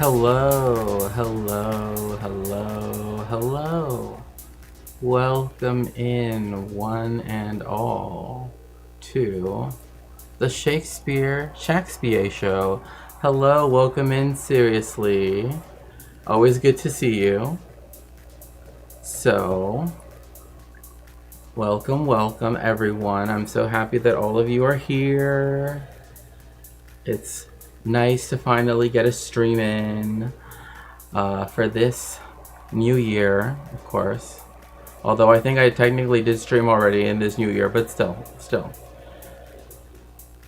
Hello, hello, hello, hello. Welcome in, one and all, to the Shakespeare Show. Hello, welcome in, seriously. Always good to see you. So, welcome everyone. I'm so happy that all of you are here. It's nice to finally get a stream in for this new year, of course. Although I think I technically did stream already in this new year, but still.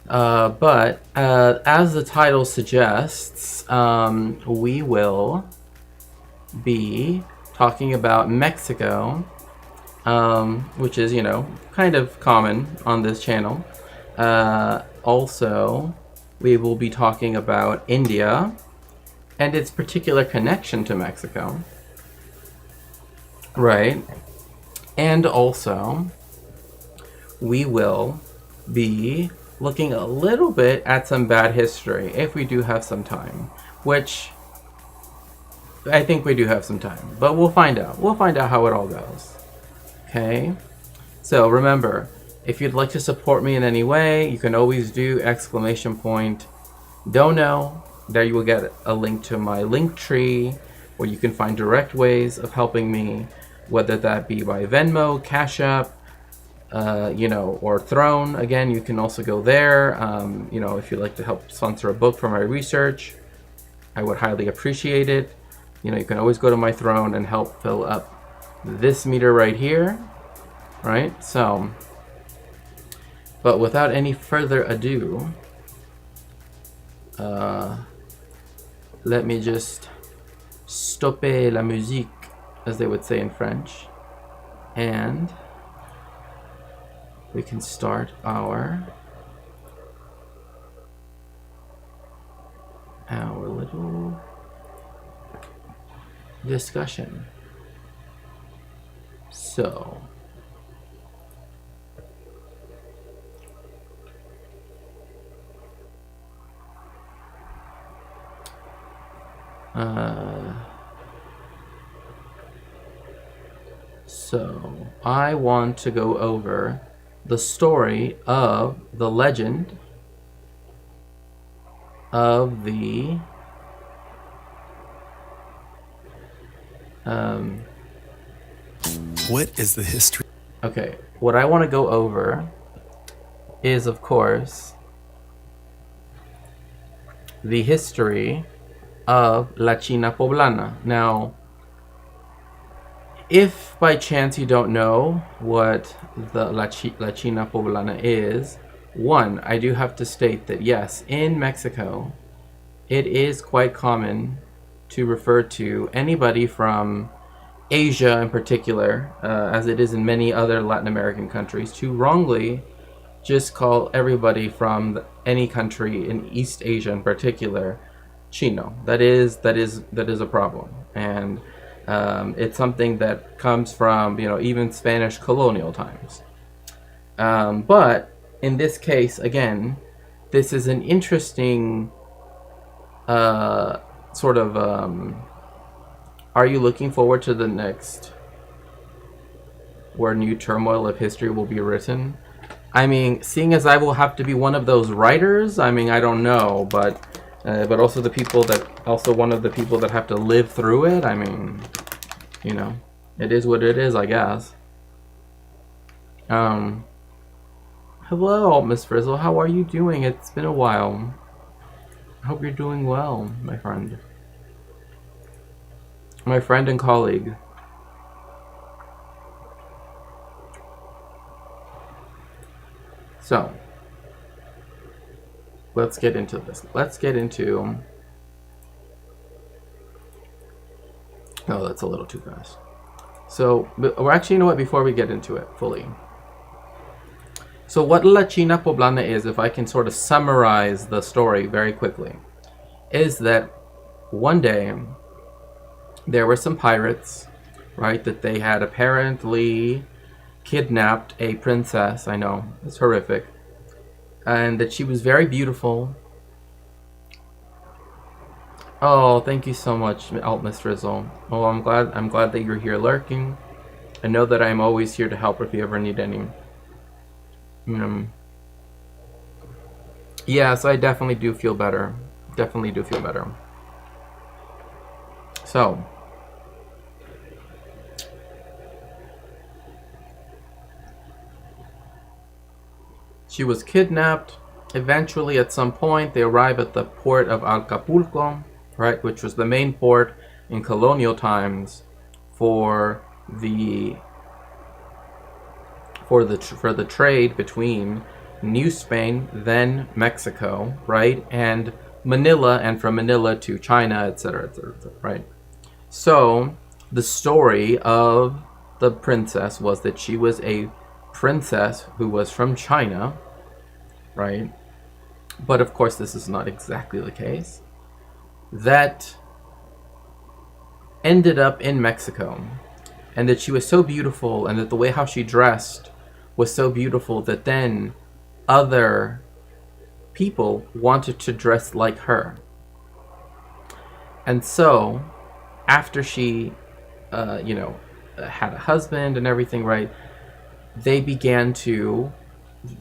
But as the title suggests, we will be talking about Mexico, which is, kind of common on this channel. Also, we will be talking about India and its particular connection to Mexico. Right. And also, we will be looking a little bit at some bad history, if we do have some time, which I think we do have some time, but we'll find out. We'll find out how it all goes. Okay? So remember, if you'd like to support me in any way, you can always do ! Dono. There you will get a link to my link tree, where you can find direct ways of helping me, whether that be by Venmo, Cash App, or Throne. Again, you can also go there. If you'd like to help sponsor a book for my research, I would highly appreciate it. You can always go to my Throne and help fill up this meter right here, right? So, but without any further ado, let me just stopper la musique, as they would say in French, and we can start our little discussion. So, I want to go over the story of the legend of the What is the history? Okay, what I want to go over is, of course, the history of La China Poblana. Now, if by chance you don't know what the La China Poblana is, one, I do have to state that yes, in Mexico, it is quite common to refer to anybody from Asia in particular, as it is in many other Latin American countries, to wrongly just call everybody from any country in East Asia in particular Chino. That is a problem, and it's something that comes from even Spanish colonial times. But in this case, again, this is an interesting sort of. Are you looking forward to the next, where new turmoil of history will be written? I mean, seeing as I will have to be one of those writers, I mean, I don't know, but also one of the people that have to live through it. I mean, it is what it is, I guess. Hello, Miss Frizzle. How are you doing? It's been a while. I hope you're doing well, my friend. My friend and colleague. So, let's get into this. Oh, that's a little too fast. So, or actually, you know what? Before we get into it fully. So what La China Poblana is, if I can sort of summarize the story very quickly, is that one day there were some pirates, right, that they had apparently kidnapped a princess. I know, it's horrific. And that she was very beautiful. Oh, thank you so much, Miss Frizzle. Oh, I'm glad that you're here lurking. I know that I'm always here to help if you ever need any Yeah, so I definitely do feel better. Definitely do feel better. So, she was kidnapped. Eventually, at some point, they arrive at the port of Acapulco, right, which was the main port in colonial times for the trade between New Spain, then Mexico, right, and Manila, and from Manila to China, etc., etc., right? So, the story of the princess was that she was a princess who was from China, right? But of course, this is not exactly the case. That ended up in Mexico, and that she was so beautiful, and that the way how she dressed was so beautiful that then other people wanted to dress like her. And so, after she, had a husband and everything, right, they began to,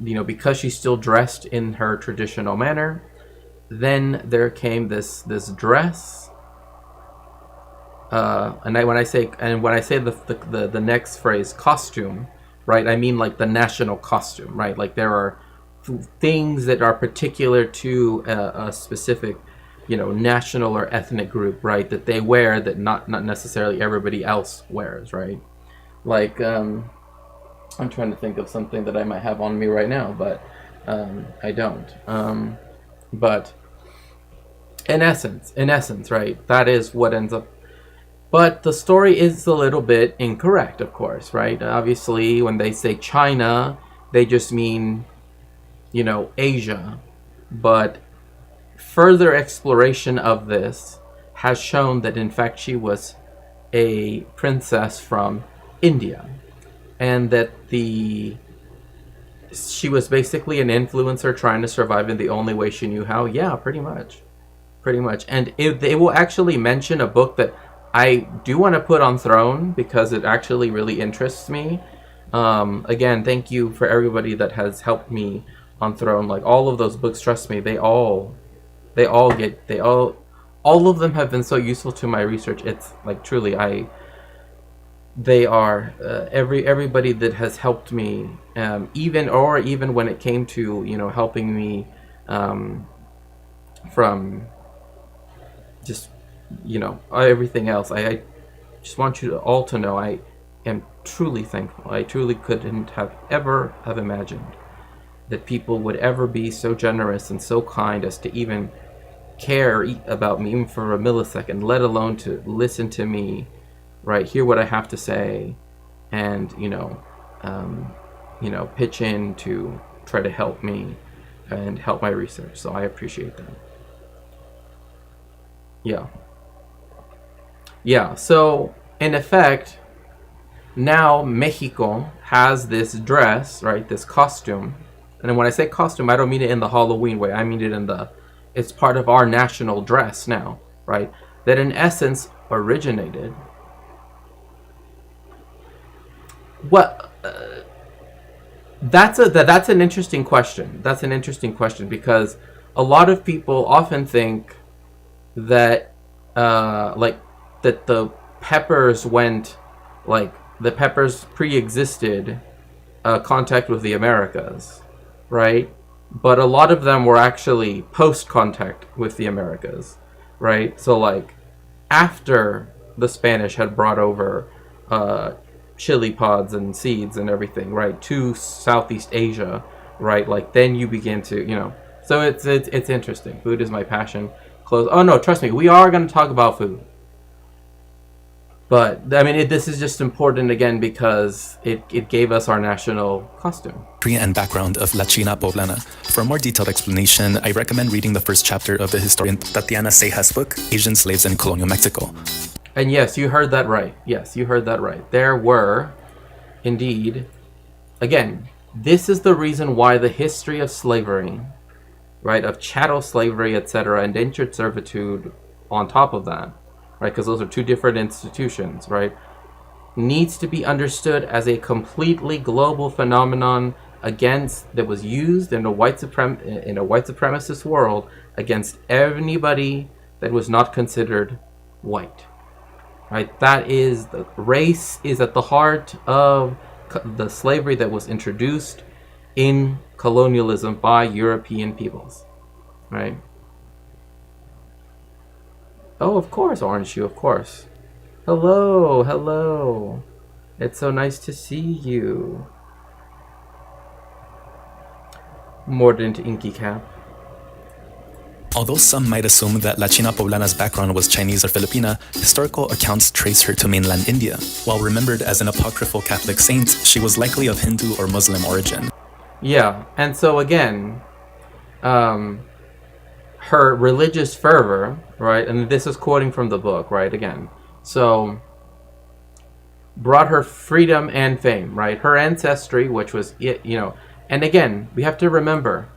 because she still dressed in her traditional manner, then there came this dress. When I say the next phrase, costume, right, I mean like the national costume, right? Like there are things that are particular to a specific, national or ethnic group, right, that they wear that not necessarily everybody else wears, right? Like, I'm trying to think of something that I might have on me right now, but I don't. But in essence, right, that is what ends up. But the story is a little bit incorrect, of course, right? Obviously, when they say China, they just mean, Asia. But further exploration of this has shown that, in fact, she was a princess from India. And that she was basically an influencer trying to survive in the only way she knew how. Yeah, pretty much. And they will actually mention a book that I do want to put on Throne because it actually really interests me. Again, thank you for everybody that has helped me on Throne. Like all of those books, trust me, all of them have been so useful to my research. It's like truly, they are everybody that has helped me, even when it came to helping me from just everything else. I just want you all to know I am truly thankful. I truly couldn't have ever have imagined that people would ever be so generous and so kind as to even care about me even for a millisecond, let alone to listen to me, right, hear what I have to say, and pitch in to try to help me and help my research. So I appreciate that. Yeah, so in effect, now Mexico has this dress, right, this costume. And when I say costume, I don't mean it in the Halloween way. I mean it it's part of our national dress now, right? That in essence originated. That's an interesting question. That's an interesting question because a lot of people often think that that the peppers pre-existed contact with the Americas, right? But a lot of them were actually post-contact with the Americas, right? So like after the Spanish had brought over chili pods and seeds and everything, right, to Southeast Asia, right? Like then you begin to, So it's interesting. Food is my passion. Clothes. Oh no, trust me, we are going to talk about food. But I mean, this is just important again because it gave us our national costume. And background of La China Poblana. For a more detailed explanation, I recommend reading the first chapter of the historian Tatiana Ceja's book, Asian Slaves in Colonial Mexico. And yes, you heard that right. There were, indeed, again, this is the reason why the history of slavery, right, of chattel slavery, etc., indentured servitude on top of that, right, because those are two different institutions, right, needs to be understood as a completely global phenomenon that was used in a white supremacist world against anybody that was not considered white. Right? That is, the race is at the heart of the slavery that was introduced in colonialism by European peoples. Right? Oh, of course, Orange Shoe, of course. Hello, hello. It's so nice to see you. Mordant Inky Cap. Although some might assume that La China Poblana's background was Chinese or Filipina, historical accounts trace her to mainland India. While remembered as an apocryphal Catholic saint, she was likely of Hindu or Muslim origin. Yeah, and so again, her religious fervor, right, and this is quoting from the book, right, again, so brought her freedom and fame, right, her ancestry, which was, and again, we have to remember,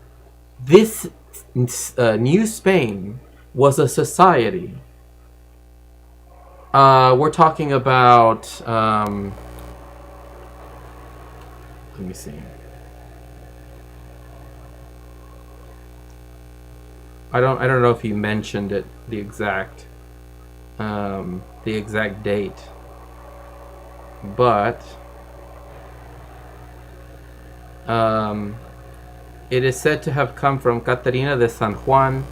this New Spain was a society. We're talking about, let me see. I don't know if he mentioned it, the exact date, but it is said to have come from Catarina de San Juan,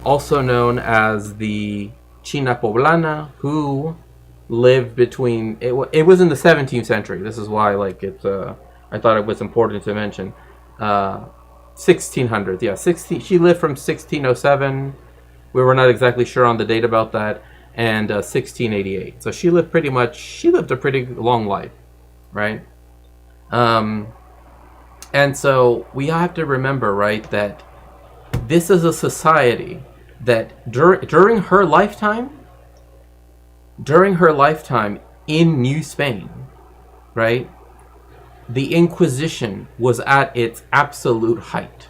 also known as the China Poblana, who lived between, it was in the 17th century. This is why, like, I thought it was important to mention. 1600s, yeah, she lived from 1607. We were not exactly sure on the date about that, and 1688. So she lived a pretty long life, right? And so we have to remember, right, that this is a society that during her lifetime in New Spain, right, the Inquisition was at its absolute height,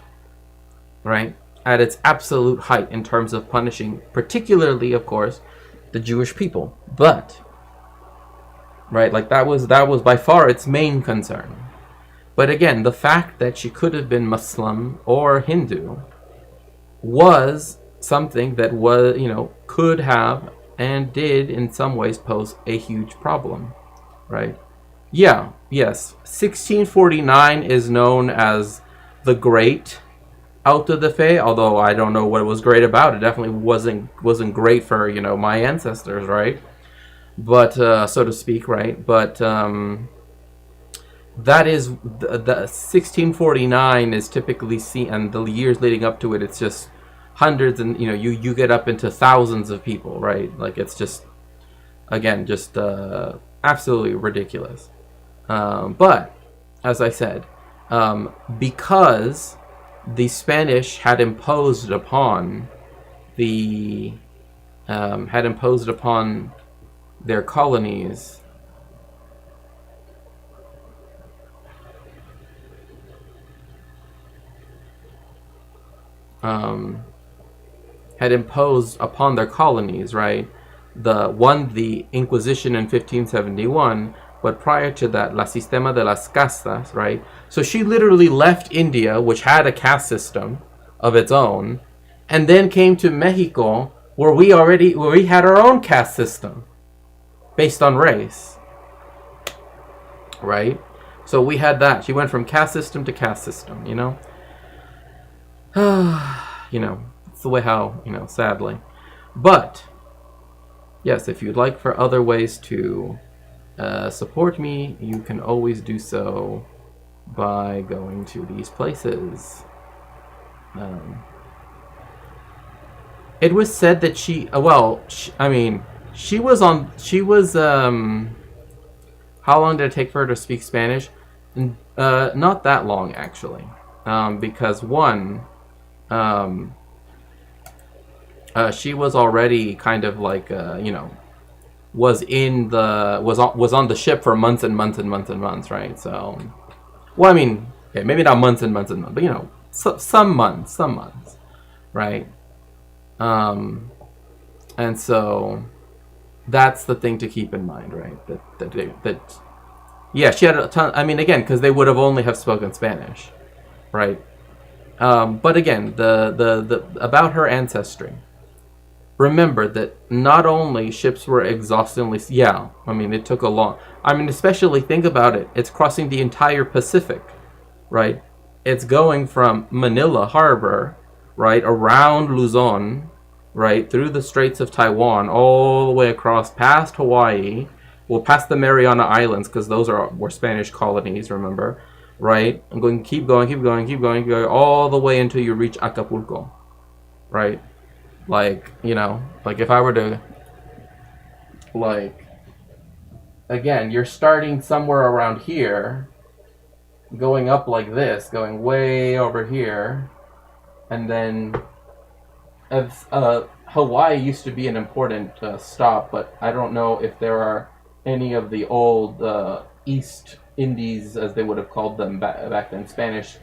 right? At its absolute height in terms of punishing, particularly, of course, the Jewish people. But, right, like that was by far its main concern. But again, the fact that she could have been Muslim or Hindu was something that was, could have and did in some ways pose a huge problem, right? Yeah, yes. 1649 is known as the Great Auto de Fe, although I don't know what was great about it. Definitely wasn't great for, my ancestors, right? But, so to speak, right? But, that is the 1649 is typically seen, and the years leading up to it, it's just hundreds, and you get up into thousands of people, right? Like, it's just, again, just absolutely ridiculous. But as I said, because the Spanish had imposed upon their colonies right? The Inquisition in 1571, but prior to that, La Sistema de las Castas, right? So she literally left India, which had a caste system of its own, and then came to Mexico, where we had our own caste system based on race, right? So we had that. She went from caste system to caste system, it's the way how, sadly. But, yes, if you'd like for other ways to support me, you can always do so by going to these places. It was said that she was, how long did it take for her to speak Spanish? Not that long, actually. Because one, she was already kind of like, was on the ship for months and months and months and months, right? So, well, okay, maybe not months and months and months, but some months, right? And so that's the thing to keep in mind, right? That Yeah, she had a ton. I mean, again, because they would have only have spoken Spanish, right? But again, the about her ancestry. Remember that not only ships were exhaustingly, yeah, I mean, it took a long, I mean, especially think about it. It's crossing the entire Pacific, right? It's going from Manila Harbor, right, around Luzon, right, through the Straits of Taiwan, all the way across past Hawaii, well, past the Mariana Islands, because those were Spanish colonies, remember, right? I'm going, keep going, keep going, keep going, keep going, all the way until you reach Acapulco, right? Like, you know, like if I were to, like, again, you're starting somewhere around here, going up like this, going way over here, and then Hawaii used to be an important stop, but I don't know if there are any of the old East Indies, as they would have called them back then, Spanish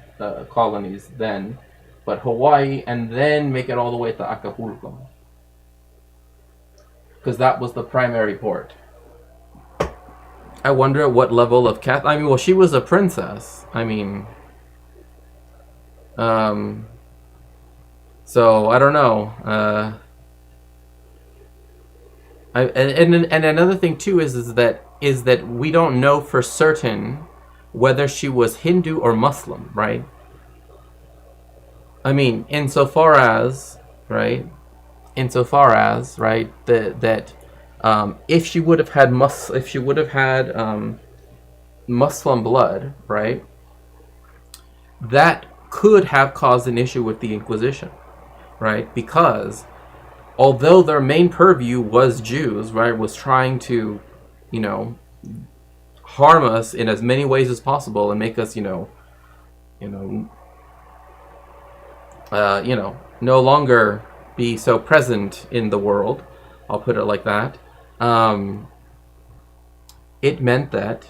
colonies then. But Hawaii, and then make it all the way to Acapulco, because that was the primary port. I wonder what level of I mean, well, she was a princess. I mean, so I don't know. And another thing too is that we don't know for certain whether she was Hindu or Muslim, right? I mean, insofar as right, that if she would have had Muslim blood, right, that could have caused an issue with the Inquisition, right? Because although their main purview was Jews, right, was trying to, you know, harm us in as many ways as possible and make us, no longer be so present in the world. I'll put it like that. It meant that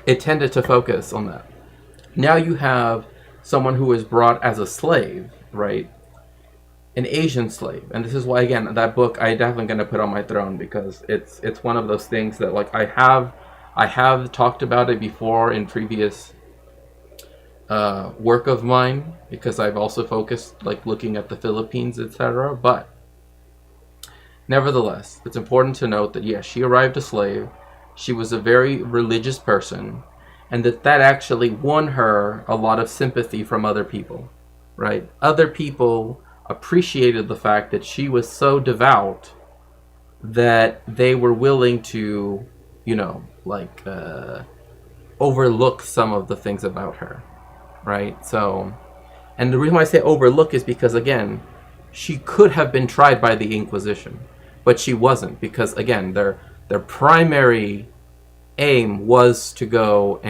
it tended to focus on that. Now you have someone who is brought as a slave, right? An Asian slave, and this is why, again, that book I definitely going to put on my throne, because it's one of those things that, like, I have talked about it before in previous work of mine, because I've also focused, like, looking at the Philippines, etc. But nevertheless, it's important to note that yes, she arrived a slave. She was a very religious person, and that actually won her a lot of sympathy from other people, right? Other people appreciated the fact that she was so devout that they were willing to, overlook some of the things about her, right? So, and the reason why I say overlook is because, again, she could have been tried by the Inquisition, but she wasn't, because, again, their primary aim was to go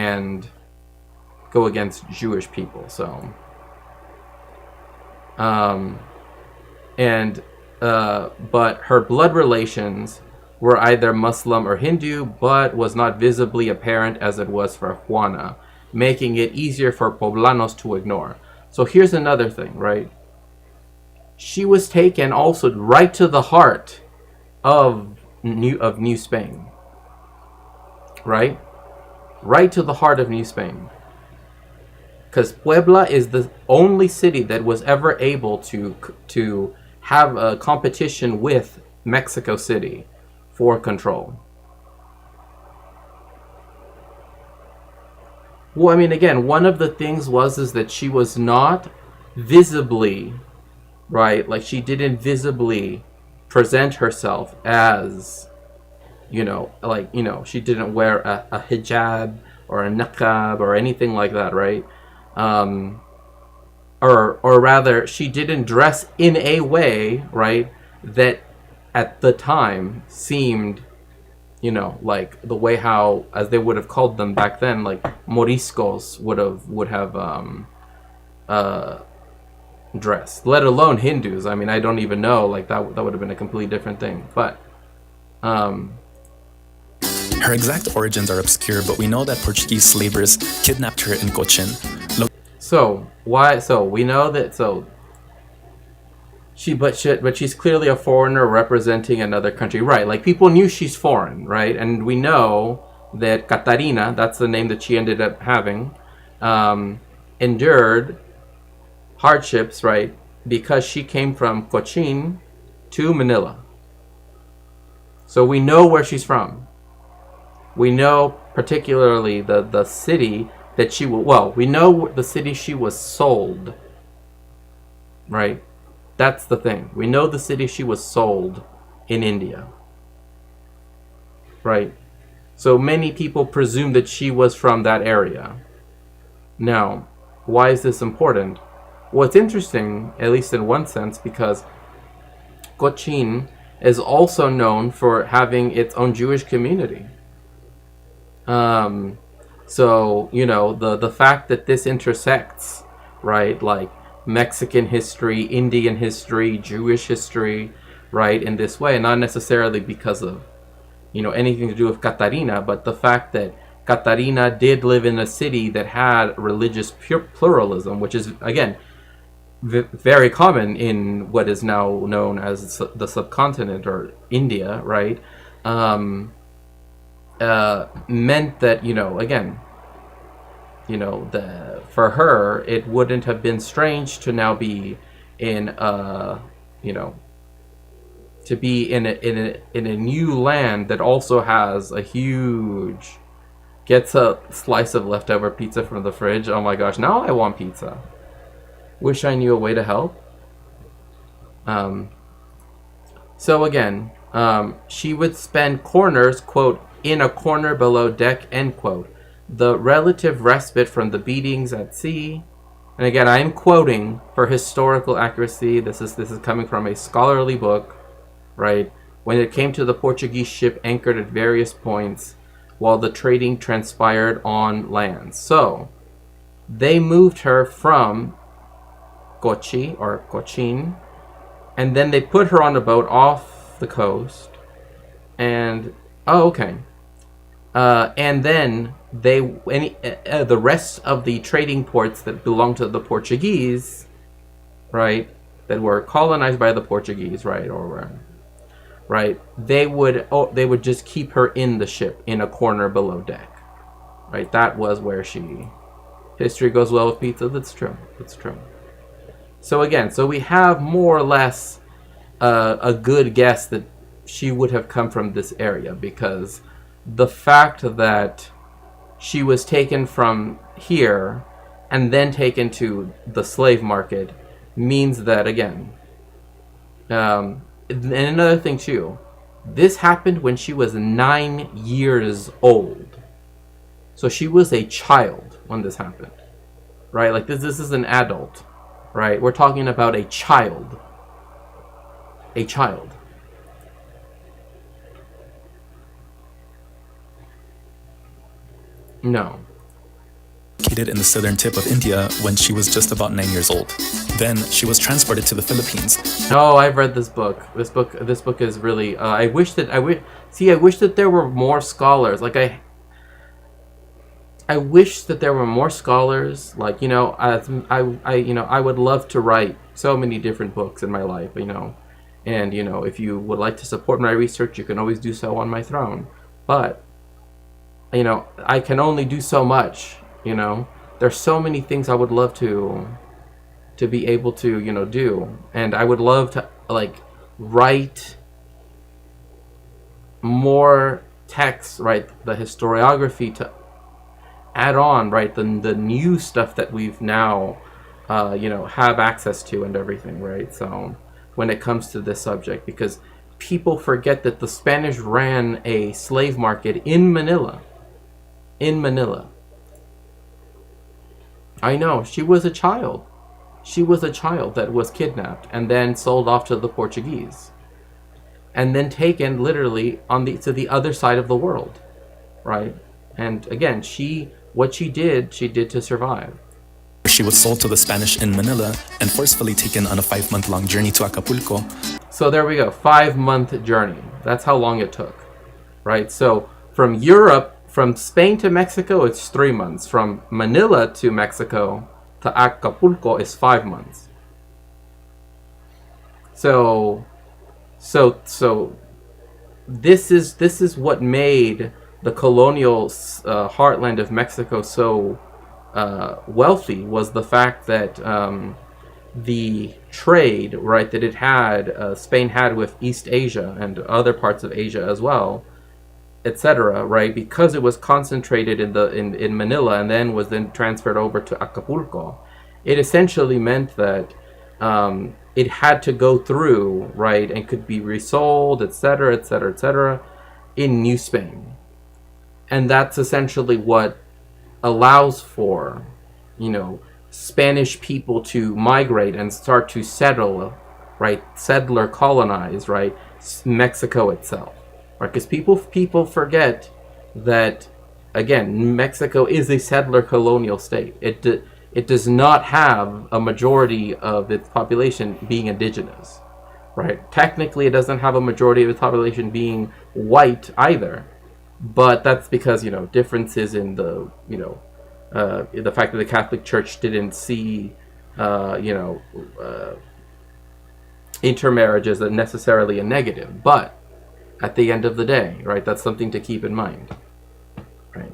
against Jewish people. So but her blood relations were either Muslim or Hindu, but was not visibly apparent as it was for Juana, making it easier for poblanos to ignore. So here's another thing, right? She was taken also right to the heart of New Spain, right? Right to the heart of New Spain. Because Puebla is the only city that was ever able to have a competition with Mexico City for control. Well, I mean, again, one of the things is that she was not visibly, right? Like, she didn't visibly present herself as, she didn't wear a hijab or a niqab or anything like that, right? Or rather, she didn't dress in a way, right, that at the time seemed, like the way how, as they would have called them back then, like moriscos would have dressed, let alone Hindus. I mean, I don't even know, like that would have been a completely different thing. But her exact origins are obscure, but we know that Portuguese slavers kidnapped her in Cochin. So we know that. So but she's clearly a foreigner representing another country, right? Like, people knew she's foreign, right? And we know that Catarina, that's the name that she ended up having, endured hardships, right? Because she came from Cochin to Manila. So we know where she's from. We know particularly the city that we know the city she was sold, right? That's the thing. We know the city she was sold in India, right? So many people presume that she was from that area. Now, why is this important? Well, it's interesting, at least in one sense, because Cochin is also known for having its own Jewish community. So, the fact that this intersects, right, like Mexican history, Indian history, Jewish history, right, in this way, not necessarily because of, anything to do with Catarina, but the fact that Catarina did live in a city that had religious pluralism, which is, again, very common in what is now known as the subcontinent or India, right? Meant that, again, for her, it wouldn't have been strange to now be in to be in a new land that also has a huge, gets a slice of leftover pizza from the fridge. Oh my gosh, now I want pizza. Wish I knew a way to help. So again, she would spend corners, quote, in a corner below deck, end quote. The relative respite from the beatings at sea. And again, I am quoting for historical accuracy. This is coming from a scholarly book, right? When it came to the Portuguese ship anchored at various points while the trading transpired on land. So they moved her from Kochi or Cochin, and then they put her on a boat off the coast. And and then the rest of the trading ports that belonged to the Portuguese, right, that were colonized by the Portuguese, right, they would just keep her in the ship in a corner below deck, right? That was where history goes well with pizza. That's true. So again, we have more or less a good guess that she would have come from this area, because the fact that she was taken from here and then taken to the slave market means that, again, and another thing too, this happened when she was 9 years old. So she was a child when this happened, right? Like, this is an adult, right? We're talking about a child. No. Located in the southern tip of India when she was just about 9 years old. Then she was transported to the Philippines. Oh, I've read this book. This book is really. I wish that there were more scholars. Like I wish that there were more scholars. Like, I would love to write so many different books in my life. And if you would like to support my research, you can always do so on my throne. But I can only do so much. There's so many things I would love to be able to do, and I would love to write more text, right? The historiography to add on, right? The new stuff that we've now have access to and everything, right? So when it comes to this subject, because people forget that the Spanish ran a slave market in Manila. I know, she was a child. That was kidnapped and then sold off to the Portuguese, and then taken literally to the other side of the world, right? And again, what she did to survive. She was sold to the Spanish in Manila and forcefully taken on a 5-month-long journey to Acapulco. So there we go, 5-month journey. That's how long it took, right? So from Europe, from Spain to Mexico, it's 3 months. From Manila to Mexico to Acapulco is 5 months. So so this is what made the colonial heartland of Mexico so wealthy, was the fact that the trade, right, that it had, Spain had with East Asia and other parts of Asia as well, etc., right, because it was concentrated in Manila and then transferred over to Acapulco. It essentially meant that it had to go through, right, and could be resold, etc., etc., etc., in New Spain. And that's essentially what allows for, Spanish people to migrate and start to settle, right, settler colonize, right, Mexico itself, right? Because people forget that, again, Mexico is a settler colonial state. It does not have a majority of its population being indigenous, right? Technically, it doesn't have a majority of its population being white either, but that's because, differences in the fact that the Catholic Church didn't see, intermarriage as necessarily a negative. But at the end of the day, right, that's something to keep in mind, right?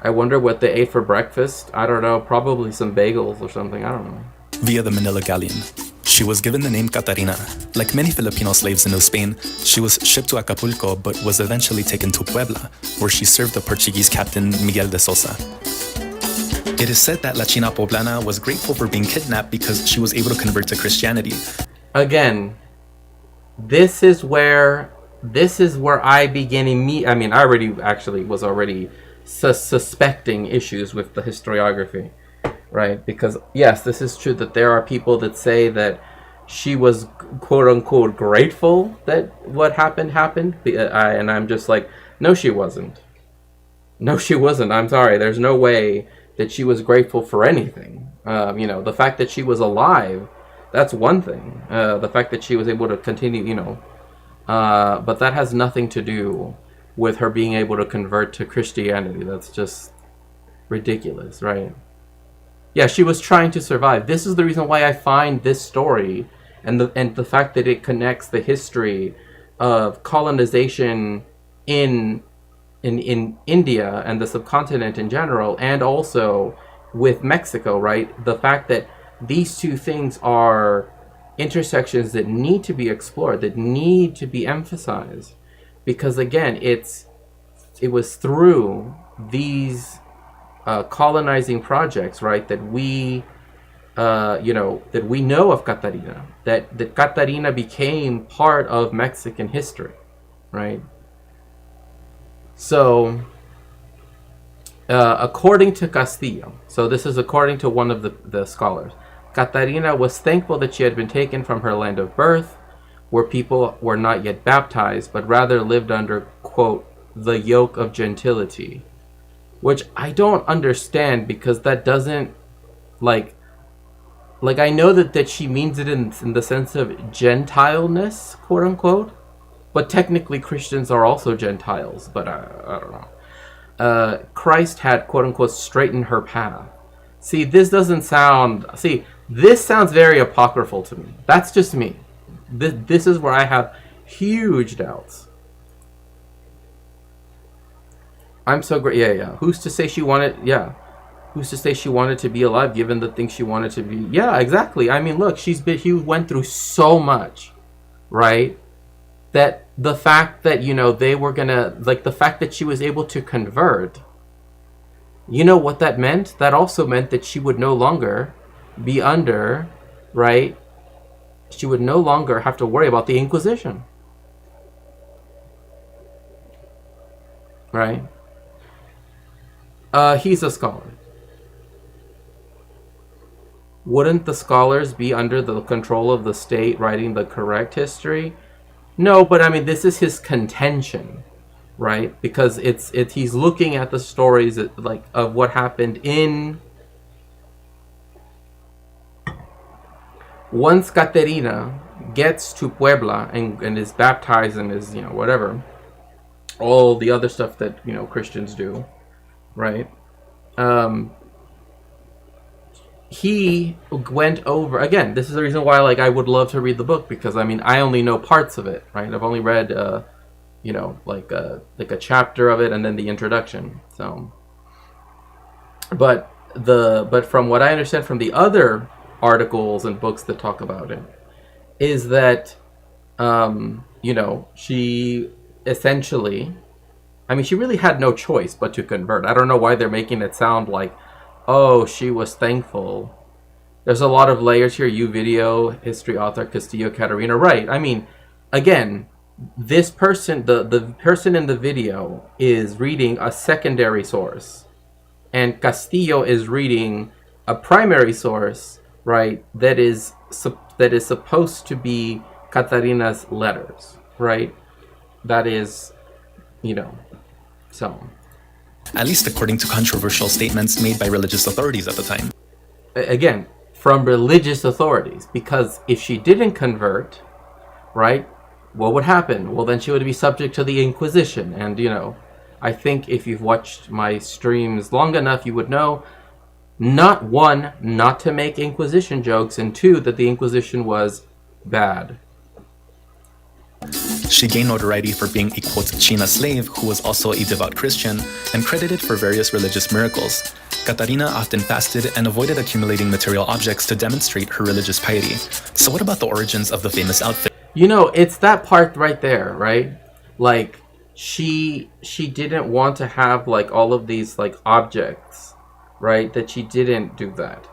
I wonder what they ate for breakfast. I don't know, probably some bagels or something, I don't know. Via the Manila Galleon. She was given the name Catarina. Like many Filipino slaves in New Spain, she was shipped to Acapulco but was eventually taken to Puebla, where she served the Portuguese captain Miguel de Sosa. It is said that La China Poblana was grateful for being kidnapped because she was able to convert to Christianity. Again, this is where I begin I already actually was suspecting issues with the historiography, right? Because yes, this is true that there are people that say that she was quote unquote grateful that what happened, and I'm just like, no, she wasn't. No, she wasn't. I'm sorry. There's no way that she was grateful for anything. The fact that she was alive, that's one thing. The fact that she was able to continue, but that has nothing to do with her being able to convert to Christianity. That's just ridiculous, right? Yeah, she was trying to survive. This is the reason why I find this story and the fact that it connects the history of colonization in India and the subcontinent in general, and also with Mexico, right? The fact that these two things are intersections that need to be explored, that need to be emphasized, because again, it was through these colonizing projects, right, that we that we know of Catarina, that Catarina became part of Mexican history, right? So according to Castillo, so this is according to one of the scholars, Catarina was thankful that she had been taken from her land of birth, where people were not yet baptized, but rather lived under, quote, the yoke of gentility. Which I don't understand, because that doesn't, like I know that she means it in the sense of Gentileness, quote unquote, but technically Christians are also Gentiles, but I don't know. Christ had, quote unquote, straightened her path. This sounds very apocryphal to me. That's just me. This is where I have huge doubts. I'm so great. Yeah. Who's to say she wanted? Yeah. Who's to say she wanted to be alive, given the things she wanted to be? Yeah, exactly. I mean, look, she went through so much, right? That the fact that they were gonna, the fact that she was able to convert. You know what that meant? That also meant that she would no longer be under, right? She would no longer have to worry about the Inquisition. Right? He's a scholar. Wouldn't the scholars be under the control of the state writing the correct history? No, but I mean, this is his contention, right? Because he's looking at the stories of what happened in. Once Caterina gets to Puebla and is baptized and is, whatever, all the other stuff that, Christians do, right? he went over again. This is the reason why, like, I would love to read the book, because I mean, I only know parts of it, right? I've only read, like a chapter of it, and then the introduction. So, but from what I understand from the other articles and books that talk about it, is that, she essentially, I mean, she really had no choice but to convert. I don't know why they're making it sound like, oh, she was thankful. There's a lot of layers here. video history author Castillo Catarina. Right. I mean, again, this person, the person in the video is reading a secondary source. And Castillo is reading a primary source, right, that is supposed to be Catarina's letters, right? That is, so. At least according to controversial statements made by religious authorities at the time. Again, from religious authorities, because if she didn't convert, right, what would happen? Well, then she would be subject to the Inquisition. And, I think if you've watched my streams long enough, you would know, not one, not to make Inquisition jokes, and two, that the Inquisition was bad. She gained notoriety for being a, quote, China slave who was also a devout Christian and credited for various religious miracles. Catarina often fasted and avoided accumulating material objects to demonstrate her religious piety. So what about the origins of the famous outfit? It's that part right there, right? Like, she didn't want to have, like, all of these, like, objects, right? That she didn't do that.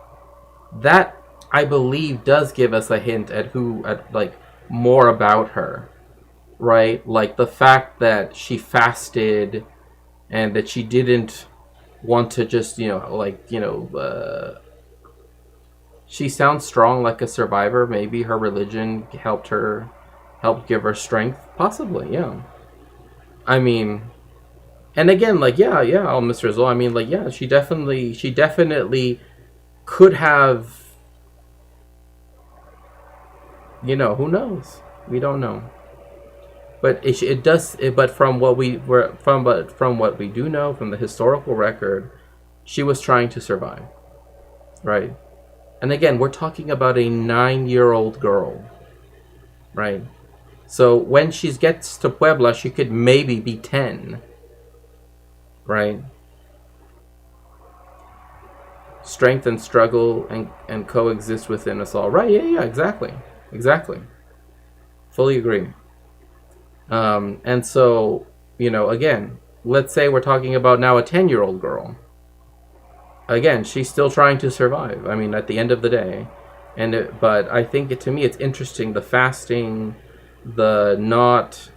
That, I believe, does give us a hint at more about her, right? Like, the fact that she fasted and that she didn't want to just, she sounds strong, like a survivor. Maybe her religion helped give her strength. Possibly, yeah. I mean, and again, like, yeah, Mr. Zoll, I mean, like, yeah, she definitely could have, who knows? We don't know. But but from what we do know from the historical record, she was trying to survive, right? And again, we're talking about a 9-year-old girl, right? So when she gets to Puebla, she could maybe be 10, right? Strength and struggle and coexist within us all. Right, yeah, exactly. Fully agree. And so, again, let's say we're talking about now a 10-year-old girl. Again, she's still trying to survive. I mean, at the end of the day. But I think to me it's interesting, the fasting, the not,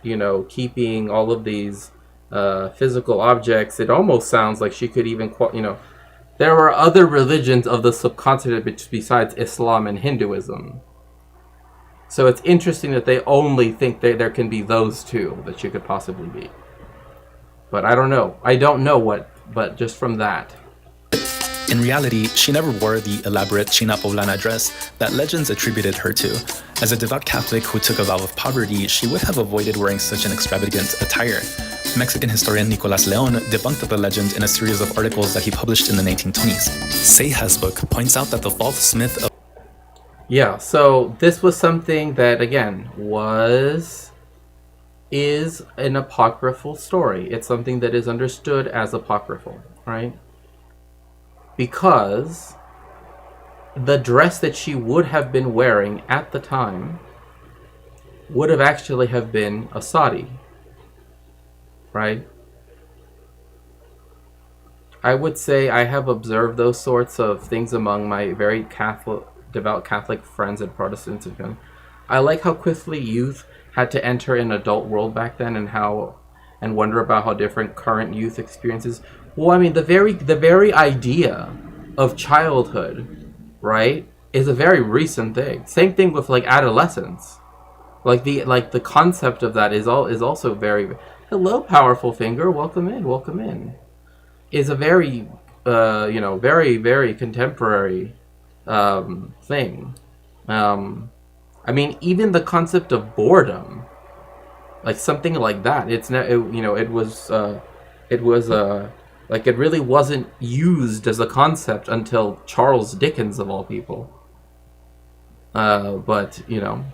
keeping all of these physical objects. It almost sounds like she could even, there are other religions of the subcontinent besides Islam and Hinduism. So it's interesting that they only think there can be those two that she could possibly be. But I don't know. I don't know but just from that. In reality, she never wore the elaborate China poblana dress that legends attributed her to. As a devout Catholic who took a vow of poverty, she would have avoided wearing such an extravagant attire. Mexican historian Nicolás León debunked the legend in a series of articles that he published in the 1920s. Seijas' book points out that the false myth of... Yeah, so this was something that, again, is an apocryphal story. It's something that is understood as apocryphal, right? Because the dress that she would have been wearing at the time would have actually have been a sari, right? I would say I have observed those sorts of things among my very devout Catholic friends and Protestants. I like how quickly youth had to enter an adult world back then, and wonder about how different current youth experiences. Well, I mean, the very idea of childhood, right, is a very recent thing. Same thing with, like, adolescence. Like the concept of that is also very... Hello, powerful finger. Welcome in. Is a very, very, very contemporary thing. I mean, even the concept of boredom, like something like that. It was Like, it really wasn't used as a concept until Charles Dickens, of all people. But, you know.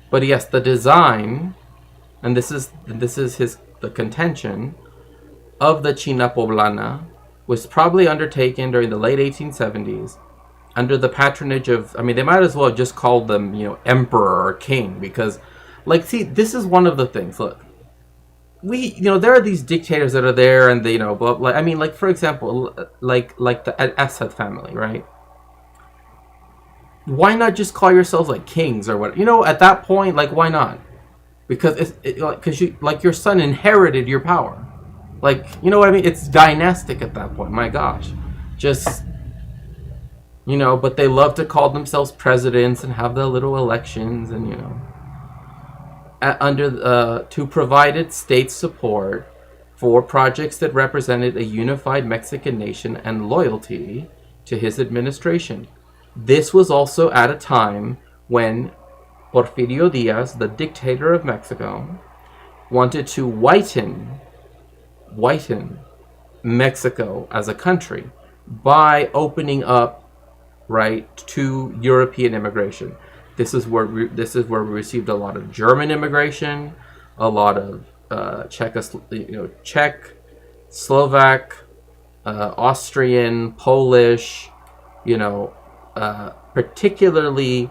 But yes, the design, and this is the contention of the China Poblana, was probably undertaken during the late 1870s under the patronage of, I mean, they might as well have just called them, you know, emperor or king, because, like, see, this is one of the things. Look, you know, there are these dictators that are there, and they, you know, but, like, I mean, like, for example, like the Assad family, right? Why not just call yourselves like kings or what? You know, at that point, like, why not? Because you, like, your son inherited your power. Like, you know what I mean? It's dynastic at that point. My gosh, just, you know. But they love to call themselves presidents and have their little elections, and, you know, to provide state support for projects that represented a unified Mexican nation and loyalty to his administration. This was also at a time when Porfirio Diaz, the dictator of Mexico, wanted to whiten Mexico as a country by opening up, right, to European immigration. This is where we received a lot of German immigration, a lot of Czech, Slovak, Austrian, Polish, you know, particularly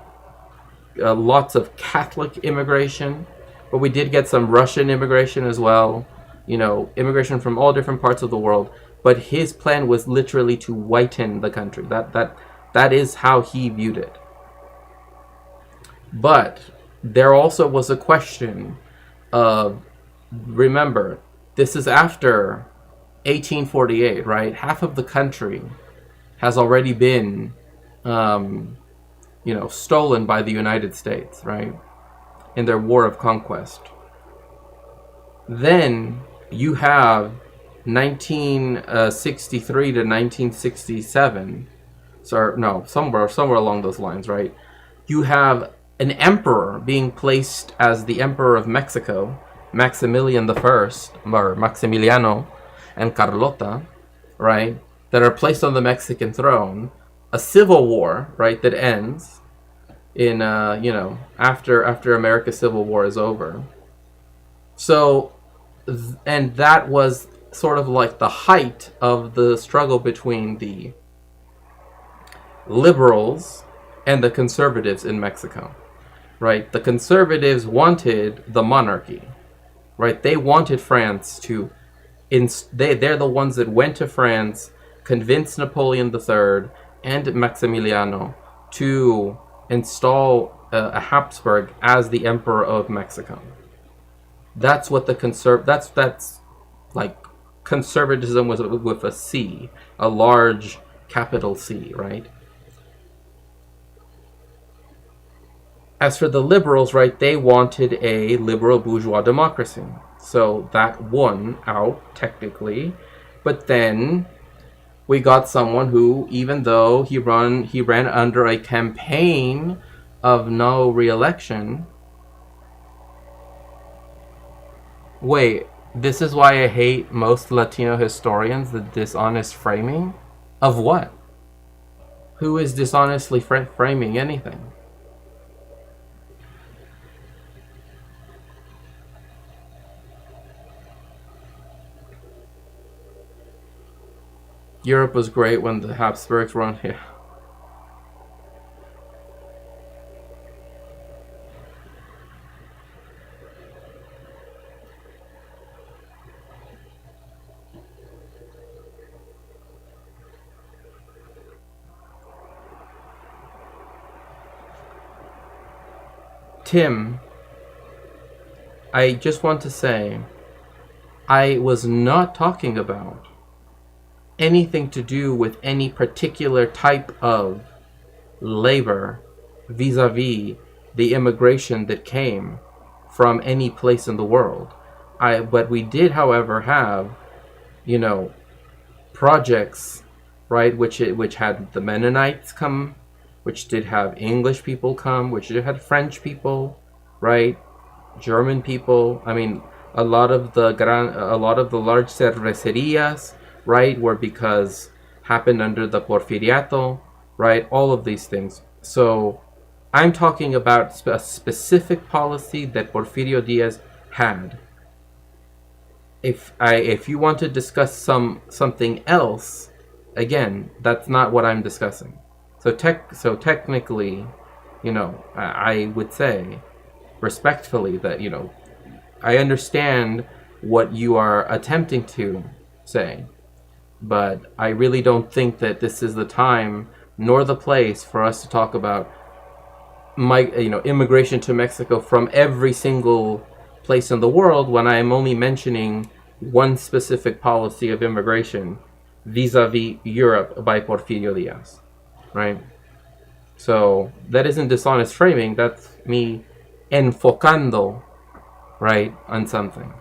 lots of Catholic immigration, but we did get some Russian immigration as well, you know, immigration from all different parts of the world. But his plan was literally to whiten the country. That is how he viewed it. But there also was a question of, remember, this is after 1848, right? Half of the country has already been you know, stolen by the United States, right? In their war of conquest. Then you have 1963 to 1967. So no, somewhere along those lines, right? You have an emperor being placed as the emperor of Mexico, Maximilian the First, or Maximiliano and Carlota, right? That are placed on the Mexican throne. A civil war, right, that ends in, you know, after America's Civil War is over. So, and that was sort of like the height of the struggle between the liberals and the conservatives in Mexico, right? The conservatives wanted the monarchy, right? They wanted France to, they're the ones that went to France, convinced Napoleon III and Maximiliano to install a Habsburg as the emperor of Mexico. That's what the that's like conservatism was with a C, a large capital C, right? As for the liberals, right, they wanted a liberal bourgeois democracy. So that won out technically, but then we got someone who, even though he ran under a campaign of no re-election. Wait, this is why I hate most Latino historians, the dishonest framing? Of what? Who is dishonestly framing anything? Europe was great when the Habsburgs were on here. Tim, I just want to say, I was not talking about anything to do with any particular type of labor vis-a-vis the immigration that came from any place in the world. But we did, however, have, you know, projects, right, which had the Mennonites come, which did have English people come, which did had French people, right, German people. I mean, A lot of the large cervecerias, right, were because happened under the Porfiriato, right? All of these things. So I'm talking about a specific policy that Porfirio Diaz had. If you want to discuss something else, again, that's not what I'm discussing. So technically, I would say respectfully that I understand what you are attempting to say, but I really don't think that this is the time nor the place for us to talk about immigration to Mexico from every single place in the world when I am only mentioning one specific policy of immigration vis-a-vis Europe by Porfirio Diaz, right? So that isn't dishonest framing. That's me enfocando, right, on something.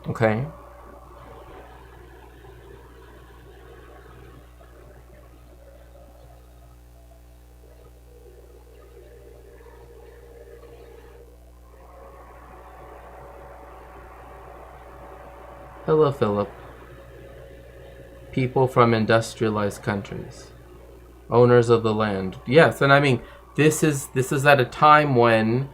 Okay? Hello, Philip. People from industrialized countries, owners of the land. Yes, and I mean this is at a time when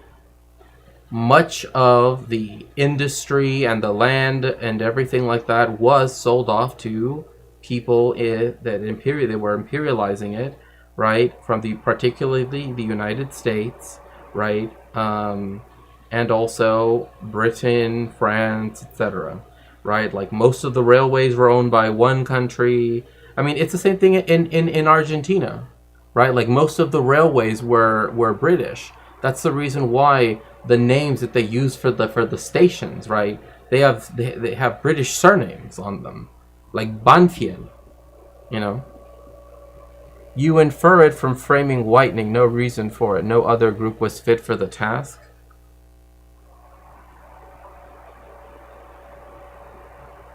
much of the industry and the land and everything like that was sold off to people they were imperializing it, right? From particularly the United States, right? And also Britain, France, etc. Right? Like most of the railways were owned by one country. I mean, it's the same thing in Argentina, right? Like most of the railways were British. That's the reason why the names that they use for the stations, right? They have British surnames on them, like Banfield. You infer it from framing whitening. No reason for it. No other group was fit for the task.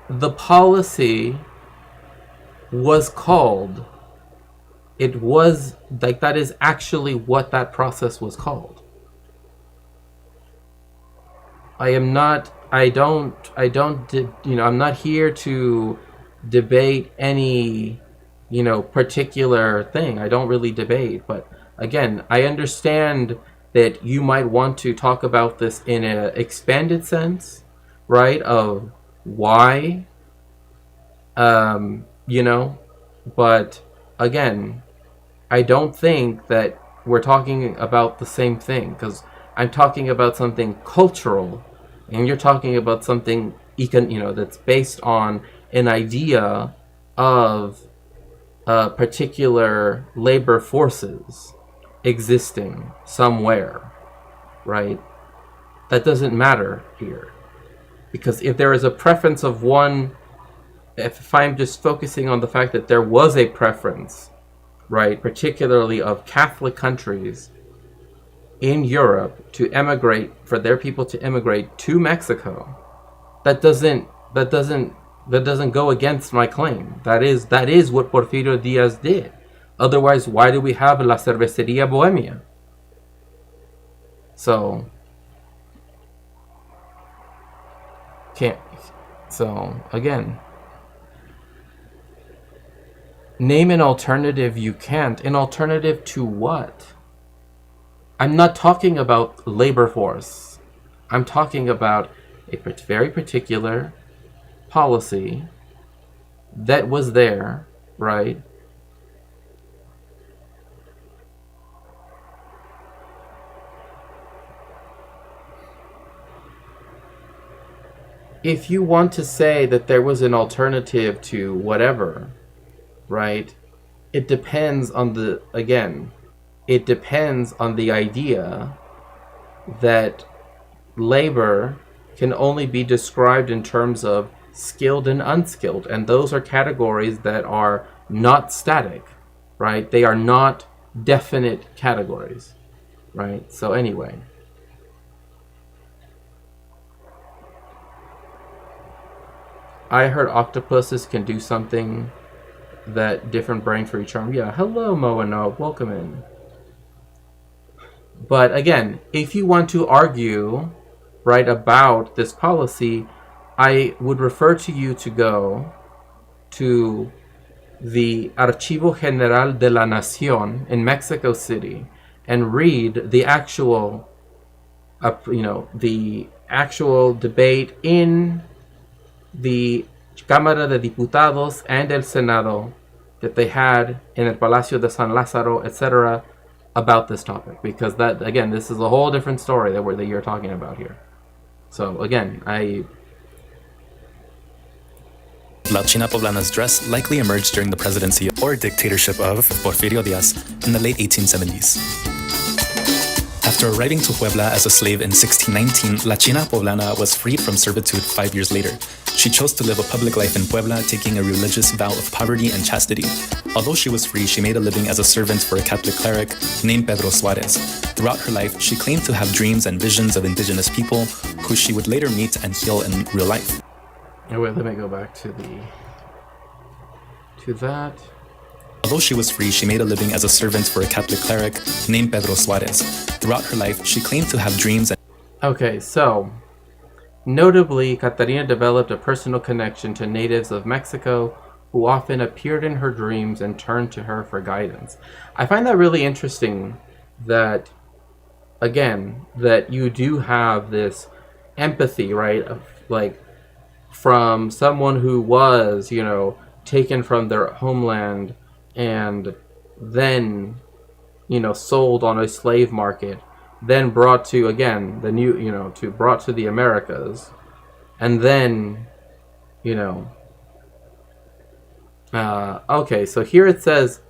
The policy was called. It was like that is actually what that process was called. I'm not here to debate any, particular thing. I don't really debate, but again, I understand that you might want to talk about this in an expanded sense, right? Of why, but again, I don't think that we're talking about the same thing, because I'm talking about something cultural and you're talking about something that's based on an idea of particular labor forces existing somewhere, right? That doesn't matter here. Because if there is a preference of one, if I'm just focusing on the fact that there was a preference, right, particularly of Catholic countries in Europe to emigrate, for their people to immigrate to Mexico, that doesn't go against my claim. That is what Porfirio Diaz did. Otherwise, why do we have La Cervecería Bohemia? So again, name an alternative. You can't. An alternative to what? I'm not talking about labor force. I'm talking about a very particular policy that was there, right? If you want to say that there was an alternative to whatever, right? It depends on the idea that labor can only be described in terms of skilled and unskilled, and those are categories that are not static, right? They are not definite categories, right? So anyway, I heard octopuses can do something that different brain for each arm. Yeah, hello Moano, welcome in. But again, if you want to argue right, about this policy, I would refer to you to go to the Archivo General de la Nación in Mexico City and read the actual, the actual debate in the Cámara de Diputados and el Senado that they had in el Palacio de San Lázaro, etc., about this topic, because that, again, this is a whole different story that you're talking about here. So again, La China Poblana's dress likely emerged during the presidency or dictatorship of Porfirio Díaz in the late 1870s. After arriving to Puebla as a slave in 1619, La China Poblana was freed from servitude 5 years later. She chose to live a public life in Puebla, taking a religious vow of poverty and chastity. Although she was free, she made a living as a servant for a Catholic cleric named Pedro Suarez. Throughout her life, she claimed to have dreams and visions of indigenous people who she would later meet and heal in real life. Oh, wait, let me go back to that. Although she was free, she made a living as a servant for a Catholic cleric named Pedro Suarez. Throughout her life, she claimed to have dreams and... Okay, so, notably, Catarina developed a personal connection to natives of Mexico who often appeared in her dreams and turned to her for guidance. I find that really interesting that, again, that you do have this empathy, right, of, like, from someone who was, taken from their homeland and then, sold on a slave market, then brought to, again, the new, brought to the Americas, and then, okay, so here it says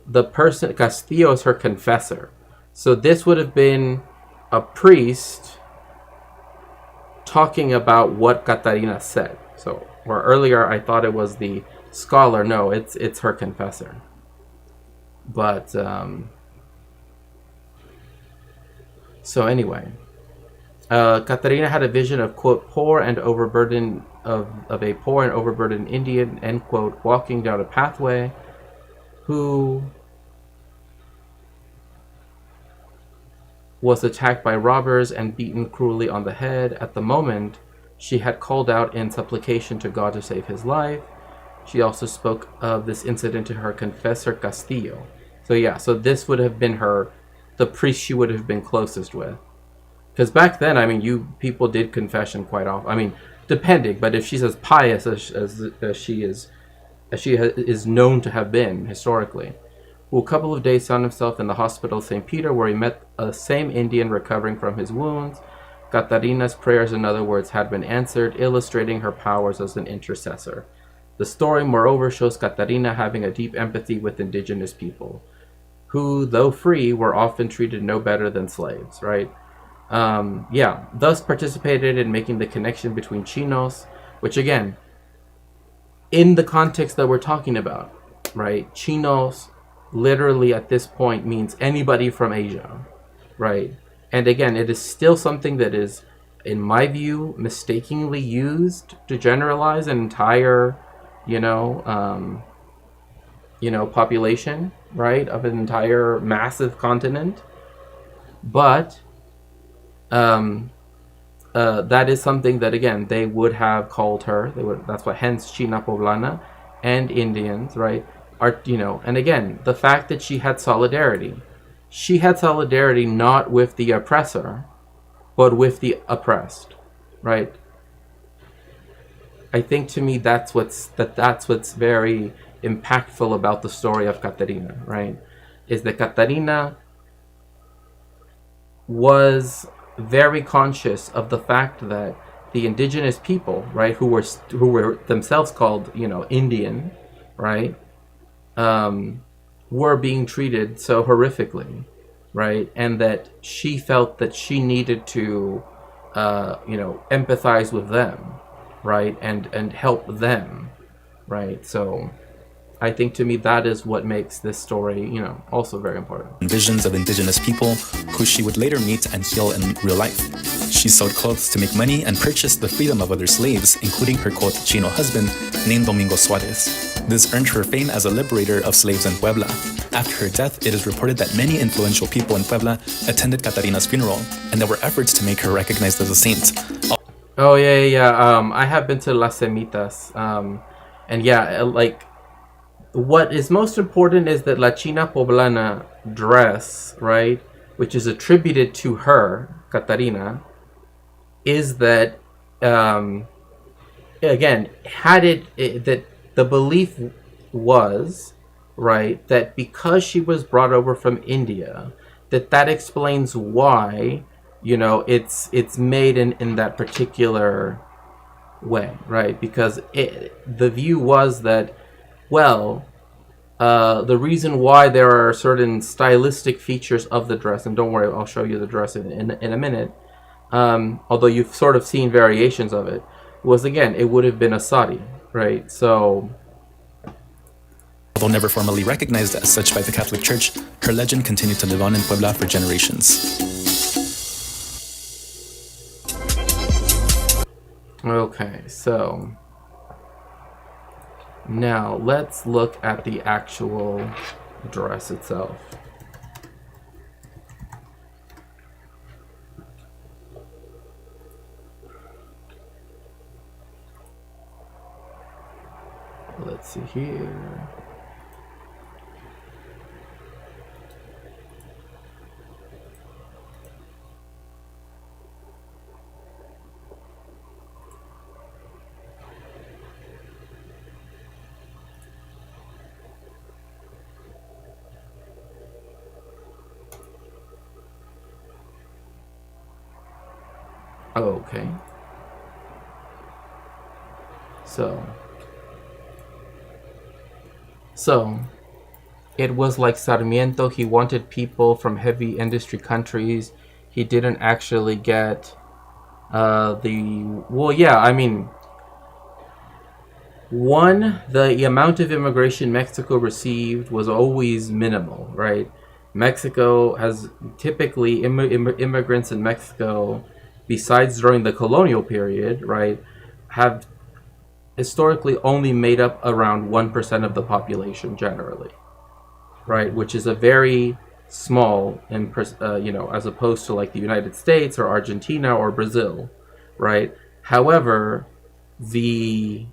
the person, Castillo is her confessor. So this would have been a priest talking about what Catarina said. So, or earlier I thought it was the scholar. No, it's her confessor. But so anyway, Catarina had a vision of, quote, poor and overburdened of a poor and overburdened Indian, end quote, walking down a pathway who was attacked by robbers and beaten cruelly on the head. At the moment, she had called out in supplication to God to save his life. She also spoke of this incident to her confessor Castillo. So yeah, so this would have been the priest she would have been closest with. Because back then, people did confession quite often. Depending, but if she's as pious as she is known to have been historically. Who a couple of days found himself in the hospital of St. Peter, where he met a same Indian recovering from his wounds. Catarina's prayers, in other words, had been answered, illustrating her powers as an intercessor. The story, moreover, shows Catarina having a deep empathy with indigenous people, who, though free, were often treated no better than slaves, right? Thus participated in making the connection between Chinos, which again, in the context that we're talking about, right? Chinos literally at this point means anybody from Asia, right? And again, it is still something that is, in my view, mistakenly used to generalize an entire, population, right, of an entire massive continent. But that is something that, again, they would have called her. That's what, hence China Poblana and Indians, right? And again, the fact that she had solidarity not with the oppressor, but with the oppressed, right? I think to me that's what's very impactful about the story of Catarina, right? Is that Catarina was very conscious of the fact that the indigenous people, right, who were themselves called, Indian, right, were being treated so horrifically, right? And that she felt that she needed to, empathize with them, right? And help them, right? So I think to me that is what makes this story, also very important. Visions of indigenous people who she would later meet and heal in real life. She sold clothes to make money and purchased the freedom of other slaves, including her quote Chino husband, named Domingo Suarez. This earned her fame as a liberator of slaves in Puebla. After her death, it is reported that many influential people in Puebla attended Catarina's funeral, and there were efforts to make her recognized as a saint. Oh yeah. I have been to Las Semitas, and yeah, like what is most important is that La China Poblana dress, right, which is attributed to her, Catarina, is that again that the belief was, right, that because she was brought over from India, that explains why, it's made in that particular way, right? Because the view was that, well, the reason why there are certain stylistic features of the dress, and don't worry, I'll show you the dress in a minute, although you've sort of seen variations of it, was, again, it would have been a sari, right? So, although never formally recognized as such by the Catholic Church, her legend continued to live on in Puebla for generations. Okay, so now let's look at the actual dress itself. Let's see here. Okay. So it was like Sarmiento. He wanted people from heavy industry countries. He didn't actually get the amount of immigration Mexico received was always minimal, right? Mexico has typically immigrants in Mexico, besides during the colonial period, right, have historically only made up around 1% of the population generally, right, which is a very small, as opposed to like the United States or Argentina or Brazil, right? However, the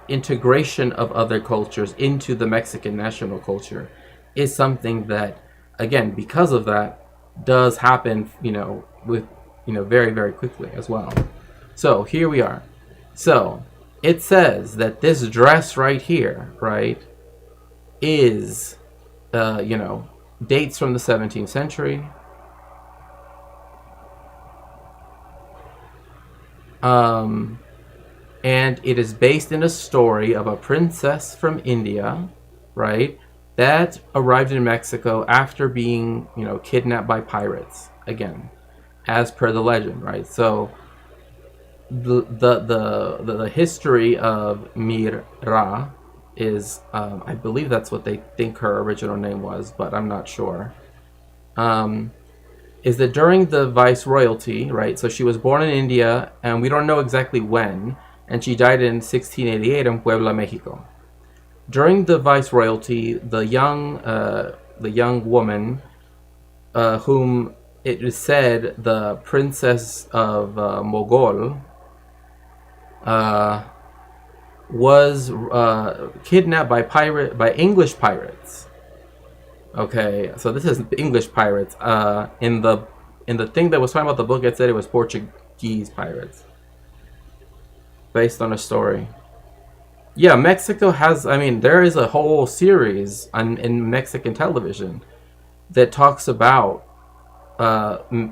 integration of other cultures into the Mexican national culture is something that, again, because of that, does happen, very, very quickly as well. So here we are. So it says that this dress right here, right, is, dates from the 17th century. And it is based in a story of a princess from India, right, that arrived in Mexico after being, kidnapped by pirates, again, as per the legend, right? So the history of Mira is, I believe that's what they think her original name was, but I'm not sure. Is that during the viceroyalty, right? So she was born in India, and we don't know exactly when, and she died in 1688 in Puebla, Mexico. During the viceroyalty, the young woman, whom it is said the Princess of Mogol, was kidnapped by English pirates. Okay, so this is English pirates. In the thing that was talking about the book, it said it was Portuguese pirates, based on a story. Yeah, Mexico has, there is a whole series in Mexican television that talks about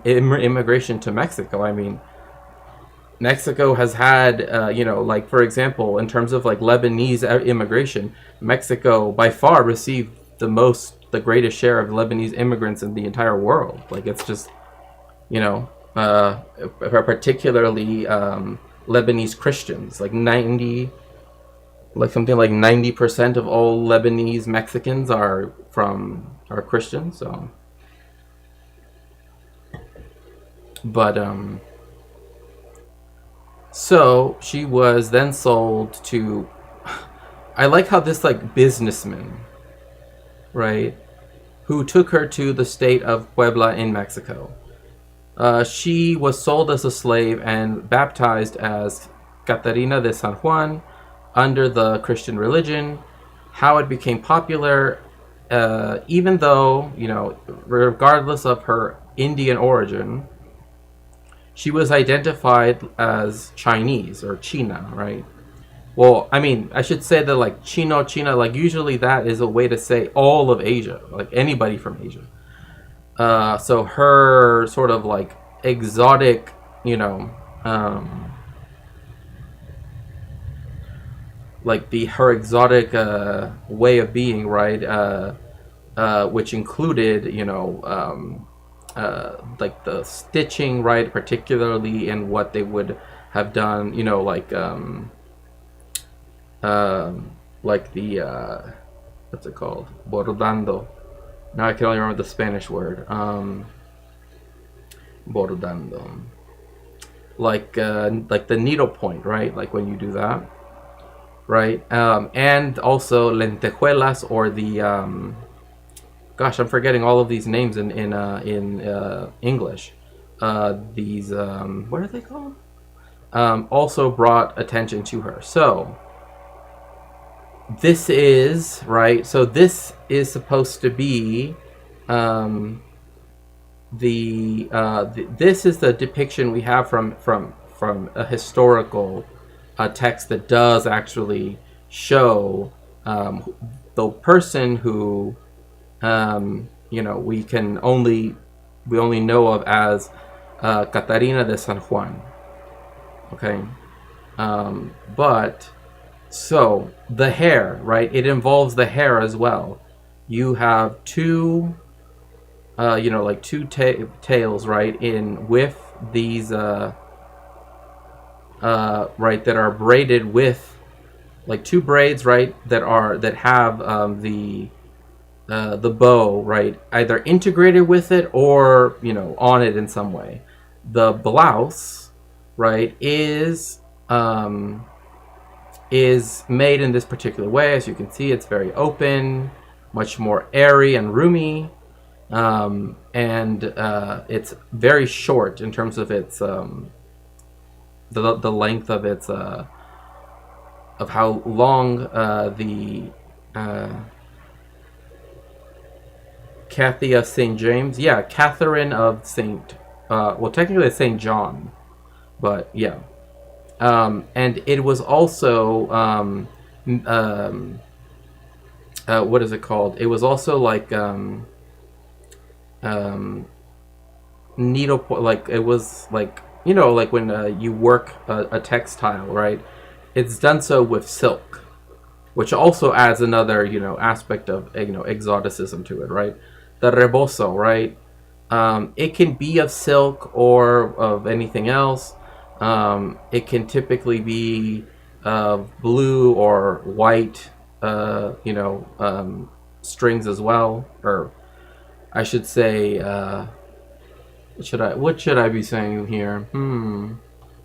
immigration to Mexico. Mexico has had, like, for example, in terms of like Lebanese immigration, Mexico by far received the greatest share of Lebanese immigrants in the entire world. Like, it's just, particularly Lebanese Christians, like something like 90% of all Lebanese Mexicans are Christians. So But so she was then sold to. I like how this like businessman, right, who took her to the state of Puebla in Mexico. She was sold as a slave and baptized as Catarina de San Juan under the Christian religion. How it became popular, even though, regardless of her Indian origin, she was identified as Chinese or China, right? Well, I mean, I should say that like China, like usually that is a way to say all of Asia, like anybody from Asia. So her sort of like exotic, um, like her exotic way of being, right? Which included, like the stitching, right? Particularly in what they would have done, like the what's it called? Bordando. Now I can only remember the Spanish word. Bordando. Like the needle point, right? Like when you do that, right? And also lentejuelas, or the gosh, I'm forgetting all of these names in English. These what are they called? Also brought attention to her. So this is right. So this is supposed to be this is the depiction we have from a historical text that does actually show the person who we only know of as Catarina de San Juan. Okay, but so the hair, right? It involves the hair as well. You have two, like two tails, right? In with these, right, that are braided with, like two braids, right? That have the bow, right? Either integrated with it or on it in some way. The blouse, right, is made in this particular way. As you can see, it's very open, much more airy and roomy, and it's very short in terms of its the length of its of how long the Cathy of St. James, yeah, Catherine of St. Well, technically it's St. John, but yeah. And it was also what is it called? It was also like needle, like it was like like when you work a textile, right? It's done so with silk, which also adds another aspect of exoticism to it, right? The rebozo, right? It can be of silk or of anything else. It can typically be blue or white, strings as well, or I should say, what should I be saying here?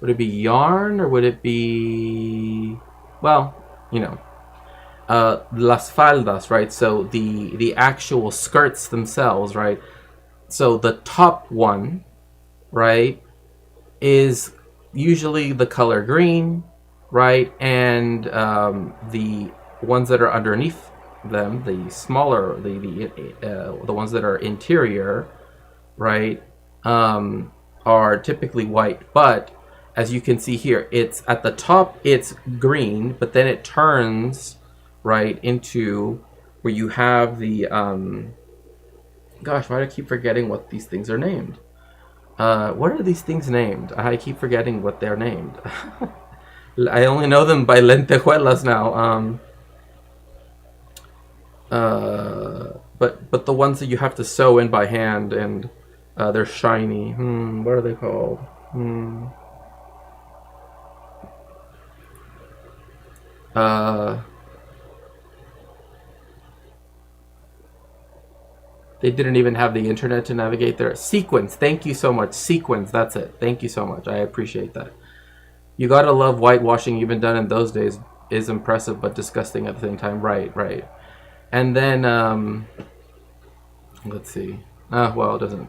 Would it be yarn or would it be, well, las faldas, right? So the actual skirts themselves, right? So the top one, right, is usually the color green, right? And the ones that are underneath them, the smaller, the ones that are interior, right, are typically white. But as you can see here, it's at the top, it's green, but then it turns right into where you have the gosh, why do I keep forgetting what these things are named? What are these things named? I keep forgetting what they're named. I only know them by lentejuelas now. But the ones that you have to sew in by hand and they're shiny. What are they called? They didn't even have the internet to navigate there. Sequins, thank you so much. Sequins, that's it. Thank you so much. I appreciate that. You gotta love whitewashing even done in those days is impressive but disgusting at the same time. Right, right. And then let's see. Well, it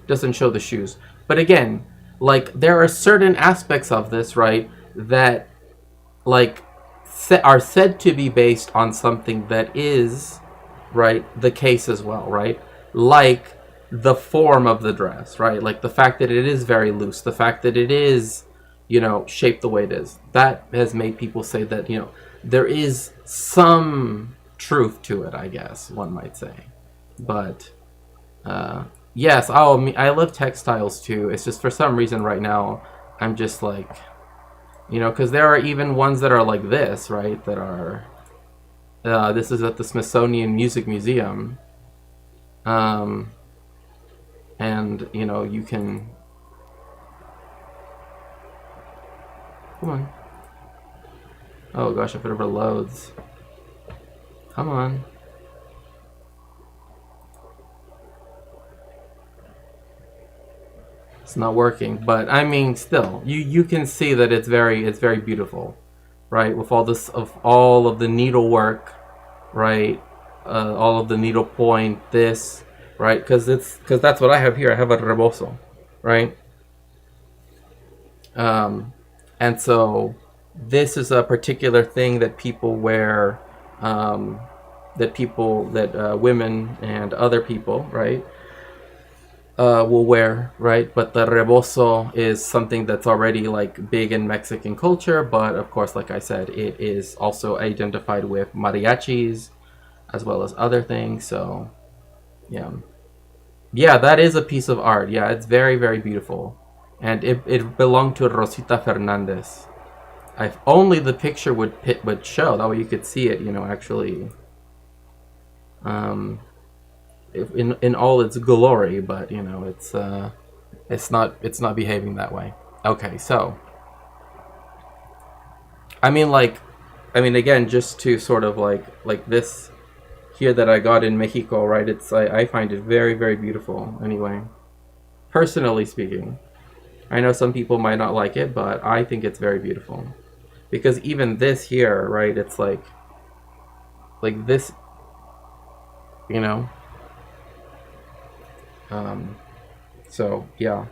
doesn't show the shoes. But again, like there are certain aspects of this, right, that like are said to be based on something that is, right, the case as well, right? Like the form of the dress, right? Like the fact that it is very loose, the fact that it is, shaped the way it is. That has made people say that, there is some truth to it, I guess one might say. But yes, I love textiles too. It's just for some reason right now I'm just like, because there are even ones that are like this, right? That are this is at the Smithsonian Music Museum, and you can come on. Oh gosh, if it ever loads, come on. It's not working, but I mean, still, you can see that it's very beautiful, right? With all of the needlework, right? All of the needle point, this, right? Because that's what I have here. I have a rebozo, right? And so this is a particular thing that people wear, that women and other people, right? Will wear, right? But the rebozo is something that's already like big in Mexican culture, but of course, like I said, it is also identified with mariachis as well as other things. So yeah, that is a piece of art. Yeah, it's very beautiful, and it belonged to Rosita Fernandez. If only the picture would show, that way you could see it, actually in all its glory, but it's not behaving that way. Okay, so I mean again, just to sort of like this here that I got in Mexico, right? I find it very beautiful anyway, personally speaking. I know some people might not like it, but I think it's very beautiful, because even this here, right, it's like this, so yeah.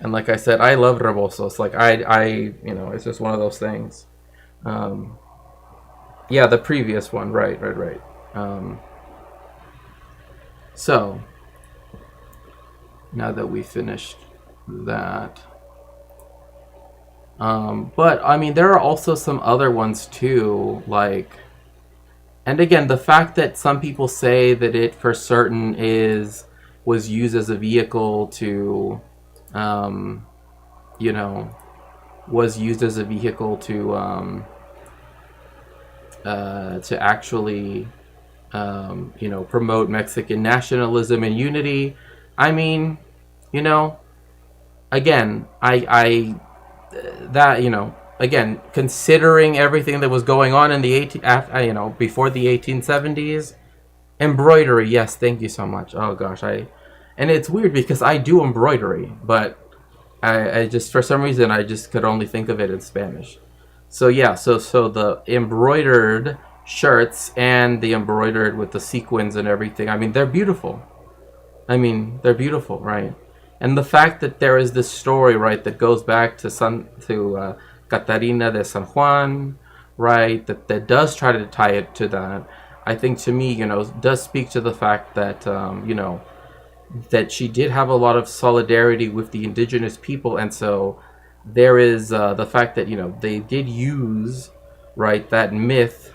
And like I said, I love rebozos. Like I it's just one of those things. Yeah, the previous one, right. So now that we finished that, but I mean, there are also some other ones too, like, and again, the fact that some people say that it for certain was used as a vehicle to, was used as a vehicle to actually, promote Mexican nationalism and unity. I mean, again, again, considering everything that was going on in the before the 1870s, embroidery. Yes, thank you so much. Oh gosh, and it's weird because I do embroidery, but I just, for some reason, I just could only think of it in Spanish. So yeah, so the embroidered shirts and the embroidered with the sequins and everything, I mean, they're beautiful. Right? And the fact that there is this story, right, that goes back to Catarina de San Juan, right, that does try to tie it to that, I think, to me, does speak to the fact that, that she did have a lot of solidarity with the indigenous people. And so there is the fact that, they did use, right, that myth,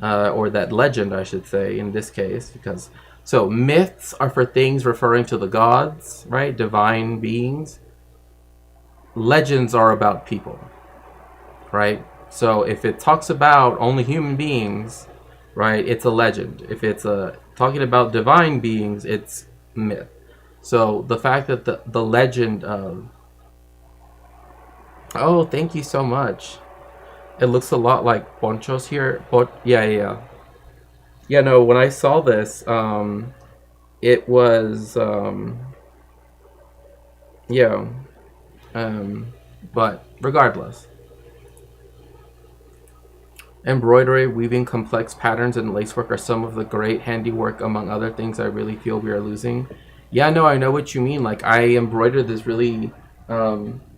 or that legend, I should say, in this case, because, so myths are for things referring to the gods, right, divine beings. Legends are about people, right? So if it talks about only human beings, right, it's a legend. If it's talking about divine beings, it's myth. So the fact that the legend of, oh, thank you so much. It looks a lot like ponchos here, but yeah. No, when I saw this, it was yeah. But regardless, embroidery, weaving complex patterns, and lacework are some of the great handiwork, among other things I really feel we are losing. Yeah, no, I know what you mean. Like, I embroidered this really,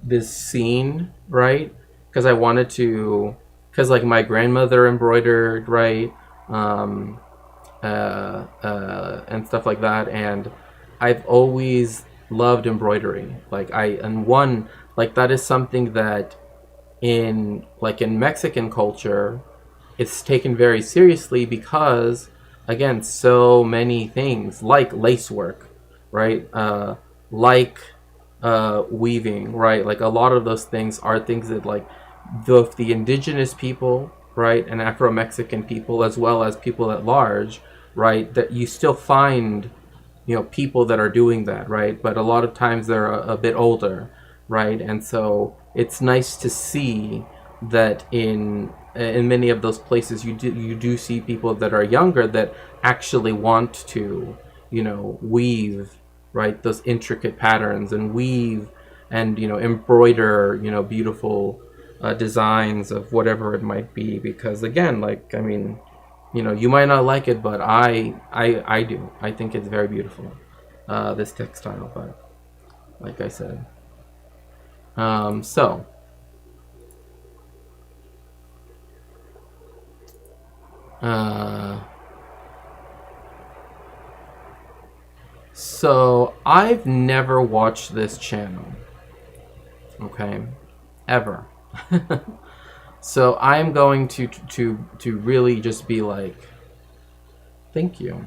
this scene, right? Because I wanted to, because, like, my grandmother embroidered, right? Um, and stuff like that. And I've always loved embroidery. Like, that is something that in Mexican culture, it's taken very seriously because, again, so many things like lacework, right? Like weaving, right? Like, a lot of those things are things that, like, the indigenous people, right, and Afro-Mexican people, as well as people at large, right, that you still find, people that are doing that, right? But a lot of times they're a bit older, right? And so it's nice to see that in many of those places you do see people that are younger that actually want to, weave, right, those intricate patterns, and weave and, embroider, beautiful designs of whatever it might be. Because, again, like, I mean, you might not like it, but I do. I think it's very beautiful, this textile. But like I said, so uh, so I've never watched this channel, okay, ever. So I'm going to really just be like, thank you.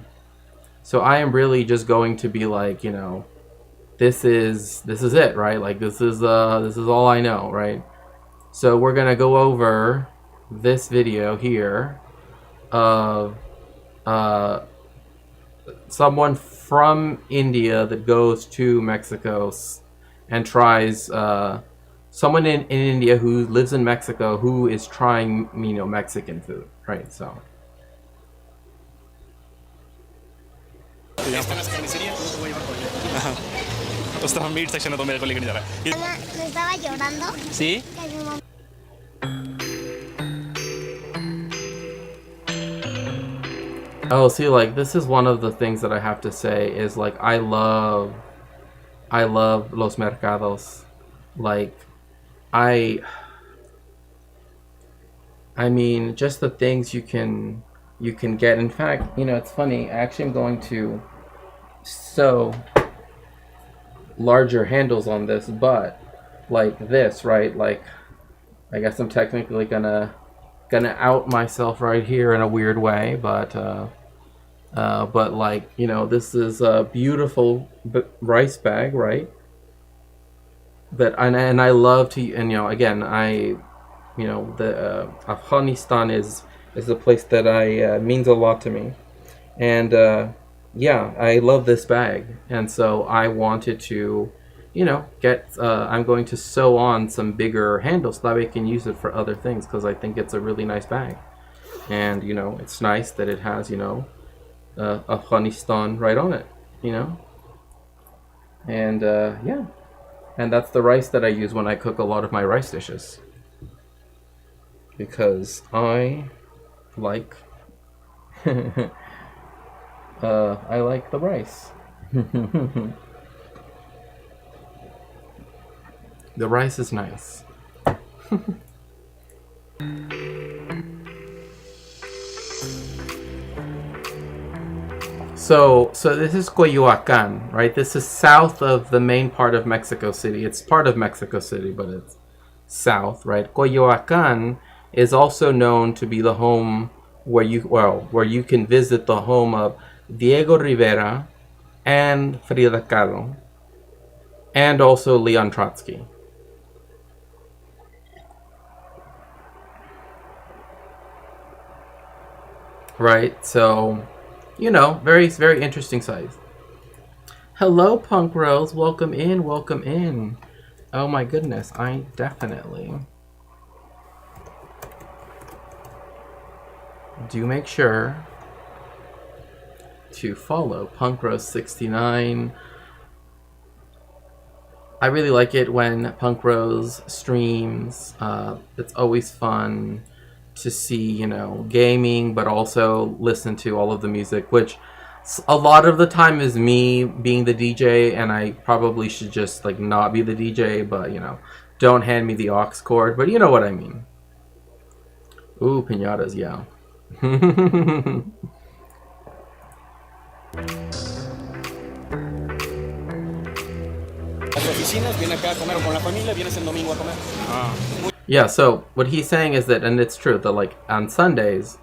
So I am really just going to be like, this is it, right? Like, this is all I know, right? So we're gonna go over this video here of someone from India that goes to Mexico and tries someone in India who lives in Mexico who is trying, Mexican food, right? So ¿Esta no es carnicería? Ajá. उस तरफ meat section है तो मेरे को लेकर नहीं जा रहा है No estaba llorando. ¿Sí? Que mi mamá oh, see, like, this is one of the things that I have to say is, like, I love los mercados. Like, I mean, just the things you can get. In fact, it's funny. Actually, I'm going to sew larger handles on this, but like this, right? Like, I guess I'm technically gonna out myself right here in a weird way, but like, this is a beautiful rice bag, right? That and I love to, and again, the Afghanistan is a place that means a lot to me, and yeah, I love this bag, and so I wanted to, get. I'm going to sew on some bigger handles so that way I can use it for other things, because I think it's a really nice bag, and it's nice that it has Afghanistan right on it, and yeah, and that's the rice that I use when I cook a lot of my rice dishes, because I like I like the rice. The rice is nice. So this is Coyoacan, right? This is south of the main part of Mexico City. It's part of Mexico City, but it's south, right? Coyoacan is also known to be the home where you can visit the home of Diego Rivera and Frida Kahlo, and also Leon Trotsky. Right? So, very, very interesting size. Hello, Punk Rose. Welcome in, welcome in. Oh my goodness, I definitely do make sure to follow. Punk Rose 69. I really like it when Punk Rose streams. It's always fun to see, gaming, but also listen to all of the music, which a lot of the time is me being the DJ, and I probably should just not be the DJ, but don't hand me the aux cord, but you know what I mean. Ooh, piñatas, yeah. Yeah, so what he's saying is that, and it's true, that on Sundays,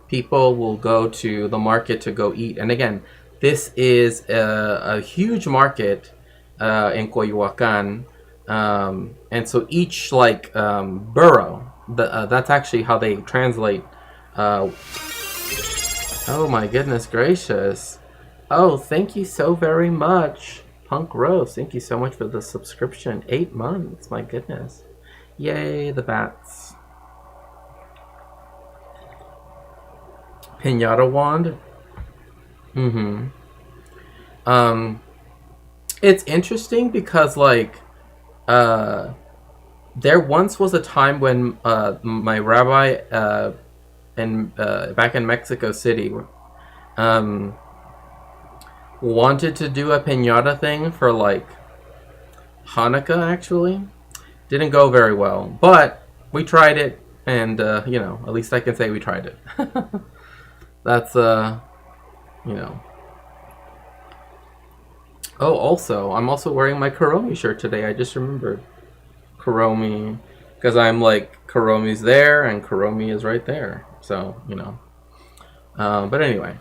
people will go to the market to go eat. And again, this is a huge market in Coyoacan. And so each borough, that's actually how they translate. Oh my goodness gracious. Oh, thank you so very much. Punk Rose, thank you so much for the subscription. 8 months, my goodness. Yay, the bats. Piñata wand. It's interesting because there once was a time when my rabbi back in Mexico City wanted to do a piñata thing for Hanukkah. Actually, didn't go very well, but we tried it, and at least I can say we tried it. That's Oh, also, I'm also wearing my Kuromi shirt today. I just remembered Kuromi, because I'm Kuromi's there and Kuromi is right there. So but anyway.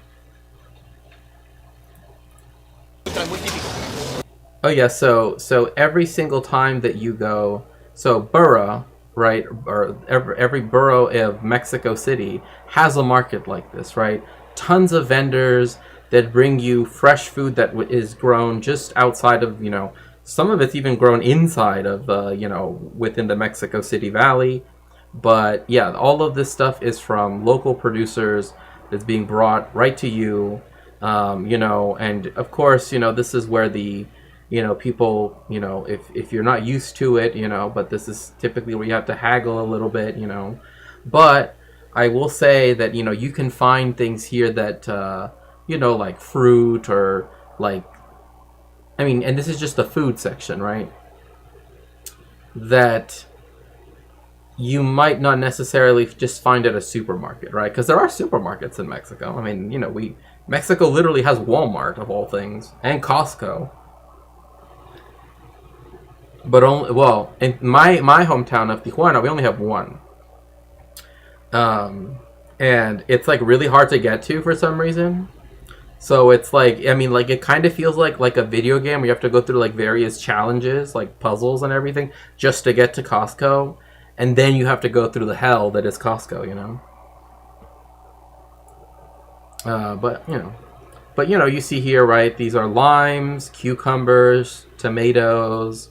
Oh yeah, so every single time that you go, so borough, right, or every borough of Mexico City has a market like this, right? Tons of vendors that bring you fresh food that is grown just outside of, some of it's even grown inside of, within the Mexico City Valley. But yeah, all of this stuff is from local producers that's being brought right to you. And of course, this is where the, people, if you're not used to it, but this is typically where you have to haggle a little bit, but I will say that, you can find things here that, like fruit or and this is just the food section, right? That you might not necessarily just find at a supermarket, right? Because there are supermarkets in Mexico. Mexico literally has Walmart of all things and Costco. But in my hometown of Tijuana, we only have one. And it's really hard to get to for some reason. So it's it kind of feels like a video game where you have to go through various challenges, puzzles and everything, just to get to Costco. And then you have to go through the hell that is Costco, But you see here, right? These are limes, cucumbers, tomatoes.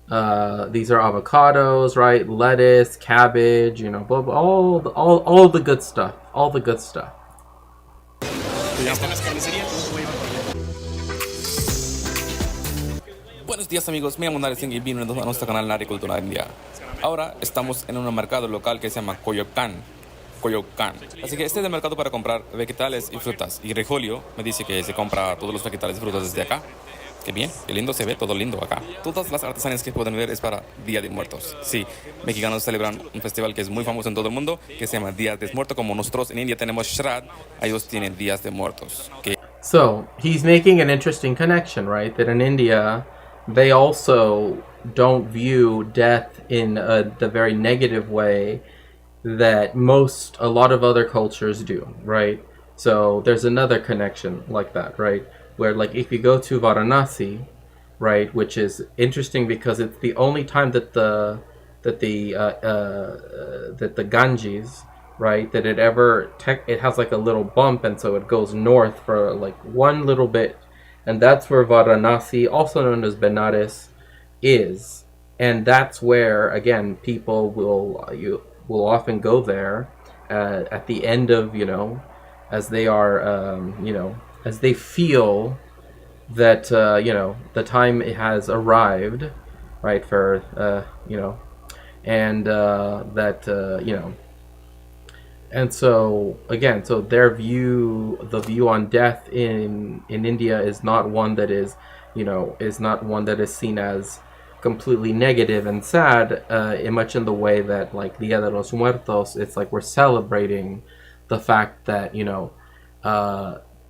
These are avocados, right? Lettuce, cabbage, blah, blah, all the good stuff. All the good stuff. Buenos días amigos, me llamo Naresing y bienvenidos a nuestro canal Nari Cultura India. Ahora estamos en un mercado local que se llama Coyoacán. Así que este es el mercado para comprar vegetales y frutas. Y Regolio me dice que se compra todos los vegetales y frutas desde acá. Qué bien, qué lindo se ve, todo lindo acá. Todas las artesanías que pueden ver es para Día de Muertos. Sí, mexicanos celebran un festival que es muy famoso en todo el mundo, que se llama Días de Muertos. Como nosotros en India tenemos Shraddh, ellos tienen Días de Muertos. So, he's making an interesting connection, right? That in India, they also don't view death in the very negative way that a lot of other cultures do, right? So there's another connection like that, right? Where if you go to Varanasi, right, which is interesting because it's the only time that the Ganges, right, that it has a little bump, and so it goes north for one little bit, and that's where Varanasi, also known as Benares, is. And that's where, again, people will often go there at the end of as they are, as they feel that the time has arrived, right, for and and so again, so the view on death in India is not one that is seen as completely negative and sad, much in the way that like Dia de los Muertos, it's like we're celebrating the fact that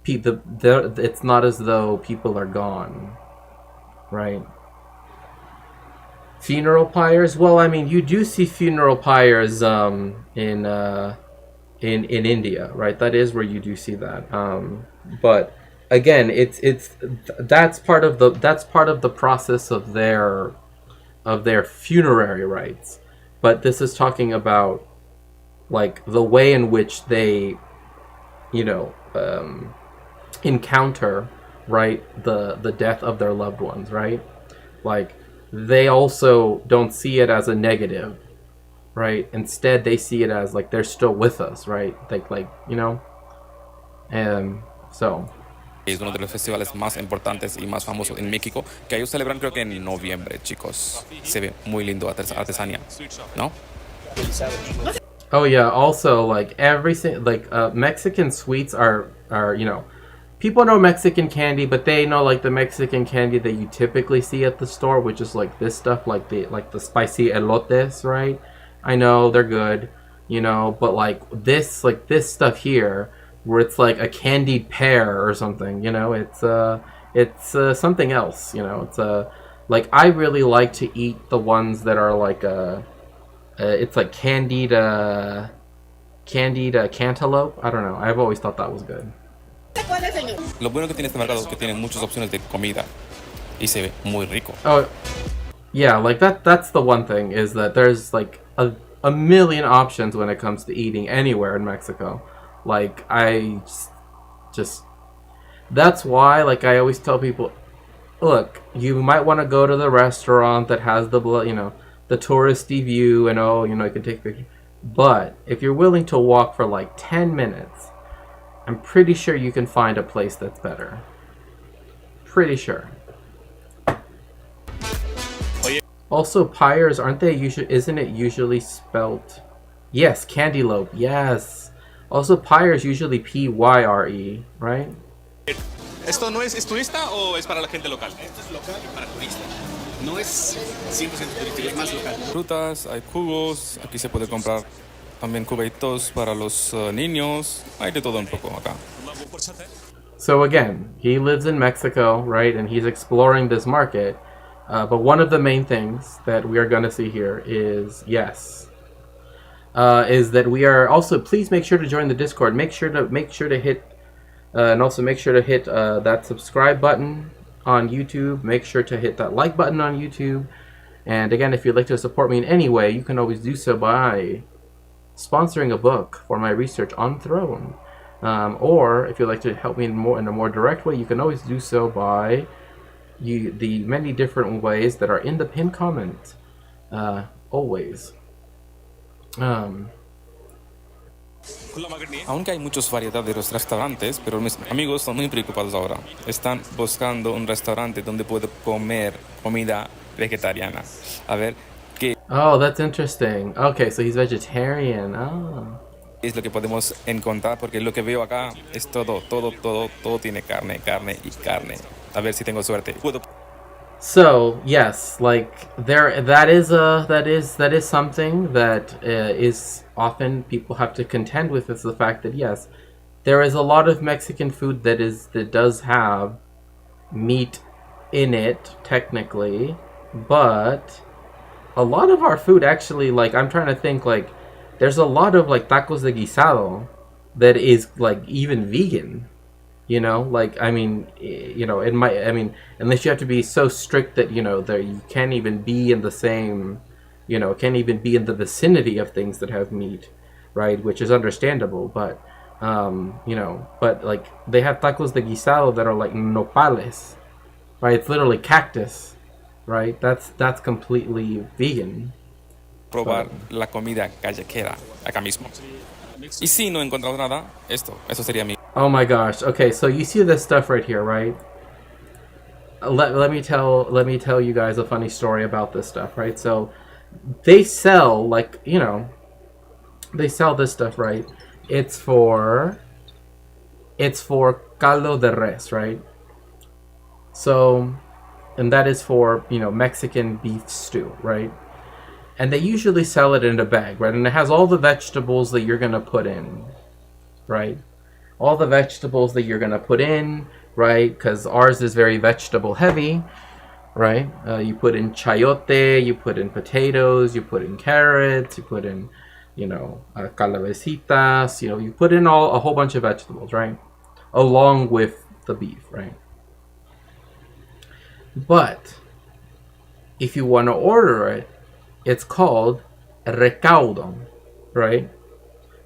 it's not as though people are gone, right? Funeral pyres. Well, I mean, you do see funeral pyres in India, right? That is where you do see that. But again, that's part of the process of their funerary rites. But this is talking about like the way in which they, encounter, right, the death of their loved ones, right? Like they also don't see it as a negative, right? Instead, they see it as like they're still with us, right? And so. Es uno de los festivales más importantes y más famosos en México, que ellos celebran creo que en noviembre, chicos. Se ve muy lindo artesanía, ¿no? Oh yeah, also like everything, like Mexican sweets are people know Mexican candy, but they know like the Mexican candy that you typically see at the store, which is like this stuff, like the spicy elotes, right? I know they're good, but like this stuff here, where it's like a candied pear or something, it's something else, it's like I really like to eat the ones that are like it's like candied cantaloupe. I don't know. I've always thought that was good. Lo bueno que tiene este mercado es que tiene muchas opciones de comida y se ve muy rico. Oh, yeah, like that's the one thing, is that there's like a million options when it comes to eating anywhere in Mexico. Like I just that's why like I always tell people, look, you might want to go to the restaurant that has the touristy view and you can take pictures. But if you're willing to walk for like 10 minutes, I'm pretty sure you can find a place that's better. Pretty sure. Also, pyres, isn't it usually spelt? Yes, cantaloupe, yes. Also, pyres usually Pyre, right? ¿Esto no es turista o es para la gente local? Esto es local para turistas. No es 100% turístico, es más local. Frutas, hay jugos, aquí se puede comprar también cubitos para los niños, hay de todo un poco acá. So again, he lives in Mexico, right, and he's exploring this market. But one of the main things that we are going to see here is that we are also, please make sure to join the Discord. Make sure to hit and also make sure to hit that subscribe button on YouTube. Make sure to hit that like button on YouTube. And again, if you'd like to support me in any way, you can always do so by sponsoring a book for my research on Throne. Or if you'd like to help me in a more direct way, you can always do so by the many different ways that are in the pinned comment. Always. Aunque hay muchas variedades de los restaurantes, pero mis amigos son muy preocupados ahora. Están buscando un restaurante donde puedo comer comida vegetariana. A ver qué Oh, that's interesting. Okay, so he's vegetarian. Oh. es lo que podemos encontrar, porque lo que veo acá es todo tiene carne y carne. A ver si tengo suerte. So yes, like that is something that is often people have to contend with, is the fact that yes, there is a lot of Mexican food that does have meat in it technically, but a lot of our food actually, like I'm trying to think, like there's a lot of like tacos de guisado that is like even vegan. Like I mean, unless you have to be so strict that you can't even be in the same, can't even be in the vicinity of things that have meat, right? Which is understandable, but but like they have tacos de guisado that are like nopales, right? It's literally cactus, right? That's completely vegan. Probar la comida callejera acá mismo. Y si no encontramos nada, eso sería mi. Oh my gosh. Okay, so you see this stuff right here, right? Let me tell you guys a funny story about this stuff, right? So they sell, like, you know, they sell this stuff, right? It's for caldo de res, right? So, and that is for, you know, Mexican beef stew, right? And they usually sell it in a bag, right? And it has all the vegetables that you're gonna put in, right? All the vegetables that you're gonna put in, right? Because ours is very vegetable heavy, right? You put in chayote, you put in potatoes, you put in carrots, you put in, you know, calabecitas, you know, you put in a whole bunch of vegetables, right? Along with the beef, right? But if you want to order it, it's called recaudo, right?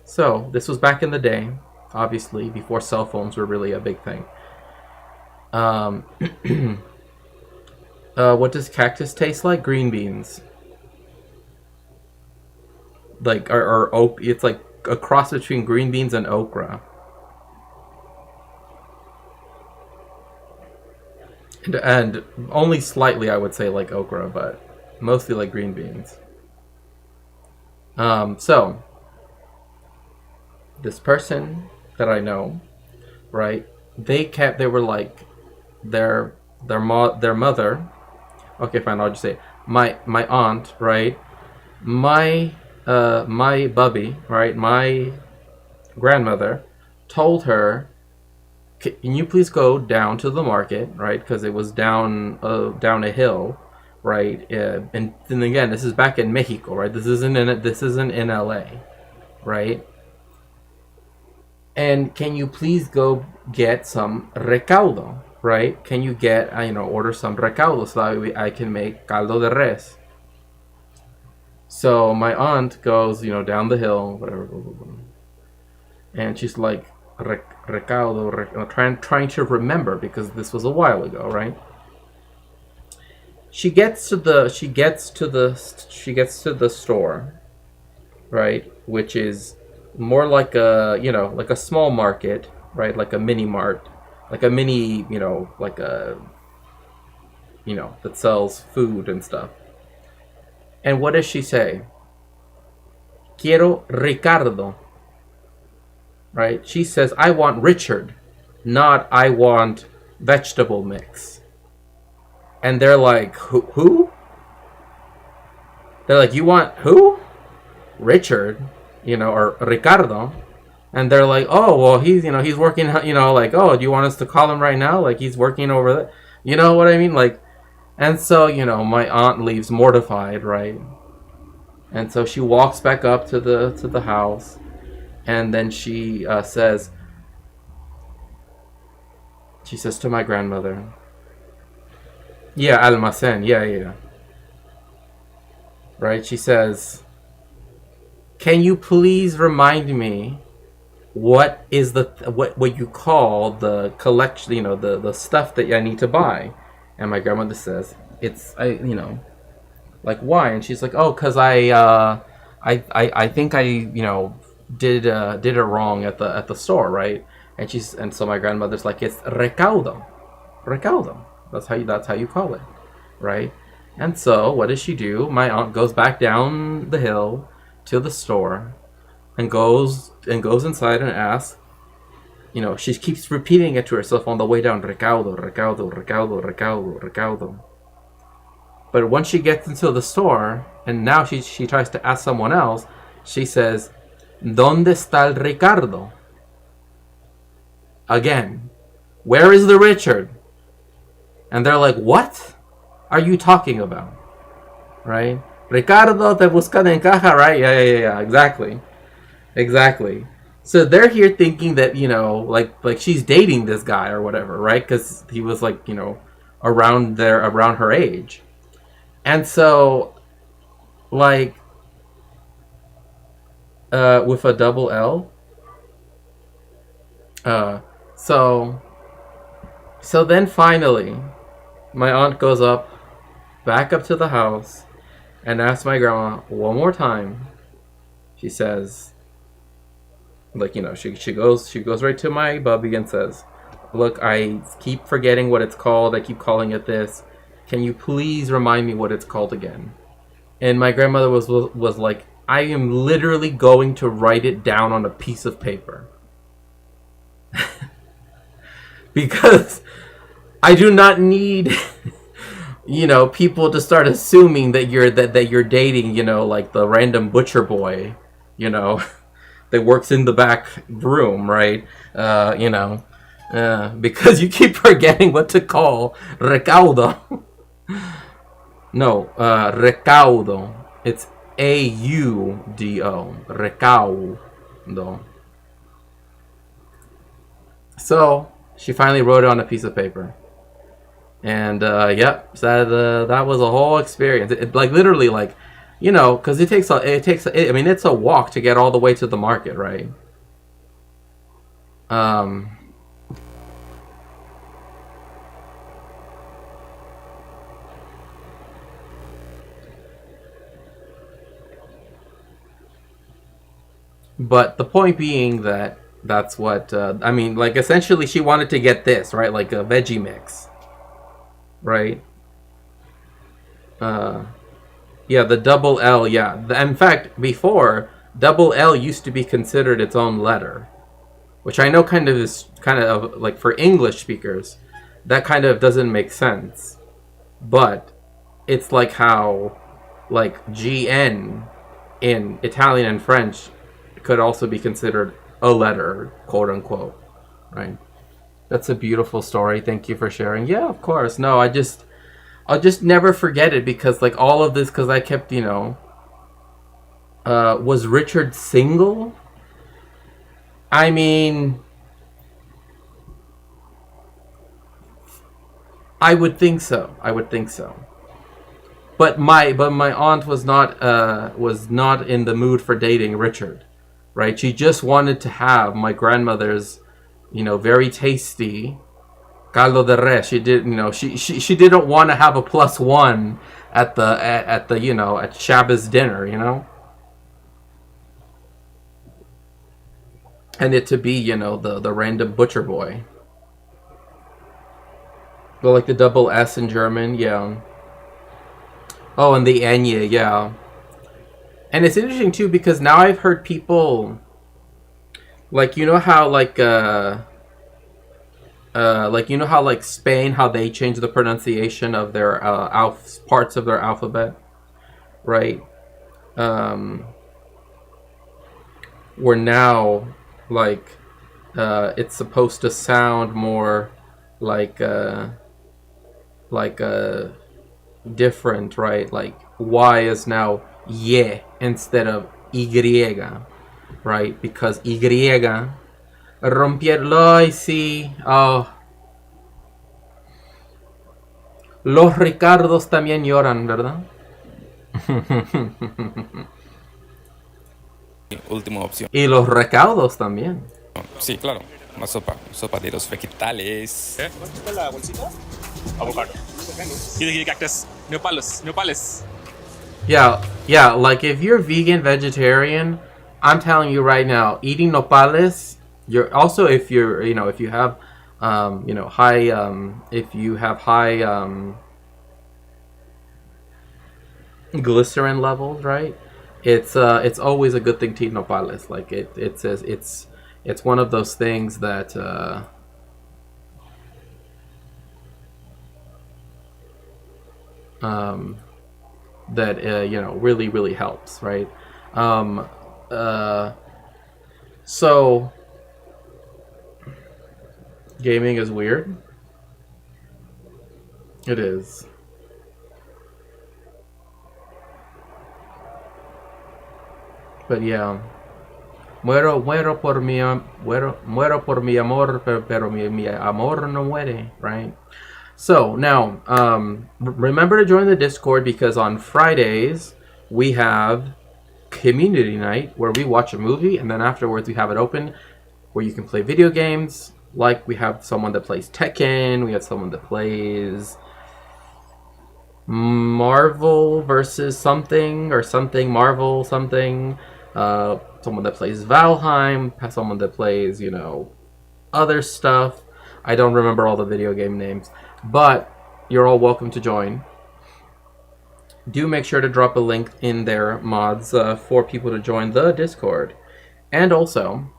So this was back in the day, obviously, before cell phones were really a big thing. What does cactus taste like? Green beans. Like, or oak. It's like a cross between green beans and okra. And only slightly, I would say, like okra, but mostly like green beans. So this person that I know, right? They were like their mother. Okay, fine. I'll just say it. My aunt, right? My bubby, right? My grandmother told her, "Can you please go down to the market, right? Because it was down a hill, right? And then again, this is back in Mexico, right? This isn't in LA, right? And can you please go get some recaudo, right? Can you get, order some recaudo so that I can make caldo de res?" So my aunt goes, down the hill, whatever, and she's like, recaudo, trying to remember, because this was a while ago, right? She gets to the store, right, which is more like a small market, right, like a mini mart, like a mini, like a, that sells food and stuff. And what does she say? Quiero Ricardo. Right? She says, I want Richard, not I want vegetable mix. And they're like, who? They're like, you want who? Richard, or Ricardo. And they're like, oh, well, he's working, like, oh, do you want us to call him right now? Like, he's working over there. You know what I mean? Like, and so, my aunt leaves mortified, right? And so she walks back up to the house, and then she says to my grandmother, yeah, almacén, yeah. Right? She says, can you please remind me what is what you call the collection, the stuff that I need to buy? And my grandmother says, like, why? And she's like, oh, because I think I did it wrong at the store, right? And so my grandmother's like, it's recaudo. That's how you call it, right? And so what does she do? My aunt goes back down the hill to the store and goes inside and asks, she keeps repeating it to herself on the way down, recaudo. But once she gets into the store, and now she tries to ask someone else, she says, ¿Dónde está el Ricardo? Again, where is the Richard? And they're like, what are you talking about? Right? Ricardo te buscan en caja, right? Yeah, exactly. So they're here thinking that, like she's dating this guy or whatever, right? Because he was like, around her age. And so, like, with a double L. So then finally, my aunt goes back up to the house, and asks my grandma one more time. She says, like, you know, she goes right to my bubby and says, look, I keep forgetting what it's called. I keep calling it this. Can you please remind me what it's called again? And my grandmother was like, I am literally going to write it down on a piece of paper. Because I do not need, you know, people to start assuming that you're dating, you know, like the random butcher boy, you know, that works in the back room, right? You know, because you keep forgetting what to call recaudo. No, recaudo. It's AUDO. Recaudo. So she finally wrote it on a piece of paper, and yep, so that was a whole experience. Like literally, like, you know, because I mean, it's a walk to get all the way to the market, right? But the point being that that's what I mean. Like essentially, she wanted to get this, right, like a veggie mix, right? Yeah, the double L. Yeah, in fact, before double L used to be considered its own letter, which I know kind of like for English speakers, that kind of doesn't make sense. But it's like how like GN in Italian and French could also be considered a letter, quote unquote, right? That's a beautiful story. Thank you for sharing. Yeah, of course. No, I'll just never forget it because like all of this, because I kept, you know, was Richard single? I mean, I would think so. But my aunt was not in the mood for dating Richard, right? She just wanted to have my grandmother's, you know, very tasty caldo de res. She did, you know, she didn't want to have a +1 at the you know, at Shabbos dinner, you know, and it to be, you know, the random butcher boy. But like the double S in German, yeah. Oh, and the Enya, yeah. And it's interesting too because now I've heard people, like, you know how like you know how like Spain, how they change the pronunciation of their parts of their alphabet, right? Where now like it's supposed to sound more like different, right? Like Y is now Y instead of Y, right? Because Y rompierlo, I see. Oh, los Ricardos también lloran, ¿verdad? Última opción. Y los recaudos también. Sí, claro. Una sopa de los vegetales. ¿Cuánto está la bolsita? Avocado. Y de cactus. Nopales. Yeah, like if you're vegan, vegetarian, I'm telling you right now, eating nopales, you're also, if you're, you know, if you have you know, high if you have high glycerin levels, right? It's always a good thing to eat nopales. Like it says it's one of those things that you know, really helps, right? So gaming is weird. It is. But yeah, muero por mi amor, pero mi amor no muere, right? So now, remember to join the Discord because on Fridays we have community night where we watch a movie and then afterwards we have it open where you can play video games. Like we have someone that plays Tekken, we have someone that plays Marvel versus something or something Marvel something. someone that plays Valheim, someone that plays, other stuff. I don't remember all the video game names, but you're all welcome to join. Do make sure to drop a link in there, mods, for people to join the Discord. And also,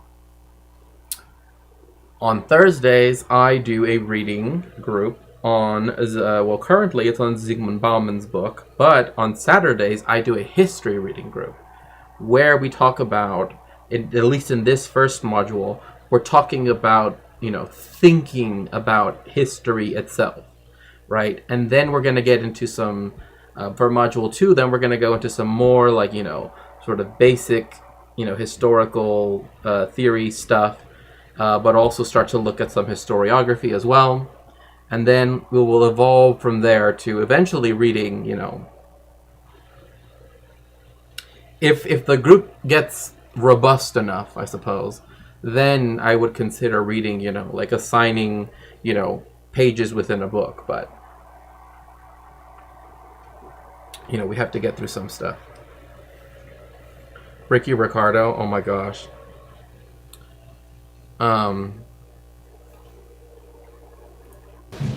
on Thursdays, I do a reading group on, currently it's on Zygmunt Bauman's book, but on Saturdays, I do a history reading group where we talk about, at least in this first module, we're talking about, thinking about history itself, right? And then we're going to get into some, for module 2, then we're going to go into some more, sort of basic, historical theory stuff, but also start to look at some historiography as well. And then we will evolve from there to eventually reading, if the group gets robust enough, I suppose, then I would consider reading, assigning, pages within a book. But, we have to get through some stuff. Ricky Ricardo, oh my gosh.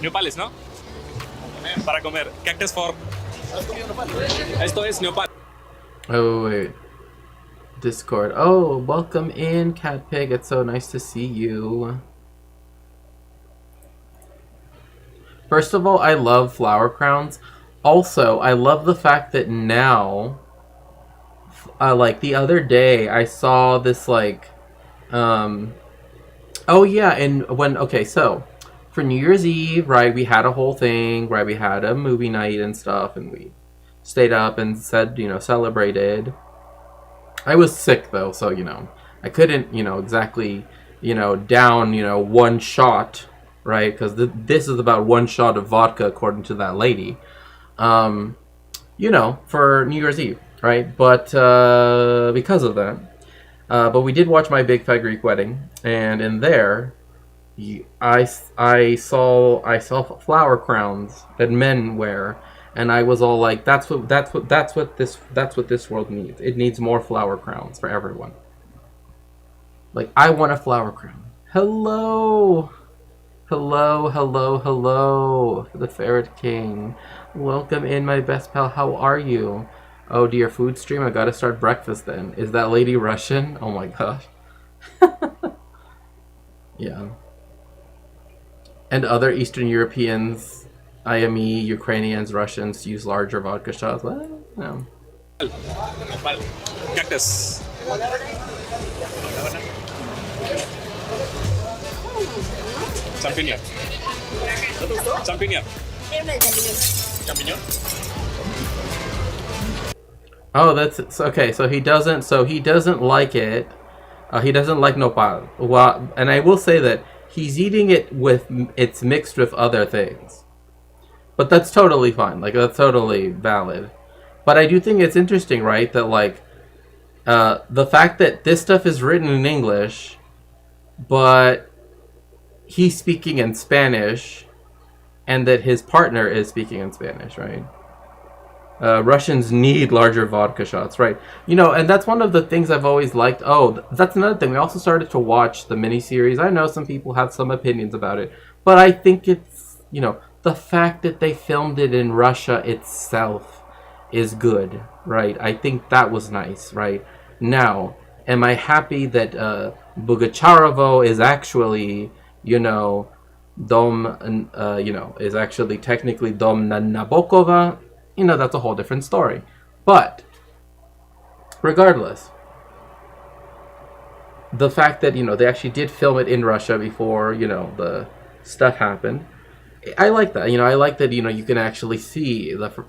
Nopales, ¿no? Para comer. Cactus for... Esto es nopal. Oh, wait. Discord. Oh, welcome in, Cat Pig. It's so nice to see you. First of all, I love flower crowns. Also, I love the fact that now, the other day, I saw this, oh yeah, and so, for New Year's Eve, right, we had a whole thing, right, we had a movie night and stuff, and we stayed up and said, celebrated. I was sick, though, so, I couldn't, exactly, down, one shot, right, because this is about one shot of vodka, according to that lady, for New Year's Eve, right, but, because of that, but we did watch My Big Fat Greek Wedding, and in there, I saw flower crowns that men wear, and I was all like, that's what this world needs. It needs more flower crowns for everyone. Like, I want a flower crown. Hello, the Ferret King. Welcome in, my best pal. How are you? Oh dear, food stream. I gotta start breakfast then. Is that lady Russian? Oh my gosh. Yeah. And other Eastern Europeans, IME, Ukrainians, Russians use larger vodka shots. Well, no. Cactus. Champiñón. Champiñón. Champiñón. Oh, that's okay. So he doesn't like it. He doesn't like nopal. Well, and I will say that he's eating it it's mixed with other things. But that's totally fine. That's totally valid. But I do think it's interesting, right? That the fact that this stuff is written in English, but he's speaking in Spanish, and that his partner is speaking in Spanish, right? Russians need larger vodka shots, right? And that's one of the things I've always liked. Oh, that's another thing. We also started to watch the miniseries. I know some people have some opinions about it, but I think it's, the fact that they filmed it in Russia itself is good, right? I think that was nice, right? Now, am I happy that Bogocharovo is actually, is actually technically Dom Nabokova? That's a whole different story. But, regardless, the fact that, they actually did film it in Russia before, the stuff happened, I like that. I like that, you can actually see the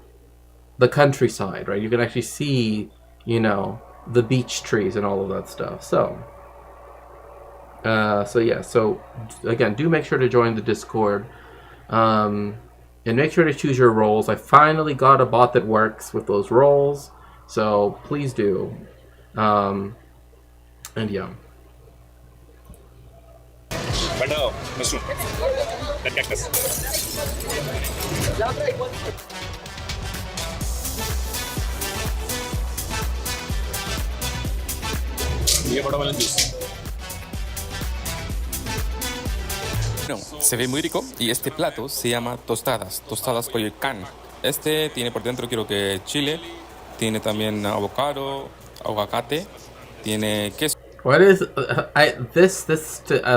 countryside, right? You can actually see, the beech trees and all of that stuff. So yeah. So, again, do make sure to join the Discord. And make sure to choose your roles. I finally got a bot that works with those roles, so please do. And yeah. Bueno, mushroom. That cactus. watermelon juice. Bueno, se ve muy rico y este plato se llama tostadas Coyoacán. Este tiene por dentro creo que chile, tiene también avocado, aguacate, tiene queso. What is I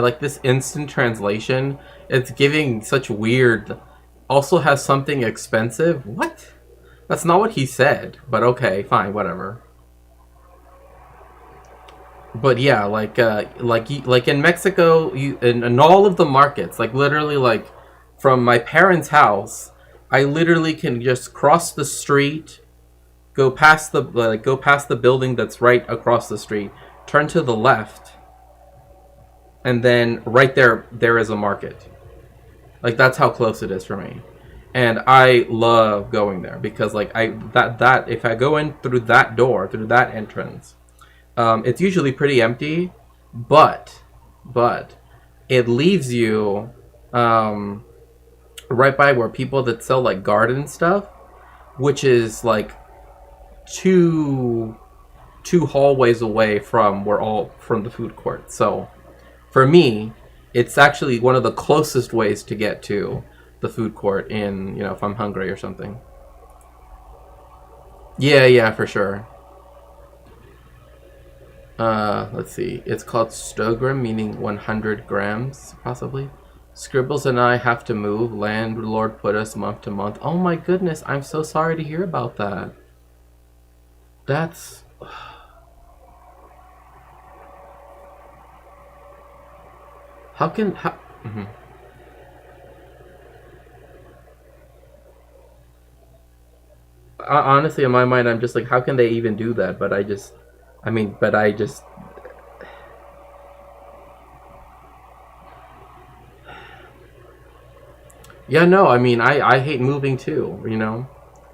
like this instant translation. It's giving such weird. Also has something expensive. What? That's not what he said. But okay, fine, whatever. But yeah, like in Mexico, in all of the markets, like literally, like from my parents' house, I literally can just cross the street, go past the building that's right across the street, turn to the left, and then right there is a market. Like that's how close it is for me. And I love going there because like that if I go in through that door, through that entrance, it's usually pretty empty, but it leaves you right by where people that sell like garden stuff, which is like two hallways away from the food court. So for me, it's actually one of the closest ways to get to the food court in, if I'm hungry or something. Yeah, for sure. Let's see. It's called stogram, meaning 100 grams, possibly. Scribbles and I have to move. Landlord put us month to month. Oh my goodness, I'm so sorry to hear about that. That's... How... Mm-hmm. Honestly, in my mind, I'm just like, how can they even do that? But I just... Yeah, no, I hate moving too,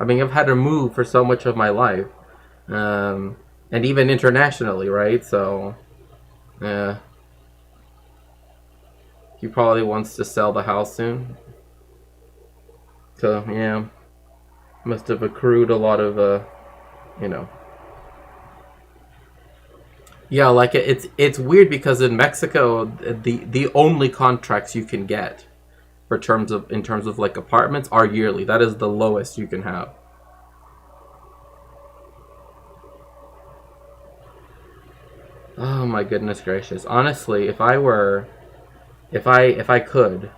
I've had to move for so much of my life. And even internationally, right? So, yeah. He probably wants to sell the house soon. So, yeah. Must have accrued a lot of, Yeah, like it's weird because in Mexico, the only contracts you can get in terms of like apartments are yearly. That is the lowest you can have. Oh my goodness gracious. Honestly, if I could,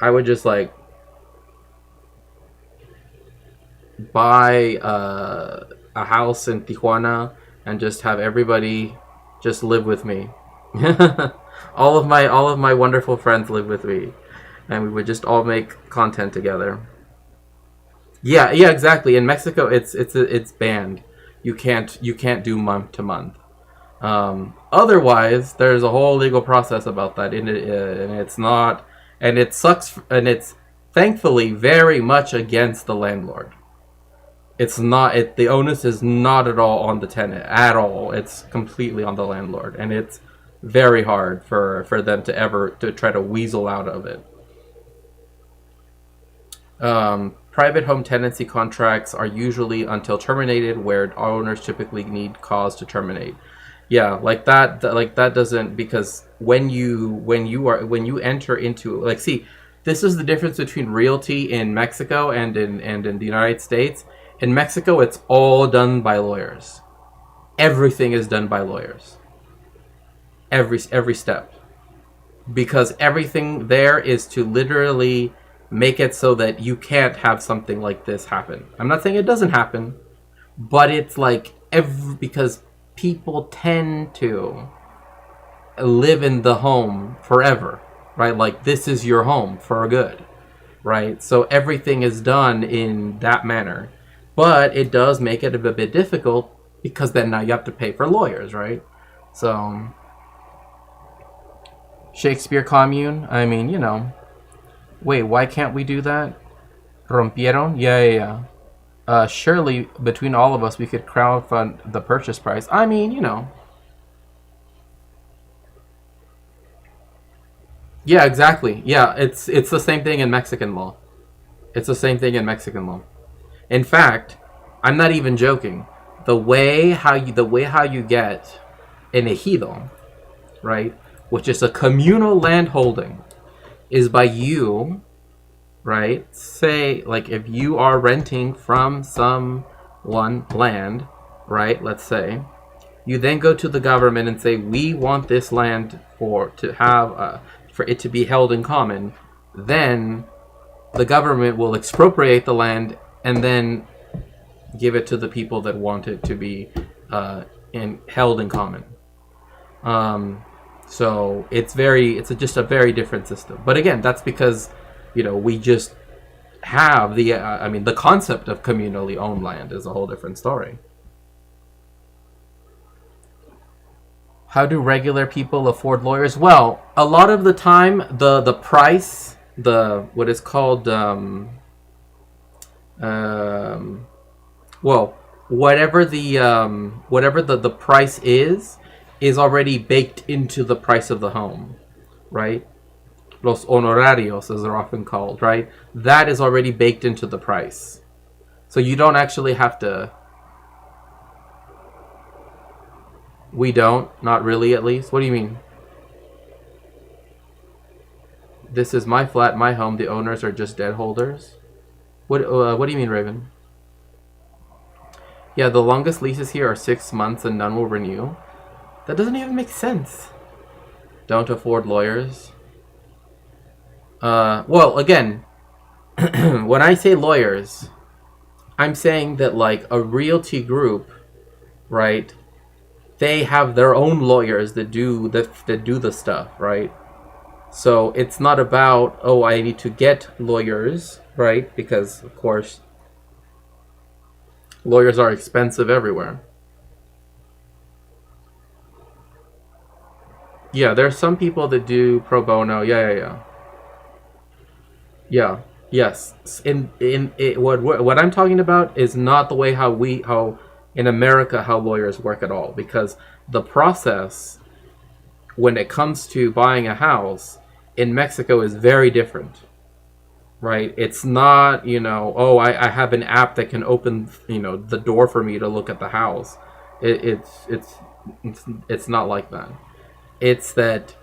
I would just like buy a house in Tijuana and just have everybody just live with me. all of my wonderful friends live with me, and we would just all make content together. Yeah, exactly. In Mexico, it's banned. You can't do month to month. Otherwise, there's a whole legal process about that, and it's not, and it sucks, and it's thankfully very much against the landlord. It's not, the onus is not at all on the tenant at all. It's completely on the landlord, and it's very hard for them to try to weasel out of it. Private home tenancy contracts are usually until terminated, where owners typically need cause to terminate. Yeah, like that doesn't, because when you enter into, like, see, this is the difference between realty in Mexico and in the United States. In Mexico, it's all done by lawyers. Everything is done by lawyers. Every step. Because everything there is to literally make it so that you can't have something like this happen. I'm not saying it doesn't happen, but it's like because people tend to live in the home forever, right? Like, this is your home for good, right? So everything is done in that manner. But it does make it a bit difficult because then now you have to pay for lawyers, right? So, Shakespeare commune, wait, why can't we do that? Rompieron? Yeah. Surely, between all of us, we could crowdfund the purchase price. Yeah, exactly. Yeah, it's the same thing in Mexican law. In fact, I'm not even joking. The way how you get an ejido, right, which is a communal land holding, is by you, right? Say, like, if you are renting from someone land, right? Let's say you then go to the government and say, we want this land for it to be held in common. Then the government will expropriate the land and then give it to the people that want it to be held in common. So it's just a very different system. But again, that's because, we just have the concept of communally owned land is a whole different story. How do regular people afford lawyers? Well, a lot of the time, the price, what is called, whatever the price is already baked into the price of the home, right? Los honorarios, as they're often called, right? That is already baked into the price. So you don't actually have to... We don't? Not really, at least? What do you mean? This is my flat, my home. The owners are just dead holders? What do you mean, Raven? Yeah, the longest leases here are 6 months and none will renew. That doesn't even make sense. Don't afford lawyers. Well, again, when I say lawyers, I'm saying that, like, a realty group, right? They have their own lawyers that do the stuff, right? So it's not about, oh, I need to get lawyers, right? Because, of course, lawyers are expensive everywhere. Yeah, there's some people that do pro bono. Yeah. Yes. What I'm talking about is not the way how in America how lawyers work at all, because the process when it comes to buying a house in Mexico is very different, right? It's not, I have an app that can open, the door for me to look at the house. It's not like that. It's that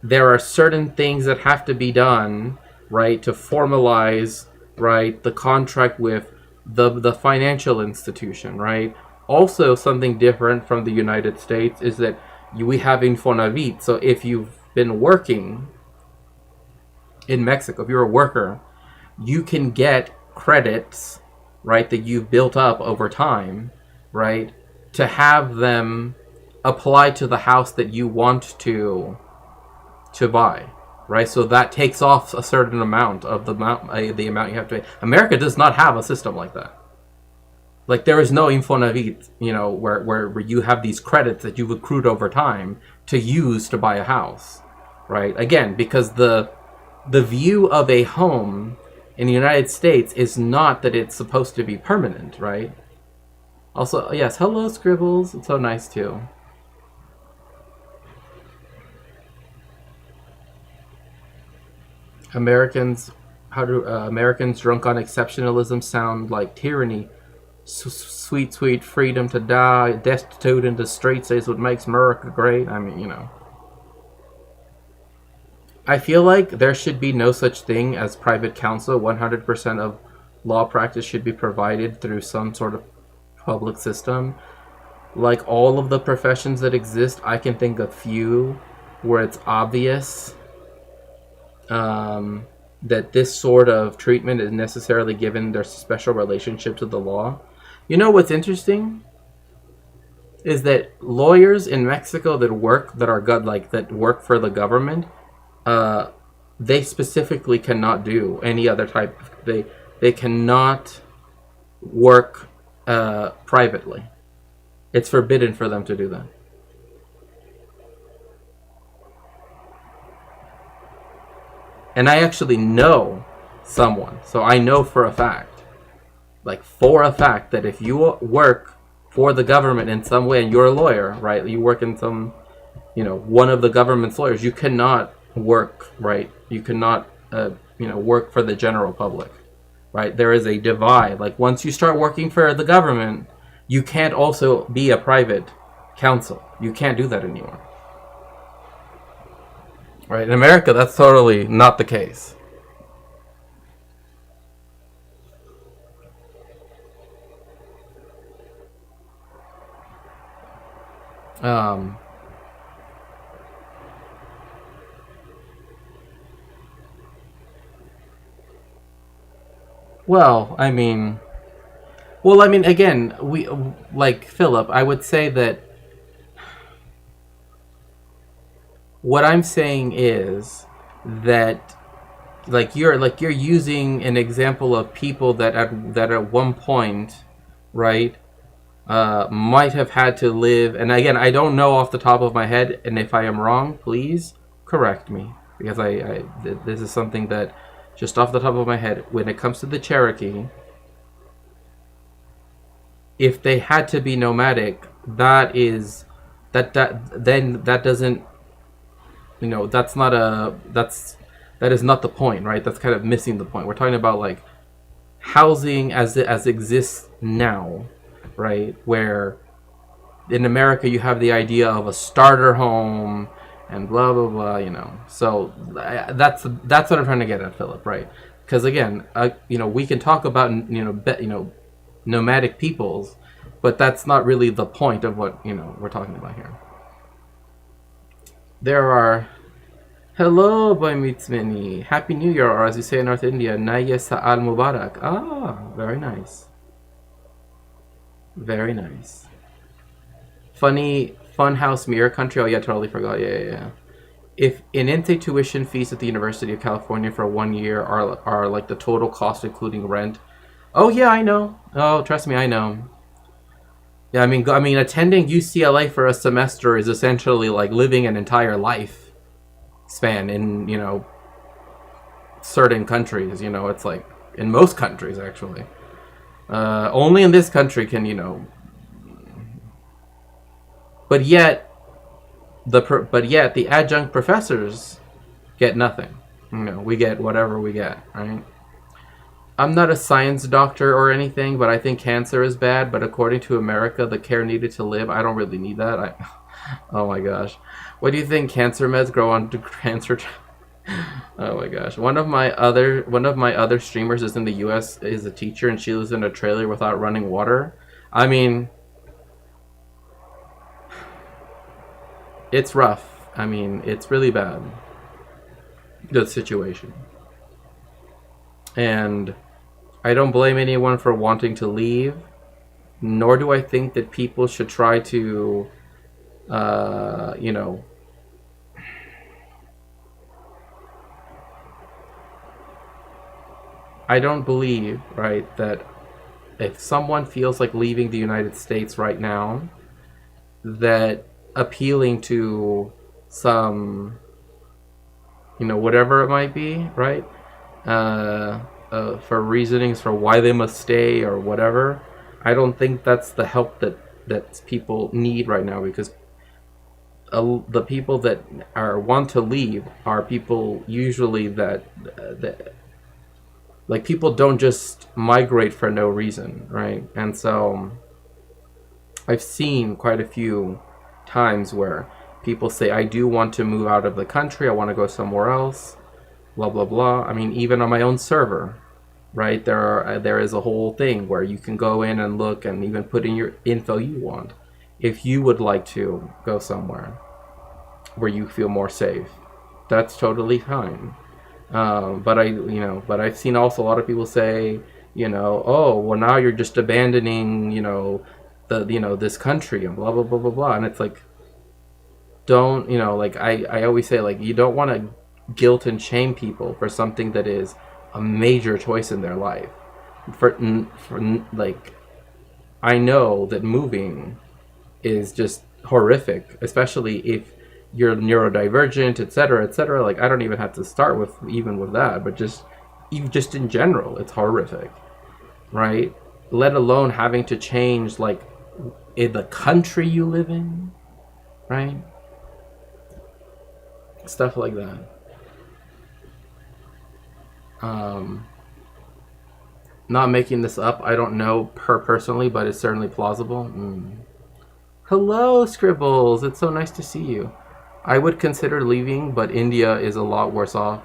there are certain things that have to be done, right, to formalize, right, the contract with the financial institution, right? Also, something different from the United States is that we have Infonavit. So if you've been working in Mexico, if you're a worker, you can get credits, right, that you've built up over time, right, to have them apply to the house that you want to buy, right? So that takes off a certain amount of the amount you have to pay. America does not have a system like that. Like, there is no Infonavit, where you have these credits that you've accrued over time to use to buy a house, right? Again, because the view of a home in the United States is not that it's supposed to be permanent, right? Also, yes, hello, Scribbles. It's so nice, too. Americans drunk on exceptionalism sound like tyranny. Sweet freedom to die, destitute in the streets is what makes America great. I mean, I feel like there should be no such thing as private counsel. 100% of law practice should be provided through some sort of public system. Like all of the professions that exist, I can think of few where it's obvious that this sort of treatment is necessarily given their special relationship to the law. You know what's interesting is that lawyers in Mexico that work for the government, they specifically cannot do any other type. They cannot work privately. It's forbidden for them to do that. And I actually know someone, so I know for a fact, that if you work for the government in some way and you're a lawyer, right, you work in some, one of the government's lawyers, you cannot work, right, you cannot, work for the general public, right? There is a divide. Like, once you start working for the government, you can't also be a private council. You can't do that anymore. Right? In America, that's totally not the case. Um, well, I mean, again, we like Philip. I would say that what I'm saying is that you're using an example of people that at one point, right, might have had to live. And again, I don't know off the top of my head, and if I am wrong, please correct me, because this is something that just off the top of my head, when it comes to the Cherokee, if they had to be nomadic, that is then that doesn't, that's not that is not the point, right? That's kind of missing the point. We're talking about like housing as it exists now, right? Where in America you have the idea of a starter home and blah blah blah. So that's what I'm trying to get at, Philip, right? Because again, we can talk about nomadic peoples, but that's not really the point of what we're talking about here. There are hello, Boy Meets Mini. Happy New Year, or as you say in North India, Naya Sa'al Mubarak. Ah, very nice. Very nice. Funhouse Mirror Country. Oh yeah, totally forgot. Yeah. If in in-state tuition fees at the University of California for 1 year are like the total cost including rent. Oh yeah, I know. Oh, trust me, I know. Yeah, I mean, attending UCLA for a semester is essentially like living an entire life span in certain countries. It's like in most countries actually. Only in this country can but yet the adjunct professors get nothing. We get whatever we get, right? I'm not a science doctor or anything, but I think cancer is bad. But according to America, the care needed to live, I don't really need that. Oh my gosh, what do you think? Cancer meds grow onto cancer? Oh my gosh, one of my other streamers is in the U.S. is a teacher, and she lives in a trailer without running water. I mean, it's rough. I mean, it's really bad, the situation, and I don't blame anyone for wanting to leave, nor do I think that people should try to, I don't believe, right, that if someone feels like leaving the United States right now, that appealing to some, whatever it might be, right, for reasonings for why they must stay or whatever, I don't think that's the help that people need right now, because the people that want to leave are people usually that like people don't just migrate for no reason, right? And so I've seen quite a few times where people say, I do want to move out of the country, I want to go somewhere else, blah blah blah. I mean, even on my own server, right, there is a whole thing where you can go in and look and even put in your info you want if you would like to go somewhere where you feel more safe. That's totally fine. But I've seen also a lot of people say, oh well, now you're just abandoning this country and blah blah blah blah blah. And it's like, don't like I always say, like, you don't want to guilt and shame people for something that is a major choice in their life. For like, I know that moving is just horrific, especially if you're neurodivergent, etc., etc. Like, I don't even have to start with that, but even just in general, it's horrific, right? Let alone having to change, like, in the country you live in, right? Stuff like that. Not making this up, I don't know her personally, but it's certainly plausible. Hello, Scribbles. It's so nice to see you. I would consider leaving, but India is a lot worse off.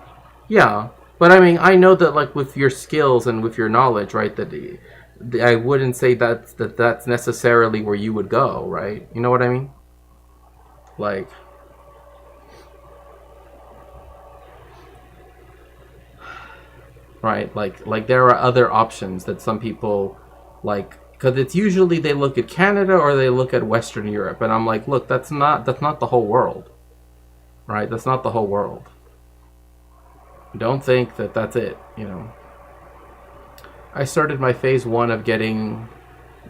Yeah, but I mean, I know that like with your skills and with your knowledge, right? I wouldn't say that's necessarily where you would go, right? You know what I mean? Like, right? Like there are other options that some people like, because it's usually they look at Canada or they look at Western Europe, and I'm like, look, that's not the whole world, right? That's not the whole world. Don't think that that's it, you know. I started my phase 1 of getting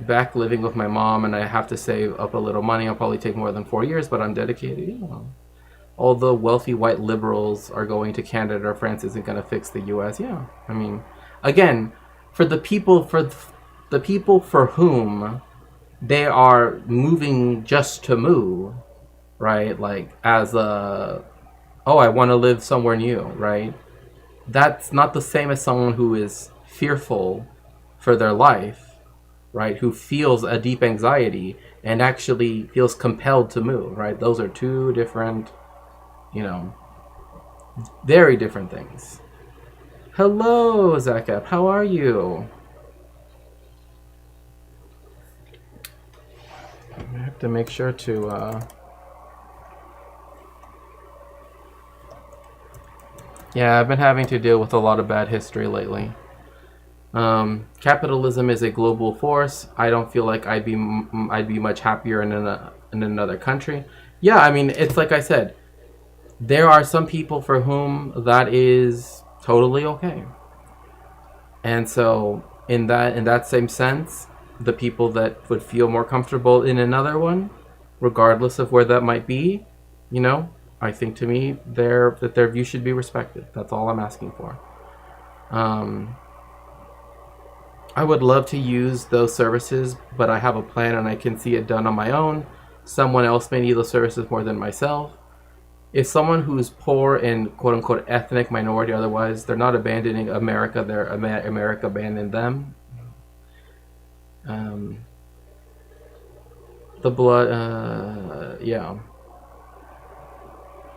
back living with my mom, and I have to save up a little money. I'll probably take more than 4 years, but I'm dedicated. You know, all the wealthy white liberals are going to Canada or France isn't going to fix the U.S. Yeah, I mean, again, for the people for whom they are moving just to move, right? Like as a, oh, I want to live somewhere new, right? That's not the same as someone who is fearful for their life, right? Who feels a deep anxiety and actually feels compelled to move, right? Those are two different, you know, very different things. Hello, Zakap. How are you? I have to make sure to, yeah, I've been having to deal with a lot of bad history lately. Capitalism is a global force. I don't feel like I'd be much happier in another country. Yeah, I mean, it's like I said, there are some people for whom that is totally okay. And so in that same sense, the people that would feel more comfortable in another one, regardless of where that might be, you know, I think to me their view should be respected. That's all I'm asking for. I would love to use those services, but I have a plan and I can see it done on my own. Someone else may need those services more than myself. If someone who's poor and quote-unquote ethnic minority, otherwise, they're not abandoning America, they're America abandoning them. The blood, yeah.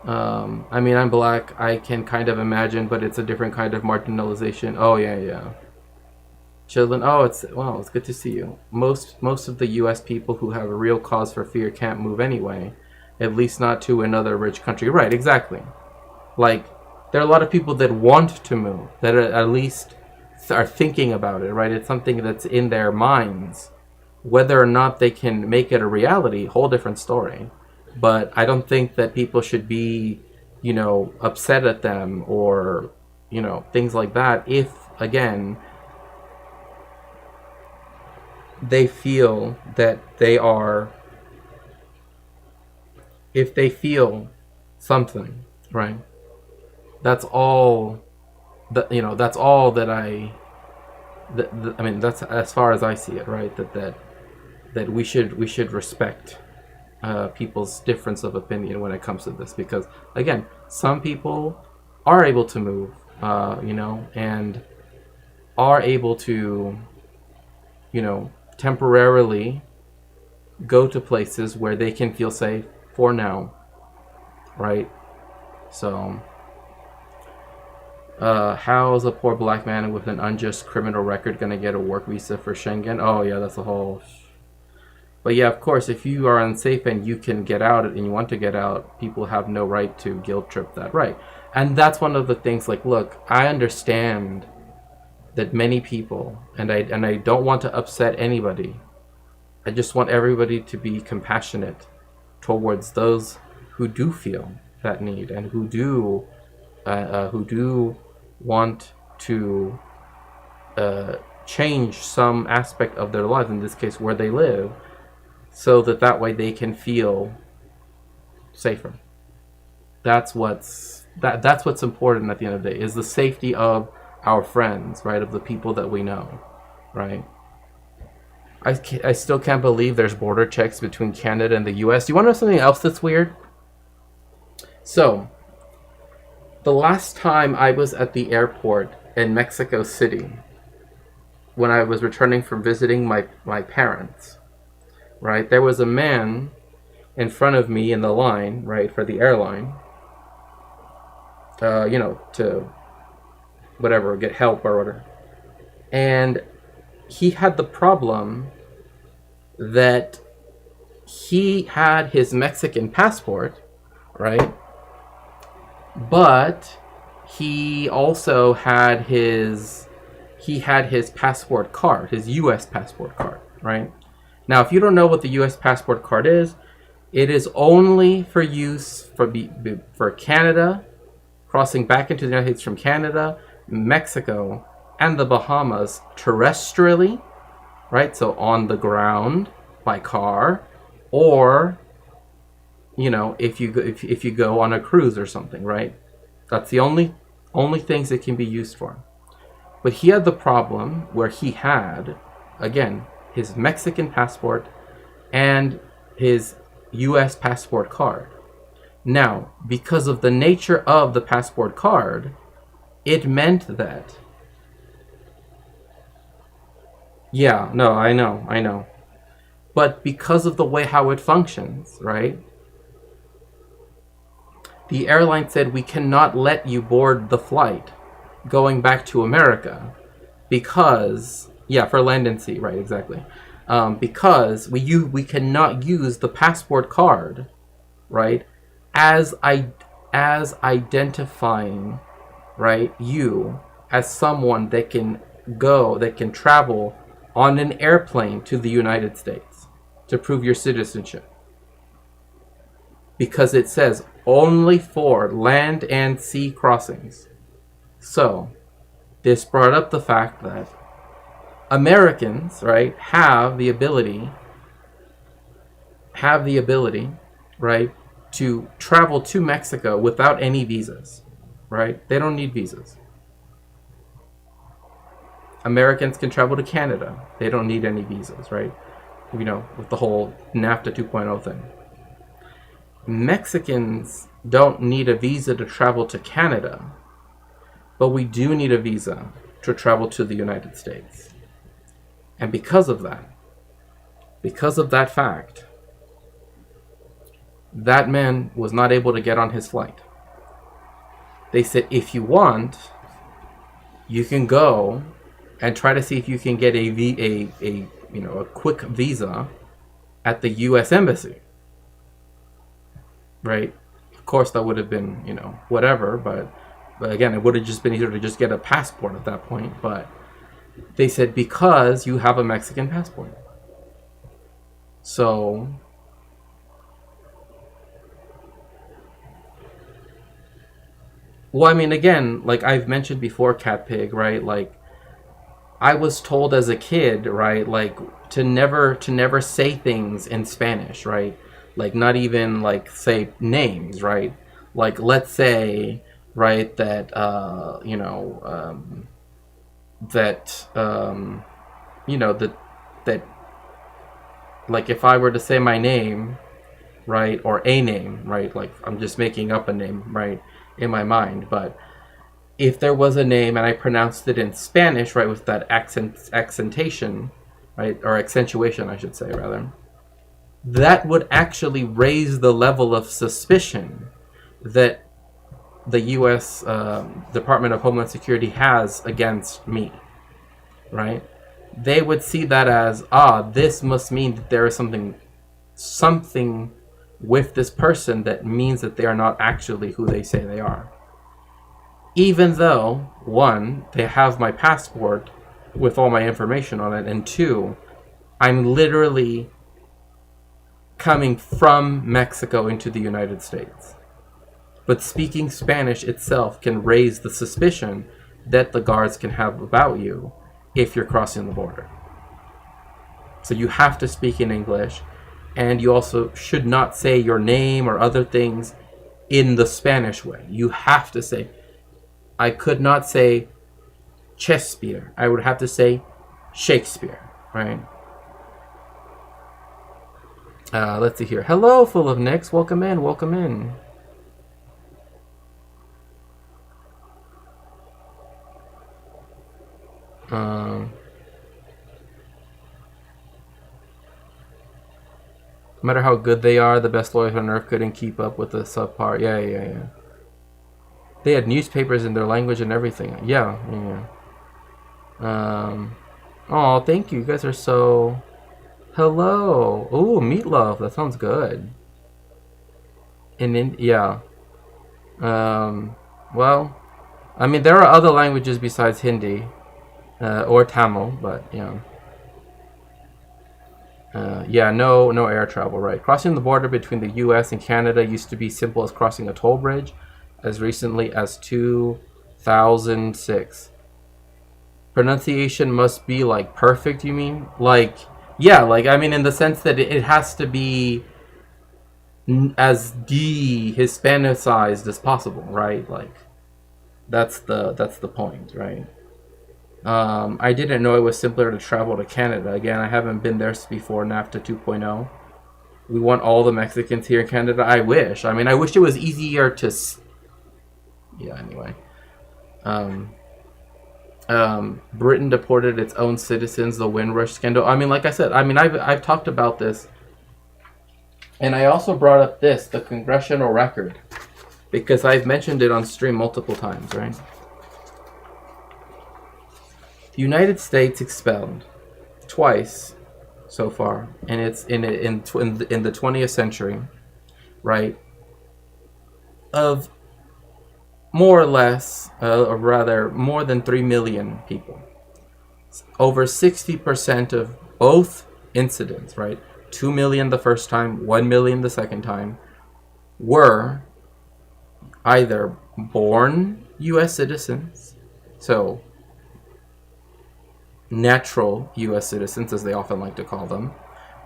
I mean, I'm black, I can kind of imagine, but it's a different kind of marginalization. Oh, yeah. Children, oh, it's good to see you. Most of the U.S. people who have a real cause for fear can't move anyway, at least not to another rich country. Right, exactly. Like, there are a lot of people that want to move, that at least are thinking about it, right? It's something that's in their minds. Whether or not they can make it a reality, whole different story. But I don't think that people should be, you know, upset at them or, you know, things like that if, again, they feel that they are, if they feel something, right? That's all that, you know, that's all that I mean, that's as far as I see it, right? That we should respect people's difference of opinion when it comes to this, because again, some people are able to move, you know, and are able to, you know, temporarily go to places where they can feel safe for now, right? So how's a poor black man with an unjust criminal record gonna get a work visa for Schengen? Oh yeah, that's a whole. But yeah, of course, if you are unsafe and you can get out and you want to get out, people have no right to guilt trip that, right? And that's one of the things. Like, look, I understand that many people, and I don't want to upset anybody. I just want everybody to be compassionate towards those who do feel that need and who do want to change some aspect of their life, in this case where they live, so that way they can feel safer. That's what's important at the end of the day, is the safety of our friends, right? Of the people that we know, right? I still can't believe there's border checks between Canada and the US. Do you want to know something else that's weird? So, the last time I was at the airport in Mexico City, when I was returning from visiting my parents, right? There was a man in front of me in the line, right, for the airline, to whatever, get help or whatever. And he had the problem that he had his Mexican passport, right? But he also had his passport card, his US passport card, right? Now, if you don't know what the US passport card is, it is only for use for Canada, crossing back into the United States from Canada, Mexico, and the Bahamas terrestrially, right? So on the ground by car, or if you go on a cruise or something, right? That's the only things it can be used for. But he had the problem where he had, again, his Mexican passport and his US passport card. Now, because of the nature of the passport card, it meant that... Yeah, no, I know. But because of the way how it functions, right? The airline said, we cannot let you board the flight going back to America because... Yeah, for land and sea, right, exactly. Because we cannot use the passport card, right, as identifying, right, you as someone that can travel on an airplane to the United States to prove your citizenship. Because it says only for land and sea crossings. So, this brought up the fact that Americans, right, have the ability, right, to travel to Mexico without any visas, right? They don't need visas. Americans can travel to Canada. They don't need any visas, right? With the whole NAFTA 2.0 thing. Mexicans don't need a visa to travel to Canada, but we do need a visa to travel to the United States. And because of that fact, that man was not able to get on his flight. They said, if you want, you can go and try to see if you can get a quick visa at the U.S. Embassy. Right? Of course, that would have been, whatever, but again, it would have just been easier to just get a passport at that point. But they said, because you have a Mexican passport. So, well, I mean, again, like I've mentioned before, Cat Pig, right? Like, I was told as a kid, right, like to never say things in Spanish, right? Like not even like say names, right? Like let's say, right, that that like if I were to say my name, right, or a name, right, like I'm just making up a name, right, in my mind, but if there was a name and I pronounced it in Spanish, right, with that accentation, right, or accentuation, I should say, rather, that would actually raise the level of suspicion that the U.S. Department of Homeland Security has against me, right? They would see that as, this must mean that there is something with this person that means that they are not actually who they say they are. Even though, one, they have my passport with all my information on it, and two, I'm literally coming from Mexico into the United States. But speaking Spanish itself can raise the suspicion that the guards can have about you if you're crossing the border. So you have to speak in English, and you also should not say your name or other things in the Spanish way. You have to say... I could not say Shakespeare. I would have to say Shakespeare, right? Let's see here. Hello, full of nicks. Welcome in. Welcome in. No matter how good they are, the best lawyers on earth couldn't keep up with the subpar. Yeah. They had newspapers in their language and everything. Yeah. Oh, thank you. You guys are so... Hello. Ooh, meatloaf. That sounds good. Yeah. Well, I mean, there are other languages besides Hindi. Or Tamil, but, yeah. No air travel, right. Crossing the border between the U.S. and Canada used to be simple as crossing a toll bridge as recently as 2006. Pronunciation must be, like, perfect, you mean? Like, yeah, like, I mean, in the sense that it has to be as de-Hispanicized as possible, right? Like, that's the point, right? I didn't know it was simpler to travel to Canada. Again, I haven't been there before NAFTA 2.0. We want all the Mexicans here in Canada. I wish. I mean, I wish it was easier to... Yeah, anyway. Britain deported its own citizens, the Windrush scandal. I mean, like I said, I mean, I've talked about this. And I also brought up this, the congressional record. Because I've mentioned it on stream multiple times, right? The United States expelled twice so far, and it's in the 20th century, right? Of more or less, or rather, more than 3 million people. Over 60% of both incidents, right? 2 million the first time, 1 million the second time, were either born U.S. citizens, so natural U.S. citizens, as they often like to call them,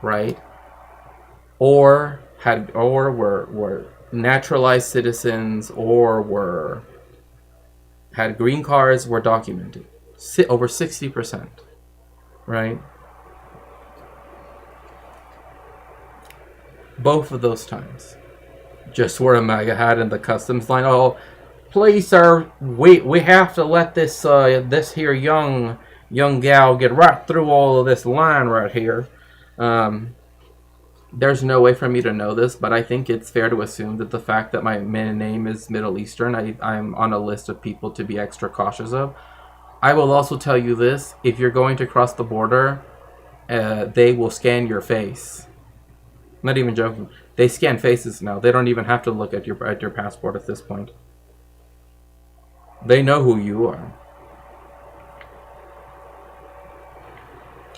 right? Or were naturalized citizens, or had green cards, were documented. Over 60%, right? Both of those times. Just wore a MAGA hat in the customs line. Oh, please, sir, we have to let this this here young gal get right through all of this line right here. There's no way for me to know this, but I think it's fair to assume that the fact that my name is Middle Eastern, I'm on a list of people to be extra cautious of. I will also tell you this: if you're going to cross the border, they will scan your face. I'm not even joking. They scan faces now. They don't even have to look at your passport at this point. They know who you are.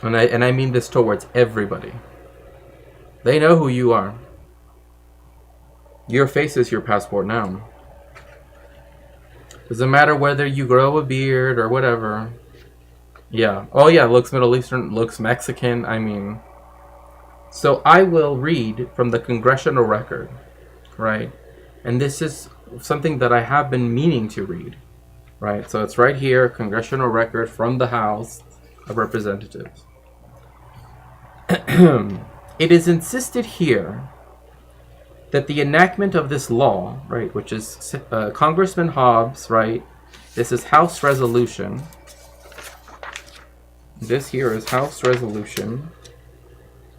And I mean this towards everybody. They know who you are. Your face is your passport now. Doesn't matter whether you grow a beard or whatever. Yeah. Oh yeah, looks Middle Eastern, looks Mexican. I mean... So I will read from the congressional record, right? And this is something that I have been meaning to read, right? So it's right here, congressional record from the House of Representatives. It is insisted here that the enactment of this law, right, which is Congressman Hobbs, right? This is House Resolution. This here is House Resolution.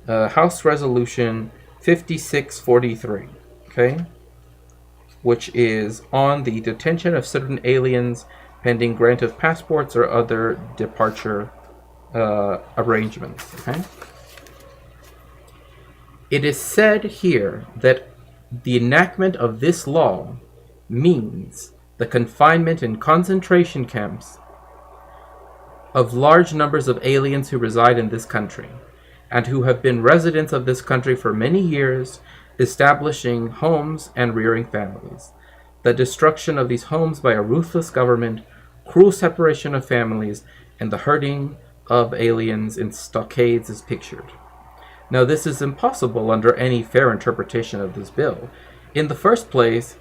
House Resolution 5643, okay? Which is on the detention of certain aliens pending grant of passports or other departure arrangements, okay? It is said here that the enactment of this law means the confinement in concentration camps of large numbers of aliens who reside in this country and who have been residents of this country for many years, establishing homes and rearing families. The destruction of these homes by a ruthless government, cruel separation of families, and the herding of aliens in stockades is pictured. Now, this is impossible under any fair interpretation of this bill. In the first place,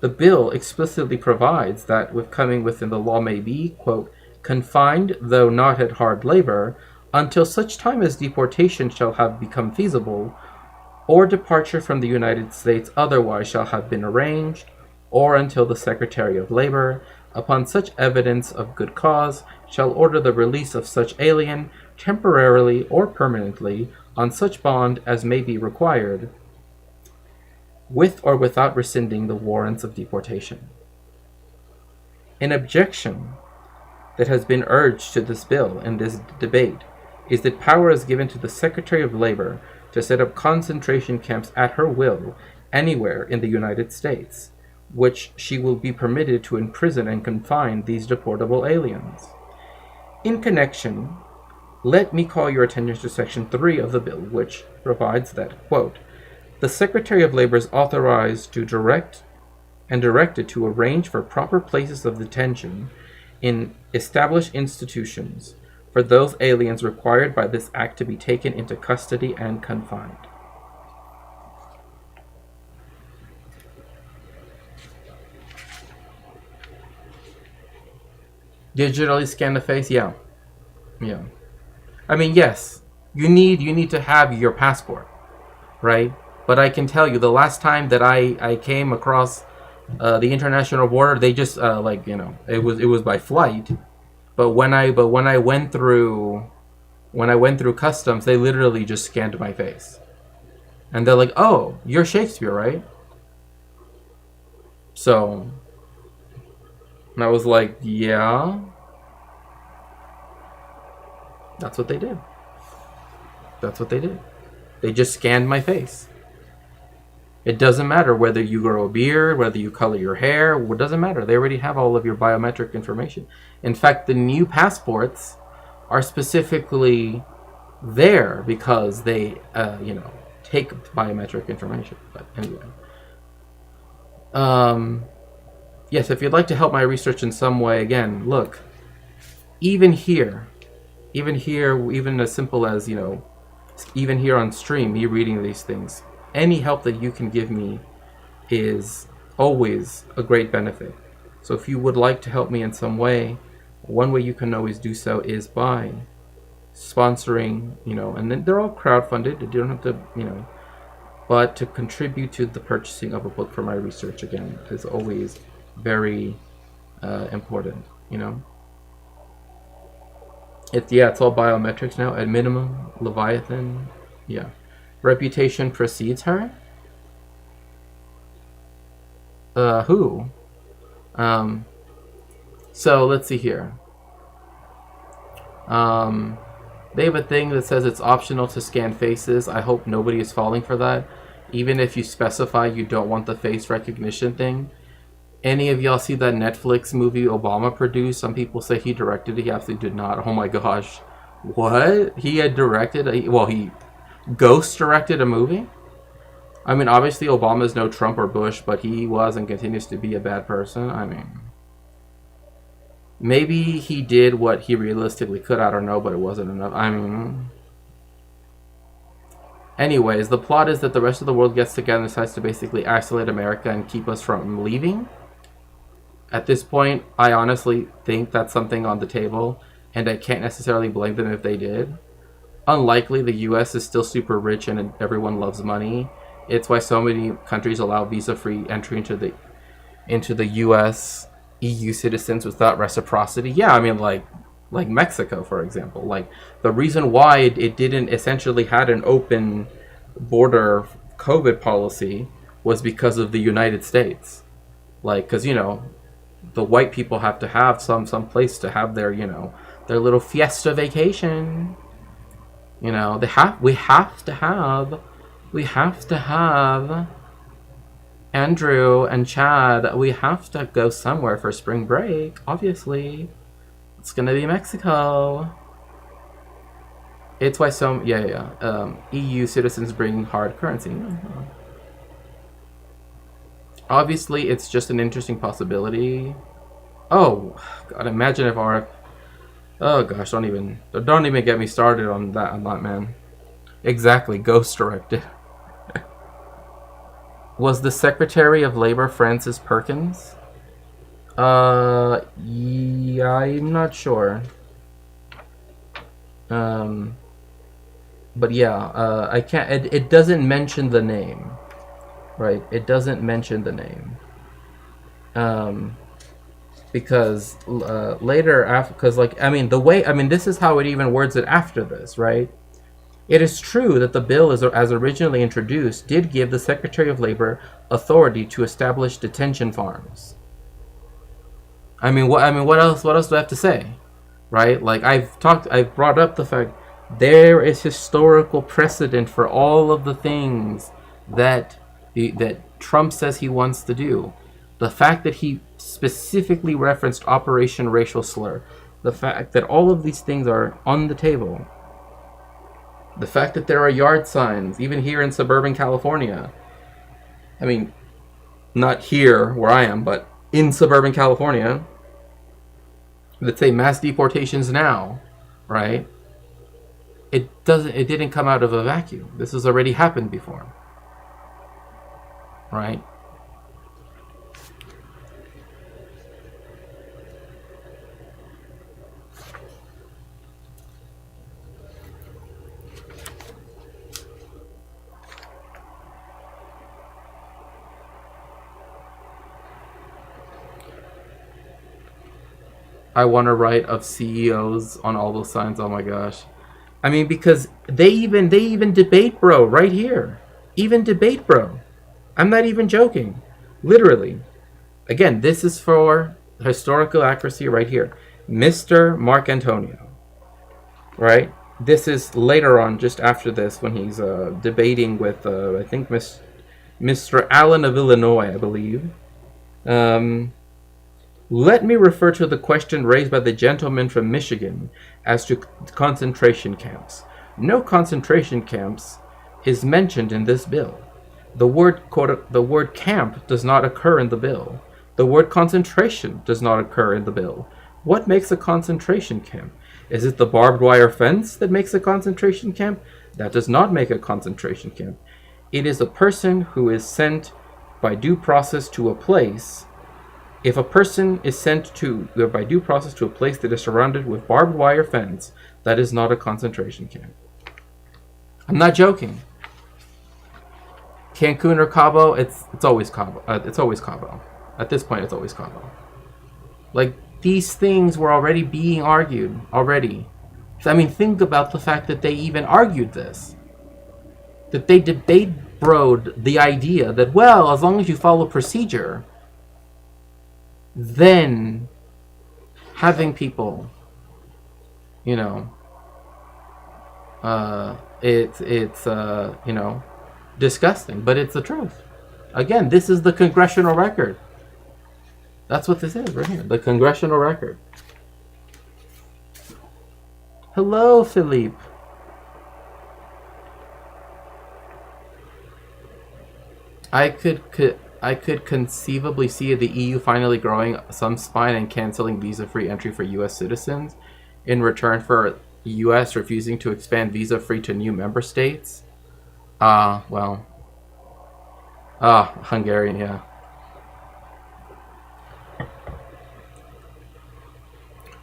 the bill explicitly provides that coming within the law may be, quote, confined, though not at hard labor, until such time as deportation shall have become feasible, or departure from the United States otherwise shall have been arranged, or until the Secretary of Labor, upon such evidence of good cause, shall order the release of such alien, temporarily or permanently, on such bond as may be required, with or without rescinding the warrants of deportation. An objection that has been urged to this bill in this debate is that power is given to the Secretary of Labor to set up concentration camps at her will anywhere in the United States, which she will be permitted to imprison and confine these deportable aliens. In connection, let me call your attention to Section 3 of the bill, which provides that, quote, the Secretary of Labor is authorized to directed to arrange for proper places of detention in established institutions for those aliens required by this act to be taken into custody and confined. Digitally scan the face? Yeah. I mean, yes, you need to have your passport, right? But I can tell you, the last time that I came across the international border, they just it was by flight. But when I went through customs, they literally just scanned my face, and they're like, "Oh, you're Shakespeare, right?" So, and I was like, "Yeah." That's what they did. They just scanned my face. It doesn't matter whether you grow a beard, whether you color your hair, it doesn't matter. They already have all of your biometric information. In fact, the new passports are specifically there because they, take biometric information. But anyway. Yes, if you'd like to help my research in some way, again, look, even as simple as, even here on stream, me reading these things, any help that you can give me is always a great benefit. So if you would like to help me in some way, one way you can always do so is by sponsoring, and then they're all crowdfunded. You don't have to, but to contribute to the purchasing of a book for my research, again, is always very important, It's all biometrics now. At minimum, Leviathan, yeah. Reputation precedes her? Who? So let's see here. They have a thing that says it's optional to scan faces. I hope nobody is falling for that. Even if you specify you don't want the face recognition thing. Any of y'all see that Netflix movie Obama produced? Some people say he directed it. He absolutely did not. Oh my gosh. What? He had directed? He ghost directed a movie? I mean, obviously Obama's no Trump or Bush, but he was and continues to be a bad person. I mean, maybe he did what he realistically could. I don't know, but it wasn't enough. I mean, anyways, the plot is that the rest of the world gets together and decides to basically isolate America and keep us from leaving. At this point, I honestly think that's something on the table, and I can't necessarily blame them if they did. Unlikely. The US is still super rich and everyone loves money. It's why so many countries allow visa-free entry into the US, EU citizens without reciprocity. Yeah, I mean, like Mexico, for example. Like, the reason why it didn't essentially had an open border COVID policy was because of the United States. Like, because, the white people have to have some place to have their, their little fiesta vacation. We have to have Andrew and Chad. We have to go somewhere for spring break. Obviously, it's gonna be Mexico. It's why EU citizens bring hard currency. Obviously, it's just an interesting possibility. Oh God! Imagine if our oh gosh! Don't even get me started on that, man. Exactly, ghost directed. Was the Secretary of Labor Frances Perkins? Yeah, I'm not sure. But yeah, I can't. It doesn't mention the name, right? It doesn't mention the name. Because later, after, because this is how it even words it after this, right? It is true that the bill, as originally introduced, did give the Secretary of Labor authority to establish detention farms. What else do I have to say? Right? Like I've brought up the fact there is historical precedent for all of the things that Trump says he wants to do. The fact that he specifically referenced Operation Racial Slur, the fact that all of these things are on the table, the fact that there are yard signs, even here in suburban California. I mean, not here where I am, but in suburban California, that say mass deportations now, right? It didn't come out of a vacuum. This has already happened before, right? I want to write of CEOs on all those signs. Oh my gosh. I mean, because they even debate, bro, right here. Even debate, bro. I'm not even joking. Literally. Again, this is for historical accuracy right here. Mr. Mark Antonio. Right? This is later on, just after this, when he's debating with, I think, Mr. Allen of Illinois, I believe. Let me refer to the question raised by the gentleman from Michigan as to concentration camps. No concentration camps is mentioned in this bill. The word camp does not occur in the bill. The word concentration does not occur in the bill. What makes a concentration camp? Is it the barbed wire fence that makes a concentration camp? That does not make a concentration camp. It is a person who is sent by due process to a place. If a person is sent by due process to a place that is surrounded with barbed wire fence, that is not a concentration camp. I'm not joking. Cancun or Cabo, it's always Cabo. It's always Cabo. At this point, it's always Cabo. Like, these things were already being argued already. So, I mean, think about the fact that they even argued this. That they debate-broed the idea that, well, as long as you follow procedure, then having people, you know, it's you know, disgusting, but it's the truth. Again, this is the congressional record. That's what this is right here, the congressional record. Hello, Philippe. I could conceivably see the EU finally growing some spine and canceling visa-free entry for U.S. citizens in return for U.S. refusing to expand visa-free to new member states. Hungarian, yeah.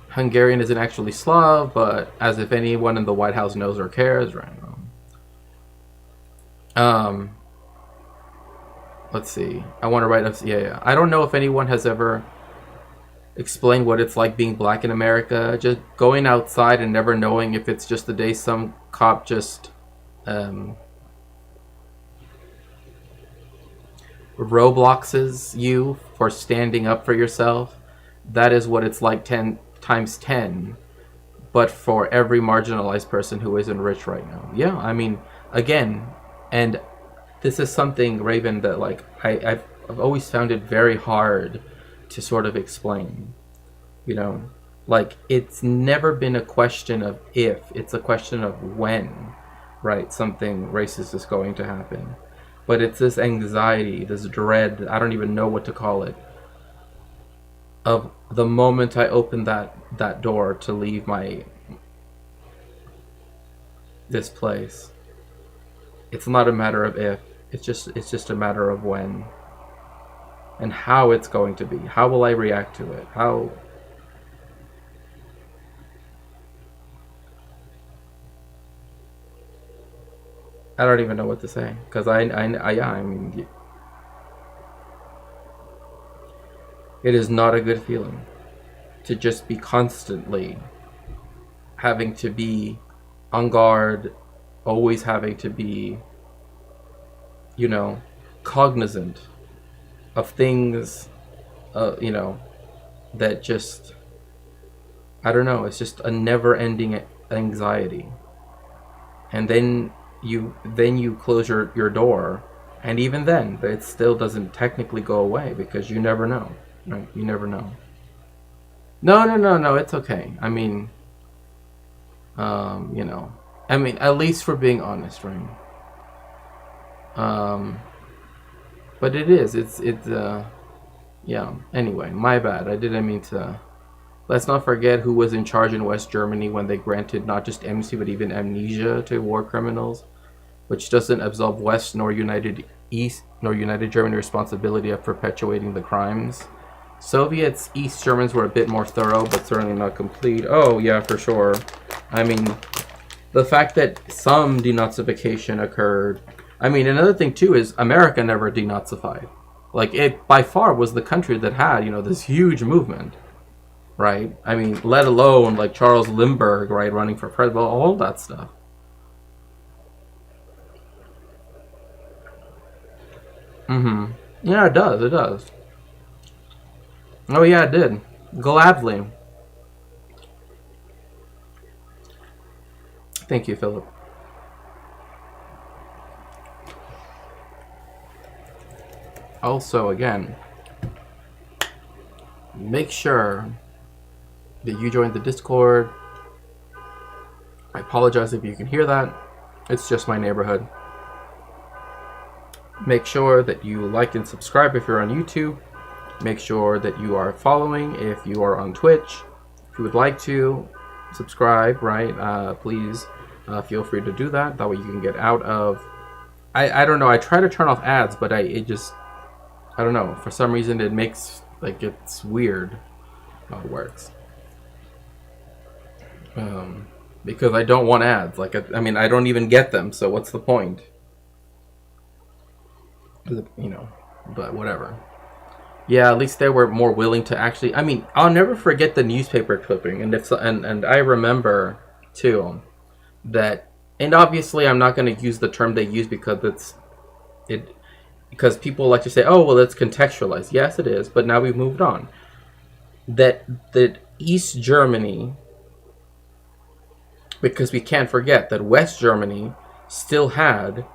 Hungarian isn't actually Slav, but as if anyone in the White House knows or cares, right? Let's see. I want to write up. Yeah. I don't know if anyone has ever explained what it's like being black in America. Just going outside and never knowing if it's just the day some cop just Robloxes you for standing up for yourself. That is what it's like 10 times 10. But for every marginalized person who isn't rich right now. Yeah, I mean, again, and this is something, Raven, that like I've always found it very hard to sort of explain. You know, like it's never been a question of if, it's a question of when, right? Something racist is going to happen. But it's this anxiety, this dread, I don't even know what to call it, of the moment I open that door to leave this place. It's not a matter of if. It's just a matter of when and how it's going to be. How will I react to it? How? I don't even know what to say because I mean, it is not a good feeling to just be constantly having to be on guard always having to be, you know, cognizant of things, you know, that just, I don't know, it's just a never-ending anxiety. And then you close your door, and even then it still doesn't technically go away, because you never know, right? You never know. No, it's okay. I mean, you know, I mean, at least for being honest, right? But it's yeah, anyway, my bad. I didn't mean to. Let's not forget who was in charge in West Germany when they granted not just amnesty but even amnesia to war criminals, which doesn't absolve West nor United Germany responsibility of perpetuating the crimes. Soviets, East Germans were a bit more thorough, but certainly not complete. Oh yeah, for sure. I mean, the fact that some denazification occurred. I mean, another thing too is America never denazified. Like, it by far was the country that had, you know, this huge movement. Right? I mean, let alone like Charles Lindbergh, right, running for president, all that stuff. Yeah, it does. It does. Oh yeah, it did. Gladly. Thank you, Philip. Also, again, make sure that you join the Discord. I apologize if you can hear that. It's just my neighborhood. Make sure that you like and subscribe if you're on YouTube. Make sure that you are following if you are on Twitch. If you would like to subscribe, right, please feel free to do that. That way you can get out of... I don't know, I try to turn off ads, but I don't know, for some reason it makes, like, it's weird how it works. Because I don't want ads. Like, I mean, I don't even get them, so what's the point? You know, but whatever. Yeah, at least they were more willing to actually. I mean, I'll never forget the newspaper clipping, and I remember too that. And obviously, I'm not going to use the term they use because because people like to say, "Oh, well, it's contextualized." Yes, it is, but now we've moved on. That East Germany. Because we can't forget that West Germany still had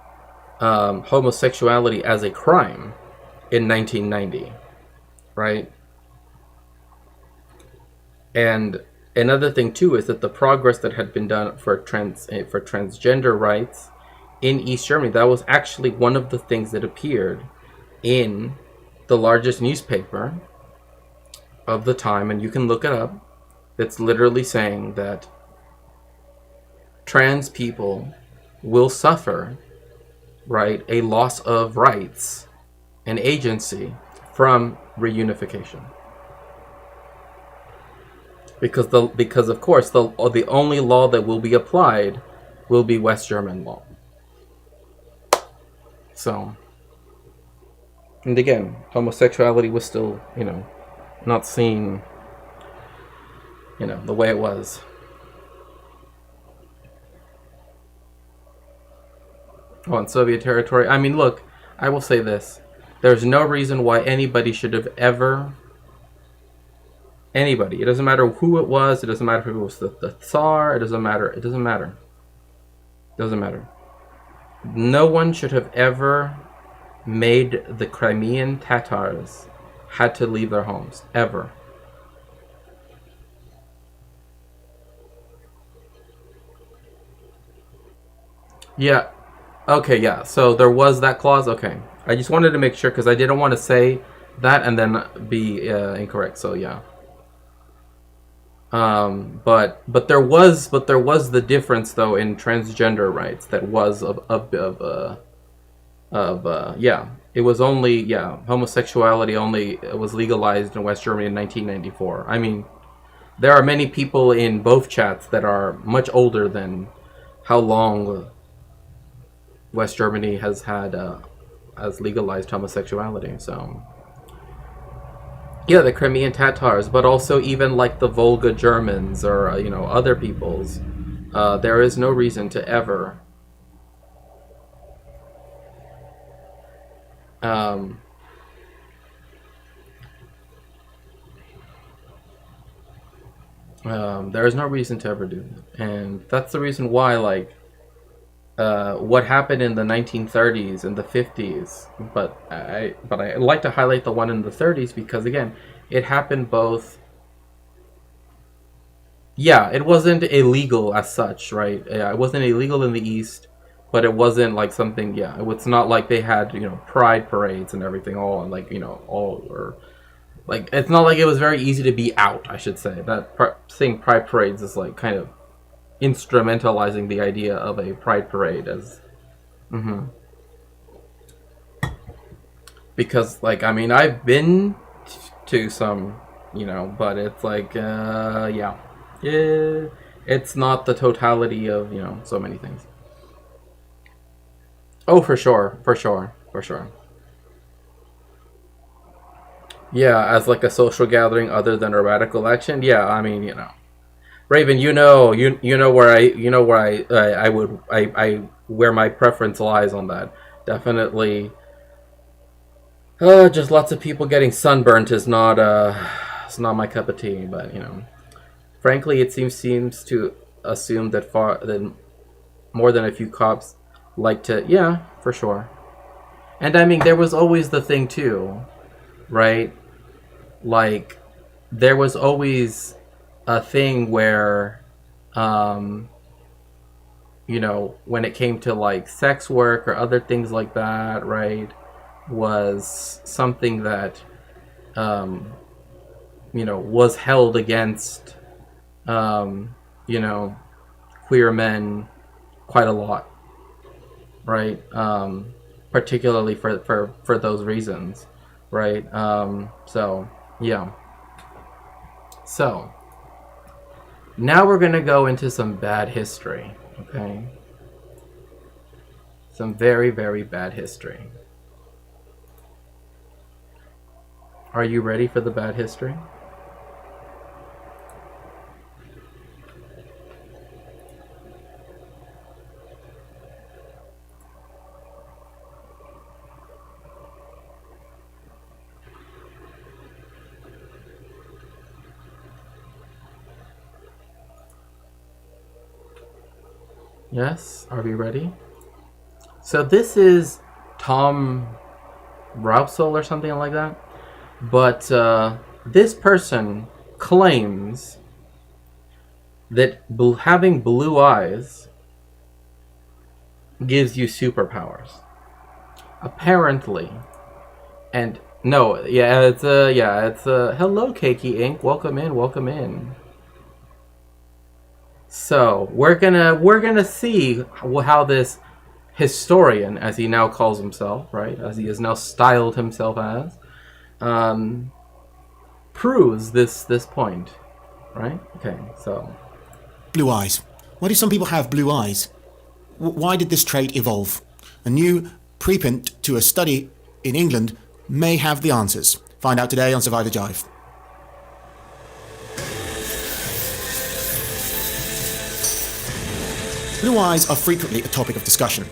homosexuality as a crime in 1990, right? And another thing too is that the progress that had been done for transgender rights in East Germany, that was actually one of the things that appeared in the largest newspaper of the time, and you can look it up. It's literally saying that trans people will suffer, right, a loss of rights and agency from reunification. Because of course the only law that will be applied will be West German law. So, and again, homosexuality was still, you know, not seen, you know, the way it was. On Soviet territory. I mean, look, I will say this. There's no reason why anybody should have ever... Anybody. It doesn't matter who it was. It doesn't matter if it was the Tsar. It doesn't matter. It doesn't matter. It doesn't matter. No one should have ever made the Crimean Tatars had to leave their homes. Ever. Yeah. Okay, yeah. So there was that clause. Okay. I just wanted to make sure because I didn't want to say that and then be incorrect. So yeah. But there was the difference though in transgender rights that was yeah. It was only homosexuality only was legalized in West Germany in 1994. I mean, there are many people in both chats that are much older than how long West Germany has had has legalized homosexuality. So yeah, the Crimean Tatars, but also even like the Volga Germans or you know, other peoples. There is no reason to ever Um, there is no reason to ever do that, and that's the reason why, like, what happened in the 1930s and the 50s. But I like to highlight the one in the 30s because again, it happened both. Yeah, it wasn't illegal as such, right? Yeah, it wasn't illegal in the East, but it wasn't like something. Yeah, it's not like they had pride parades and everything all like all or like it's not like it was very easy to be out. I should say that saying pride parades is like kind of instrumentalizing the idea of a pride parade as because like I mean I've been to some but it's like yeah, it's not the totality of so many things. Oh, for sure, for sure, for sure. Yeah, as like a social gathering other than a radical action. Yeah, I mean Raven, you know where I would I where my preference lies on that. Definitely, just lots of people getting sunburnt is not it's not my cup of tea. But frankly, it seems to assume that more than a few cops like to. Yeah, for sure. And I mean, there was always the thing too, right? Like, there was always a thing where when it came to like sex work or other things like that, right, was something that was held against you know queer men quite a lot, right? Particularly for those reasons, right? So yeah. So now we're gonna go into some bad history, okay? Some very, very bad history. Are you ready for the bad history? Yes? Are we ready? So this is Tom Rousel or something like that. But this person claims that having blue eyes gives you superpowers. Apparently. And no, it's hello Keiki Inc. Welcome in, welcome in. So we're gonna see how this historian, as he now calls himself, right, as he has now styled himself as, proves this point, right? Okay, so Blue eyes. Why do some people have blue eyes? Why did this trait evolve? A new preprint to a study in England may have the answers. Find out today on Survivor Jive. Blue eyes are frequently a topic of discussion.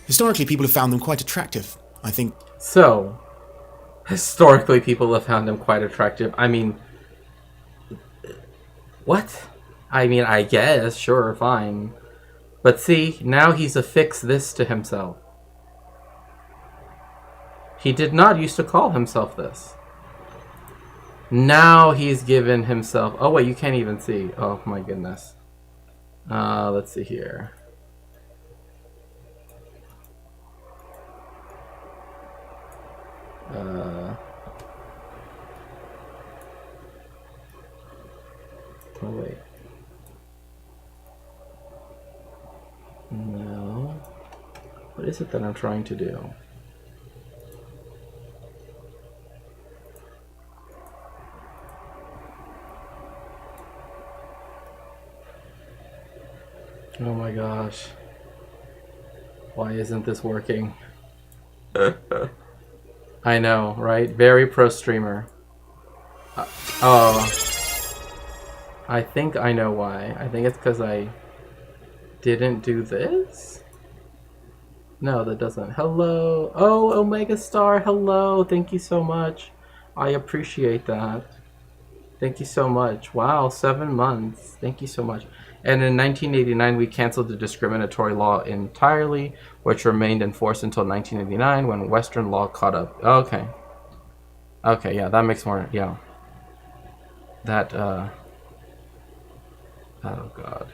Historically, people have found them quite attractive. I think. So, historically, people have found them quite attractive. I mean, what? I mean, I guess, sure, fine. But see, now he's affixed this to himself. He did not used to call himself this. Now he's given himself... Oh, wait, you can't even see. Oh, my goodness. Let's see here. Oh, wait. No. What is it that I'm trying to do? Oh my gosh. Why isn't this working? I know, right? Very pro streamer. Oh. I think I know why. I think it's because I didn't do this? No, that doesn't. Hello. Oh, Omega Star. Hello. Thank you so much. I appreciate that. Thank you so much. Wow, 7 months. Thank you so much. And in 1989, we canceled the discriminatory law entirely, which remained in force until 1989 when Western law caught up. Okay. Okay, yeah, that makes more, yeah. That, oh God.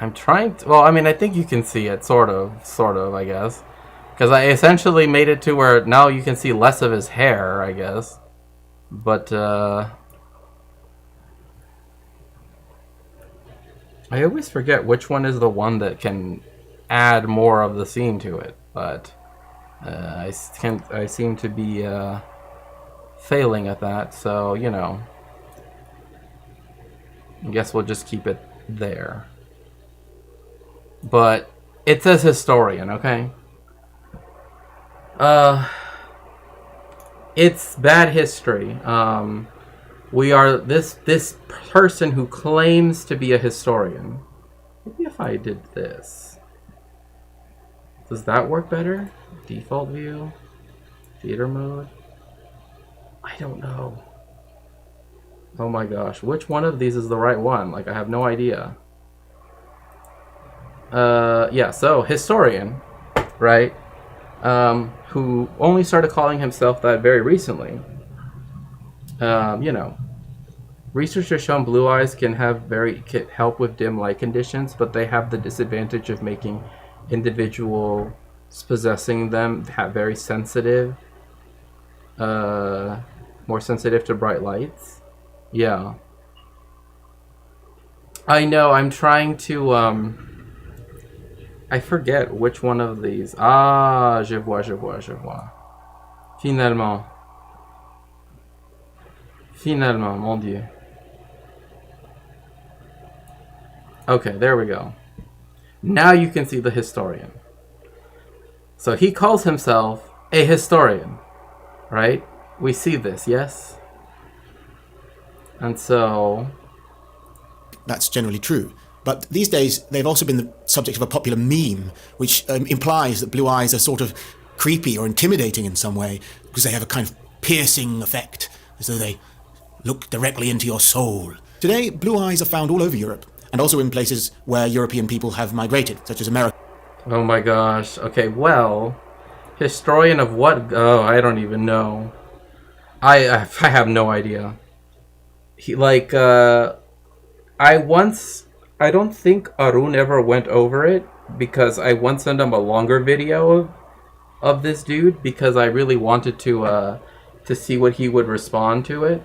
I'm trying to, well, I mean, I think you can see it, sort of, I guess. Because I essentially made it to where now you can see less of his hair, I guess. But, I always forget which one is the one that can add more of the scene to it. But, I seem to be, failing at that, so, you know. I guess we'll just keep it there. But it says historian, okay? It's bad history. We are this person who claims to be a historian. Maybe if I did this. Does that work better? Default view? Theater mode? I don't know. Oh my gosh, which one of these is the right one? Like, I have no idea. Yeah, so, historian, right? Who only started calling himself that very recently. You know, research has shown blue eyes can help with dim light conditions, but they have the disadvantage of making individuals possessing them very sensitive, more sensitive to bright lights. Yeah. I know, I'm trying to, I forget which one of these. Ah, je vois. Finalement, mon Dieu. Okay, there we go. Now you can see the historian. So he calls himself a historian, right? We see this, yes? And so... That's generally true. But these days, they've also been the subject of a popular meme, which implies that blue eyes are sort of creepy or intimidating in some way, because they have a kind of piercing effect, as though they look directly into your soul. Today, blue eyes are found all over Europe, and also in places where European people have migrated, such as America. Oh my gosh. Okay, well, historian of what? Oh, I don't even know. I have no idea. He, like, I don't think Arun ever went over it, because I once sent him a longer video of this dude, because I really wanted to see what he would respond to it.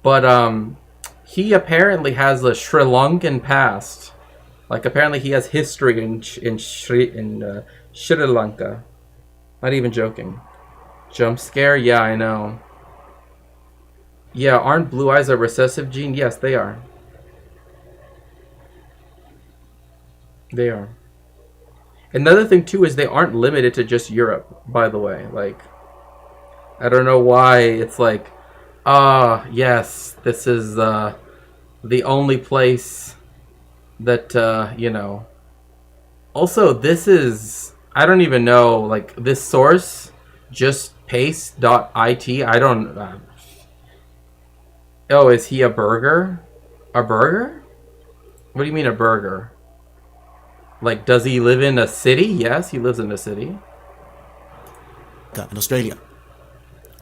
But he apparently has a Sri Lankan past. Like, apparently he has history in Sri Lanka. Not even joking. Jump scare? Yeah, I know. Yeah, aren't blue eyes a recessive gene? Yes, they are. They are. Another thing too is they aren't limited to just Europe, by the way. Like, I don't know why it's like, yes, this is the only place that you know. Also, this is, I don't even know, like, this source, just paste.it. I don't oh, is he a burger? A burger? What do you mean a burger? Like, does he live in a city? Yes, he lives in a city. And Australia.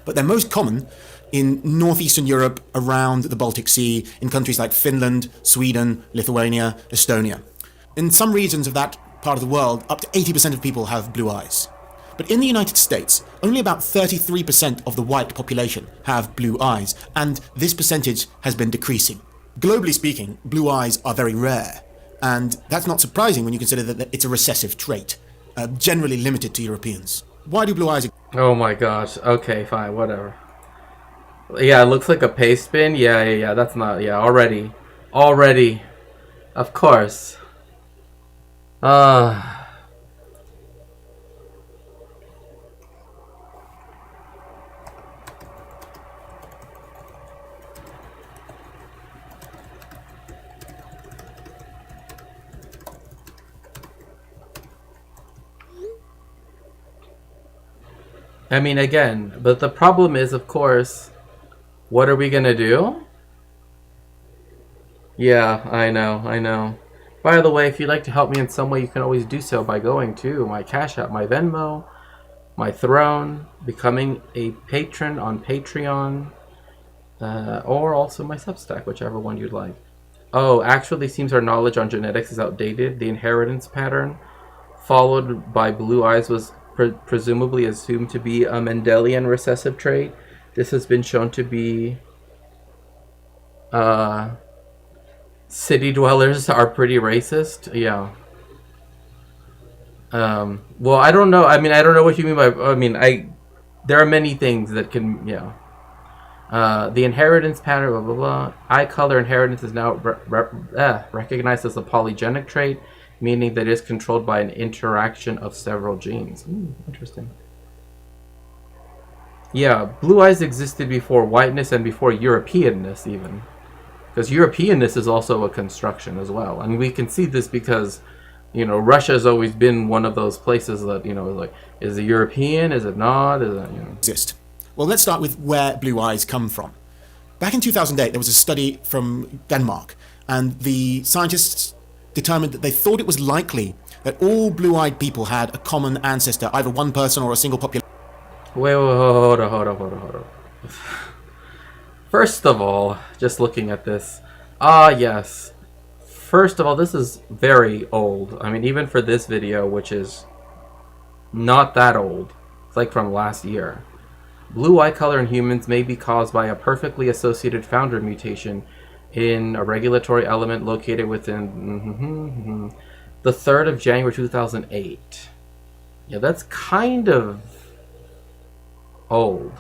But they're most common in northeastern Europe, around the Baltic Sea, in countries like Finland, Sweden, Lithuania, Estonia. In some regions of that part of the world, up to 80% of people have blue eyes. But in the United States, only about 33% of the white population have blue eyes, and this percentage has been decreasing. Globally speaking, blue eyes are very rare, and that's not surprising when you consider that it's a recessive trait, generally limited to Europeans. Why do blue eyes... Oh my gosh. Okay, fine, whatever. Yeah, it looks like a paste bin. Yeah, that's not... Yeah, already. Of course. I mean, again, but the problem is, of course, what are we gonna do? Yeah, I know. By the way, if you'd like to help me in some way, you can always do so by going to my Cash App, my Venmo, my Throne, becoming a patron on Patreon, or also my Substack, whichever one you'd like. Oh, actually, it seems our knowledge on genetics is outdated. The inheritance pattern followed by blue eyes was presumably assumed to be a Mendelian recessive trait. This has been shown to be... city dwellers are pretty racist. Yeah. Well, I don't know. I mean, I don't know what you mean by... I mean, there are many things that can... Yeah. The inheritance pattern, blah, blah, blah. Eye color inheritance is now recognized as a polygenic trait, meaning that it is controlled by an interaction of several genes. Interesting. Yeah, blue eyes existed before whiteness and before Europeanness, even. Because Europeanness is also a construction as well. And we can see this because, you know, Russia's always been one of those places that, you know, like, is it European? Is it not? Is it, you know? Exist. Well, let's start with where blue eyes come from. Back in 2008, there was a study from Denmark, and the scientists determined that they thought it was likely that all blue-eyed people had a common ancestor, either one person or a single population. Wait, hold on. First of all, just looking at this, yes. First of all, this is very old. I mean, even for this video, which is not that old, it's like from last year. Blue eye color in humans may be caused by a perfectly associated founder mutation in a regulatory element located within the 3rd of January 2008. Yeah, that's kind of old.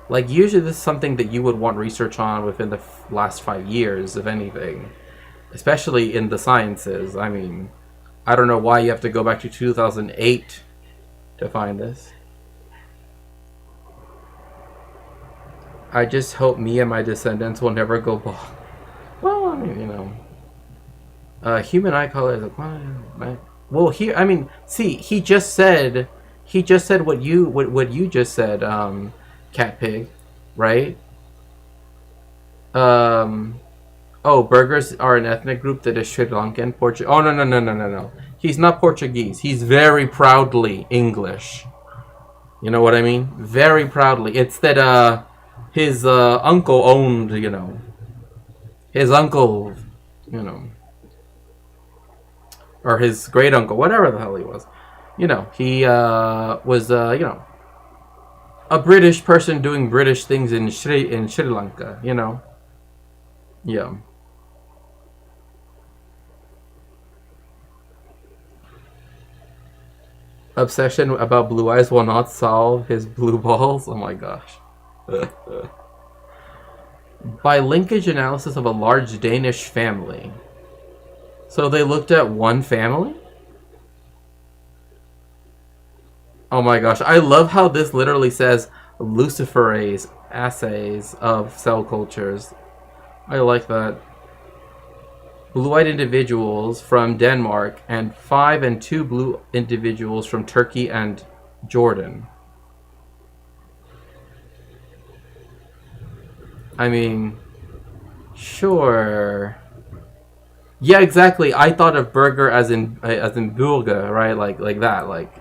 Like, usually this is something that you would want research on within the last 5 years, if anything. Especially in the sciences. I mean, I don't know why you have to go back to 2008 to find this. I just hope me and my descendants will never go bald. Well, I mean, you know. Human eye color is like, well, here, I mean, see, he just said what you just said, Cat Pig, right? Oh, Burghers are an ethnic group that is Sri Lankan, Portuguese. Oh, no. He's not Portuguese. He's very proudly English. You know what I mean? Very proudly. It's that, his uncle owned, you know. His uncle, you know. Or his great uncle, whatever the hell he was. You know, he was, you know, a British person doing British things in Sri Lanka, you know. Yeah. Obsession about blue eyes will not solve his blue balls. Oh my gosh. By linkage analysis of a large Danish family. So they looked at one family? Oh my gosh. I love how this literally says luciferase assays of cell cultures. I like that. Blue-eyed individuals from Denmark and 5 and 2 blue individuals from Turkey and Jordan. I mean, sure. Yeah, exactly. I thought of burger as in burger, right? Like that, like.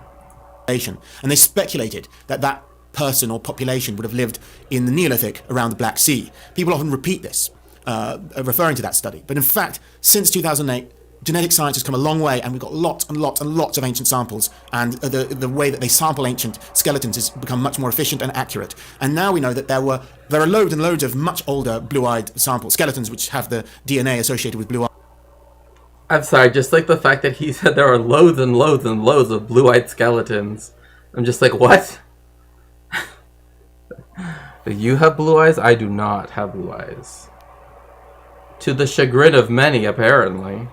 And they speculated that that person or population would have lived in the Neolithic around the Black Sea. People often repeat this, referring to that study. But in fact, since 2008, genetic science has come a long way, and we've got lots and lots and lots of ancient samples, and the way that they sample ancient skeletons has become much more efficient and accurate. And now we know that there are loads and loads of much older blue-eyed skeletons which have the DNA associated with blue eyes. I'm sorry, just like the fact that he said there are loads and loads and loads of blue-eyed skeletons. I'm just like, what? You have blue eyes? I do not have blue eyes. To the chagrin of many, apparently.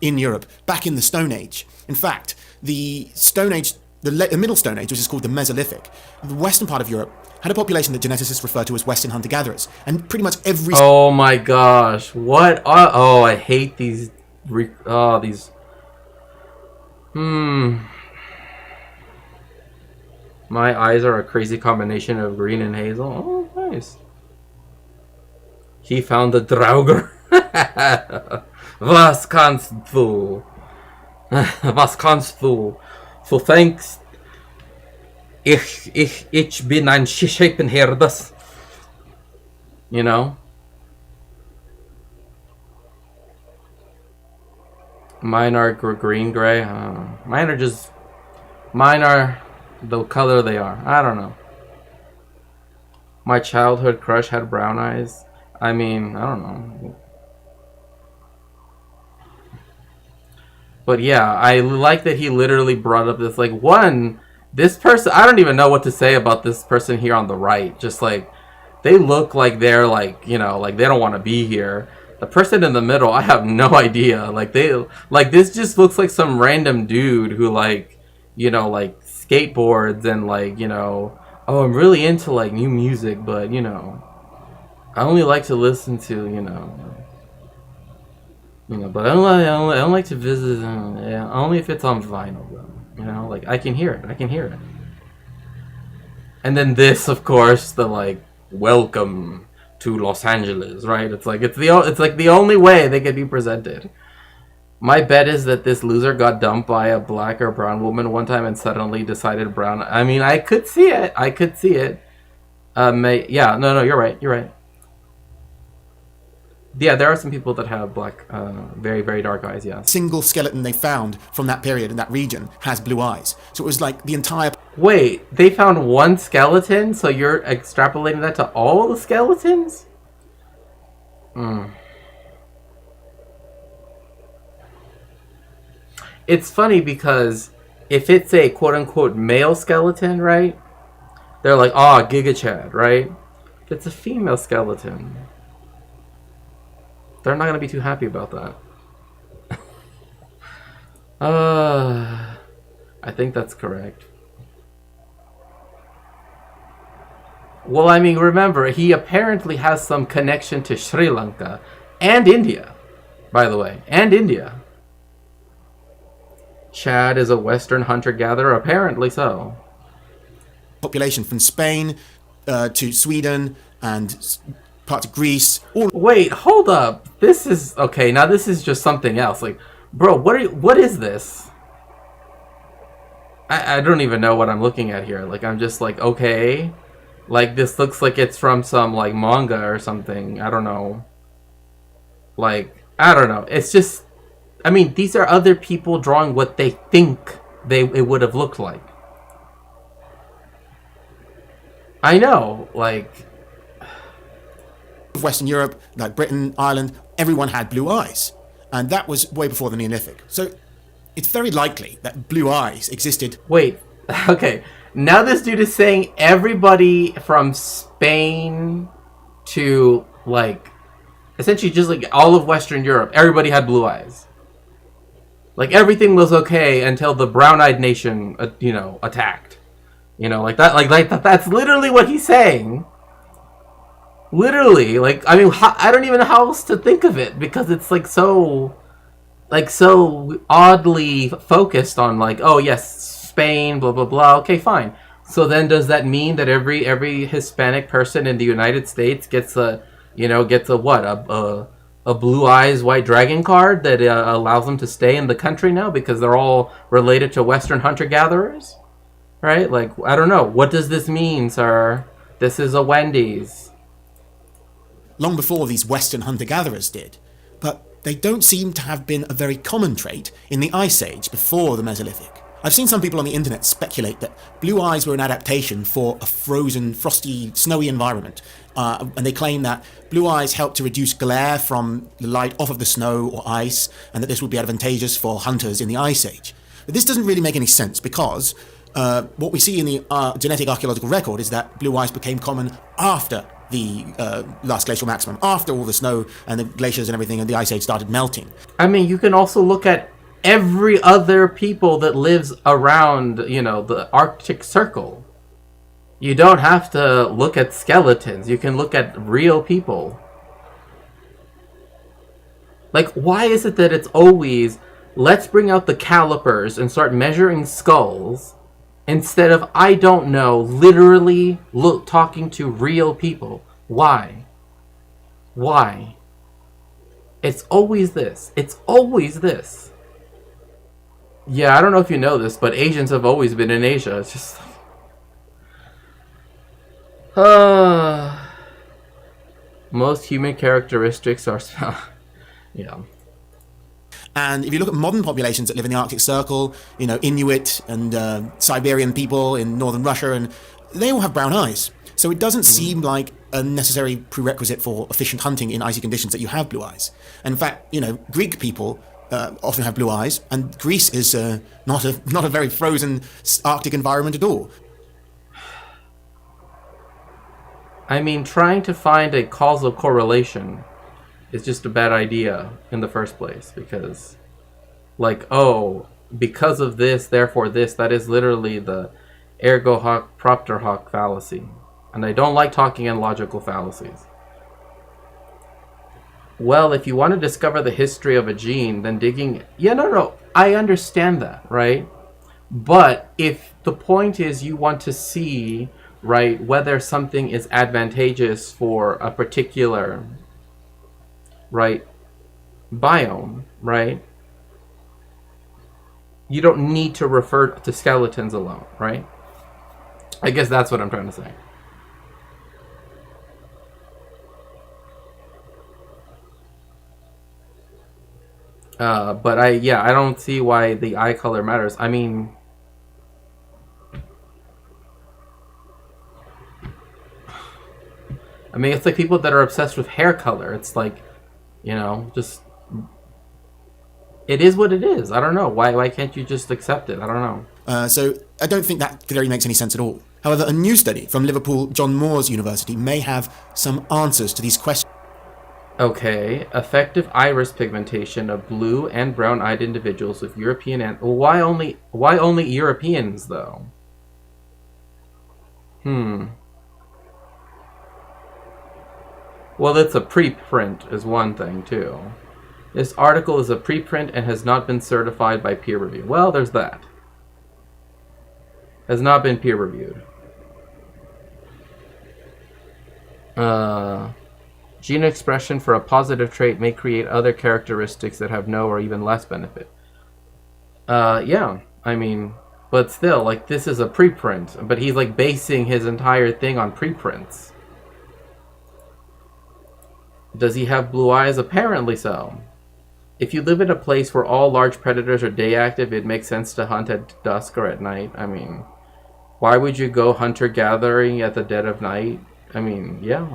In Europe, back in the Stone Age. In fact, the Stone Age, the Middle Stone Age, which is called the Mesolithic, the western part of Europe had a population that geneticists refer to as Western hunter-gatherers, and pretty much every... Oh my gosh, what? I hate these... My eyes are a crazy combination of green and hazel. Oh, nice. He found the Draugr. Was kannst du? Was kannst du? So thanks. Ich bin ein Schiepenherdes. You know? Mine are green, gray. Mine are the color they are. I don't know. My childhood crush had brown eyes. I mean, I don't know. But yeah, I like that he literally brought up this, like, this person, I don't even know what to say about this person here on the right. Just like, they look like they're like, you know, like they don't want to be here. The person in the middle, I have no idea. Like this just looks like some random dude who like, you know, like skateboards and like, you know, oh, I'm really into like new music, but you know, I only like to listen to, you know, but I don't like to visit, yeah, only if it's on vinyl though. You know, like I can hear it. And then this, of course, the like, welcome to Los Angeles, right? It's like the only way they could be presented. My bet is that this loser got dumped by a black or brown woman one time and suddenly decided brown. I mean, I could see it. Yeah, no, you're right. Yeah, there are some people that have black, very, very dark eyes, yeah. Single skeleton they found from that period in that region has blue eyes. So it was like the entire... Wait, they found one skeleton, so you're extrapolating that to all the skeletons? It's funny because if it's a quote-unquote male skeleton, right? They're like, oh, Giga Chad, right? If it's a female skeleton, they're not going to be too happy about that. I think that's correct. Well, I mean, remember, he apparently has some connection to Sri Lanka and India, by the way, and India. Chad is a Western hunter-gatherer, apparently so. Population from Spain to Sweden and parts of Greece. Wait, hold up. This is okay. Now this is just something else. Like, bro, what is this? I don't even know what I'm looking at here. Like, I'm just like, okay. Like, this looks like it's from some, like, manga or something. I don't know. Like, I don't know. It's just... I mean, these are other people drawing what they think it would have looked like. I know, like... Western Europe, like Britain, Ireland, everyone had blue eyes. And that was way before the Neolithic. So it's very likely that blue eyes existed... Wait, okay. Now this dude is saying everybody from Spain to, like, essentially just, like, all of Western Europe, everybody had blue eyes. Like, everything was okay until the brown-eyed nation, you know, attacked. You know, like that, that's literally what he's saying. Literally, like, I mean, I don't even know how else to think of it, because it's, like, so oddly focused on, like, oh, yes, Spain, blah, blah, blah. Okay, fine. So then does that mean that every Hispanic person in the United States gets a what? A blue eyes white dragon card that allows them to stay in the country now because they're all related to Western hunter-gatherers? Right? Like, I don't know. What does this mean, sir? This is a Wendy's. Long before these Western hunter-gatherers did. But they don't seem to have been a very common trait in the Ice Age before the Mesolithic. I've seen some people on the internet speculate that blue eyes were an adaptation for a frozen, frosty, snowy environment. And they claim that blue eyes help to reduce glare from the light off of the snow or ice, and that this would be advantageous for hunters in the Ice Age. But this doesn't really make any sense because what we see in the genetic archaeological record is that blue eyes became common after the last glacial maximum, after all the snow and the glaciers and everything and the Ice Age started melting. I mean, you can also look at every other people that lives around, you know, the Arctic Circle. You don't have to look at skeletons. You can look at real people. Like, why is it that it's always let's bring out the calipers and start measuring skulls instead of, I don't know, literally talking to real people. Why? Why? It's always this. It's always this. Yeah, I don't know if you know this, but Asians have always been in Asia. It's just... most human characteristics are... yeah. And if you look at modern populations that live in the Arctic Circle, you know, Inuit and Siberian people in northern Russia, and they all have brown eyes. So it doesn't seem like a necessary prerequisite for efficient hunting in icy conditions that you have blue eyes. And in fact, you know, Greek people often have blue eyes, and Greece is not a very frozen Arctic environment at all. I mean, trying to find a causal correlation is just a bad idea in the first place, because, like, oh, because of this, therefore this, that is literally the ergo hoc propter hoc fallacy. And I don't like talking in logical fallacies. Well, if you want to discover the history of a gene, then digging... Yeah, no, I understand that, right? But if the point is you want to see, right, whether something is advantageous for a particular, right, biome, right, you don't need to refer to skeletons alone, right? I guess that's what I'm trying to say. But I don't see why the eye color matters. I mean, it's like people that are obsessed with hair color. It's like, you know, just, it is what it is. I don't know. Why can't you just accept it? I don't know. So I don't think that theory makes any sense at all. However, a new study from Liverpool John Moores University may have some answers to these questions. Okay, effective iris pigmentation of blue and brown-eyed individuals with European and why only Europeans though? Well, it's a preprint is one thing too. This article is a preprint and has not been certified by peer review. Well, there's that. Has not been peer reviewed. Gene expression for a positive trait may create other characteristics that have no or even less benefit. Yeah, I mean, but still, like, this is a preprint, but he's, like, basing his entire thing on preprints. Does he have blue eyes? Apparently so. If you live in a place where all large predators are day active, it makes sense to hunt at dusk or at night. I mean, why would you go hunter-gathering at the dead of night? I mean, yeah,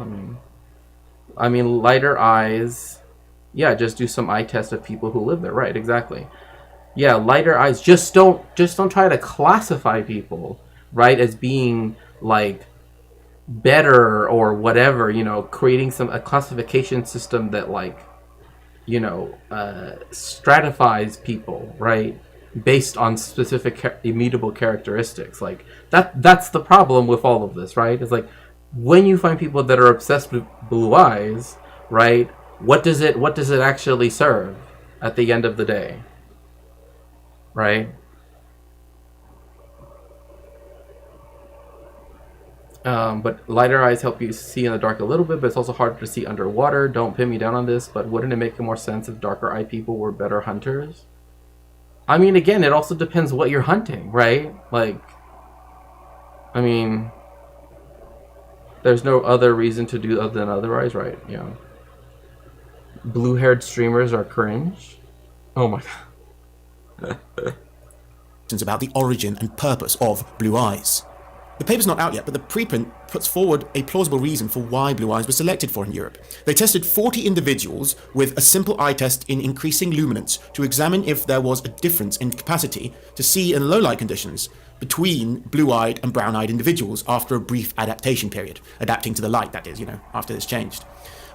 I mean, lighter eyes. Yeah, just do some eye test of people who live there. Right, exactly. Yeah, lighter eyes. Just don't try to classify people, right, as being like better or whatever. You know, creating a classification system that, like, you know, stratifies people, right, based on specific immutable characteristics. Like that's the problem with all of this, right? It's like, when you find people that are obsessed with blue eyes, right, what does it actually serve at the end of the day, right? But lighter eyes help you see in the dark a little bit, but it's also harder to see underwater. Don't pin me down on this, but wouldn't it make more sense if darker eye people were better hunters? I mean, again, it also depends what you're hunting, right? Like, I mean, there's no other reason to do other than otherwise, right? Yeah. Blue-haired streamers are cringe. Oh my god. About the origin and purpose of blue eyes. The paper's not out yet, but the preprint puts forward a plausible reason for why blue eyes were selected for in Europe. They tested 40 individuals with a simple eye test in increasing luminance to examine if there was a difference in capacity to see in low light conditions between blue-eyed and brown-eyed individuals after a brief adaptation period. Adapting to the light, that is, you know, after it's changed.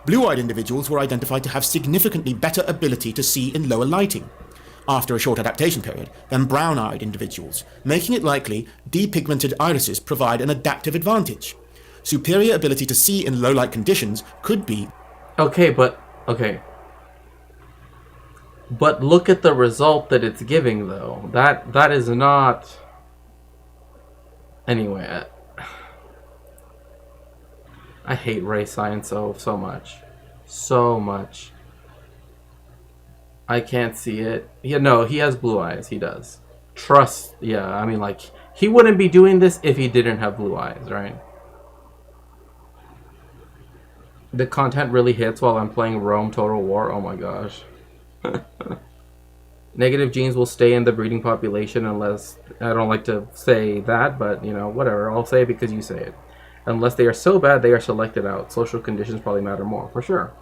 Blue-eyed individuals were identified to have significantly better ability to see in lower lighting after a short adaptation period than brown-eyed individuals, making it likely depigmented irises provide an adaptive advantage. Superior ability to see in low light conditions could be... Okay. But look at the result that it's giving, though. That is not... Anyway, I hate race science so much. So much. I can't see it. Yeah, no, he has blue eyes. He does. Trust. Yeah, I mean, like, he wouldn't be doing this if he didn't have blue eyes, right? The content really hits while I'm playing Rome Total War. Oh my gosh. Negative genes will stay in the breeding population unless... I don't like to say that, but, you know, whatever. I'll say it because you say it. Unless they are so bad, they are selected out. Social conditions probably matter more, for sure.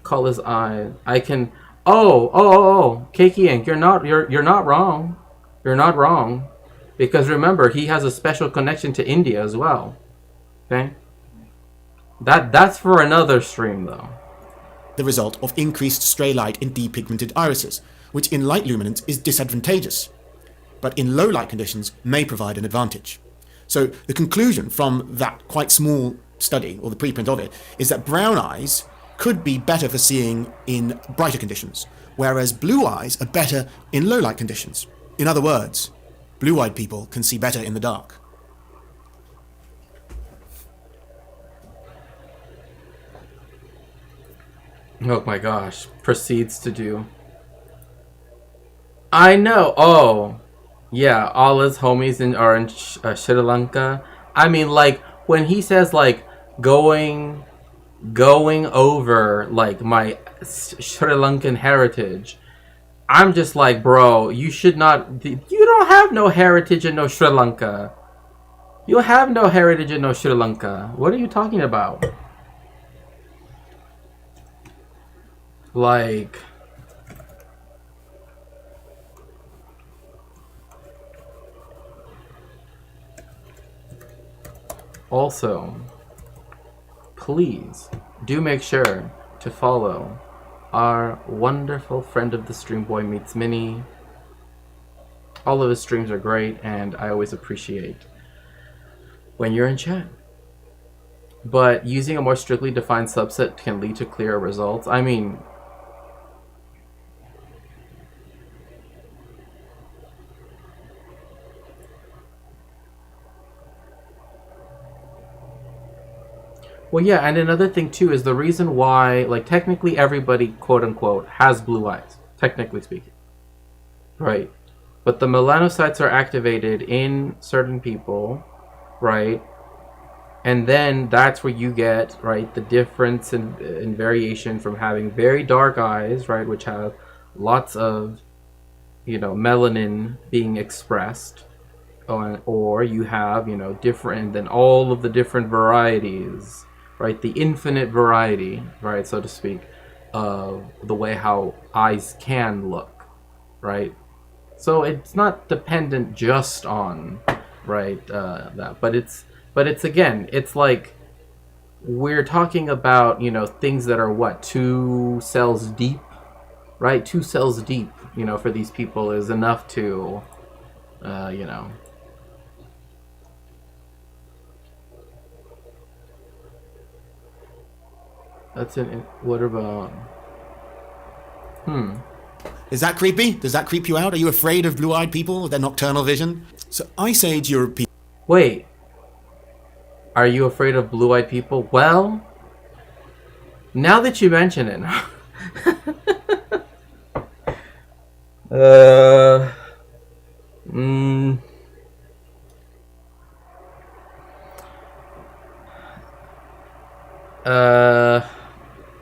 Call his eye. I can... Oh. Keiki Inc. You're not wrong. You're not wrong. Because remember, he has a special connection to India as well. Okay? That's for another stream, though. The result of increased stray light in depigmented irises, which in light luminance is disadvantageous, but in low light conditions may provide an advantage. So the conclusion from that quite small study, or the preprint of it, is that brown eyes could be better for seeing in brighter conditions, whereas blue eyes are better in low light conditions. In other words, blue-eyed people can see better in the dark. Oh my gosh. Proceeds to do. I know. Oh. Yeah, all his homies are in Sri Lanka. I mean, like, when he says, like, going over, like, my Sri Lankan heritage, I'm just like, bro, you should not... You don't have no heritage in no Sri Lanka. You have no heritage in no Sri Lanka. What are you talking about? Like... Also, please do make sure to follow our wonderful friend of the stream, Boy Meets Mini. All of his streams are great, and I always appreciate when you're in chat. But using a more strictly defined subset can lead to clearer results. I mean... Well, yeah, and another thing, too, is the reason why, like, technically everybody, quote-unquote, has blue eyes, technically speaking. Right? But the melanocytes are activated in certain people, right? And then that's where you get, right, the difference in variation from having very dark eyes, right, which have lots of, you know, melanin being expressed, or you have, you know, different than all of the different varieties, right, the infinite variety, right, so to speak, of the way how eyes can look, right? So it's not dependent just on, right, that, but it's again, it's like we're talking about, you know, things that are what, 2 cells deep, right? 2 cells deep, you know, for these people is enough to, you know. That's an. What about? Is that creepy? Does that creep you out? Are you afraid of blue-eyed people with their nocturnal vision? So Ice Age European... Wait. Are you afraid of blue-eyed people? Well, now that you mention it.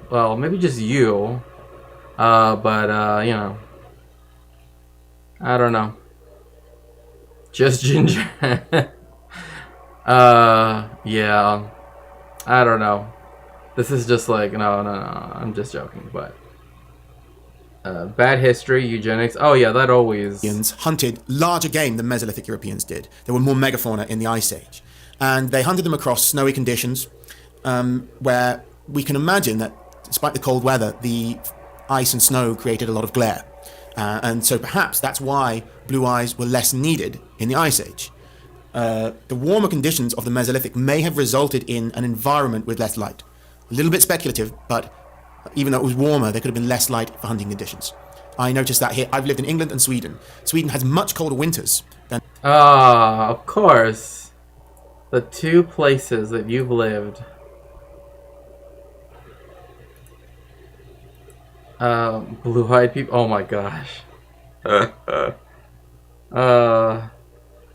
Well, maybe just you. But, you know. I don't know. Just Ginger. Yeah. I don't know. This is just like, no. I'm just joking, but. Bad history, eugenics. Oh, yeah, that always. Hunted larger game than Mesolithic Europeans did. There were more megafauna in the Ice Age. And they hunted them across snowy conditions, where we can imagine that, despite the cold weather, the ice and snow created a lot of glare. And so perhaps that's why blue eyes were less needed in the Ice Age. The warmer conditions of the Mesolithic may have resulted in an environment with less light. A little bit speculative, but even though it was warmer, there could have been less light for hunting conditions. I noticed that here. I've lived in England and Sweden. Sweden has much colder winters than... Ah, of course. The two places that you've lived. Blue-eyed people. Oh my gosh.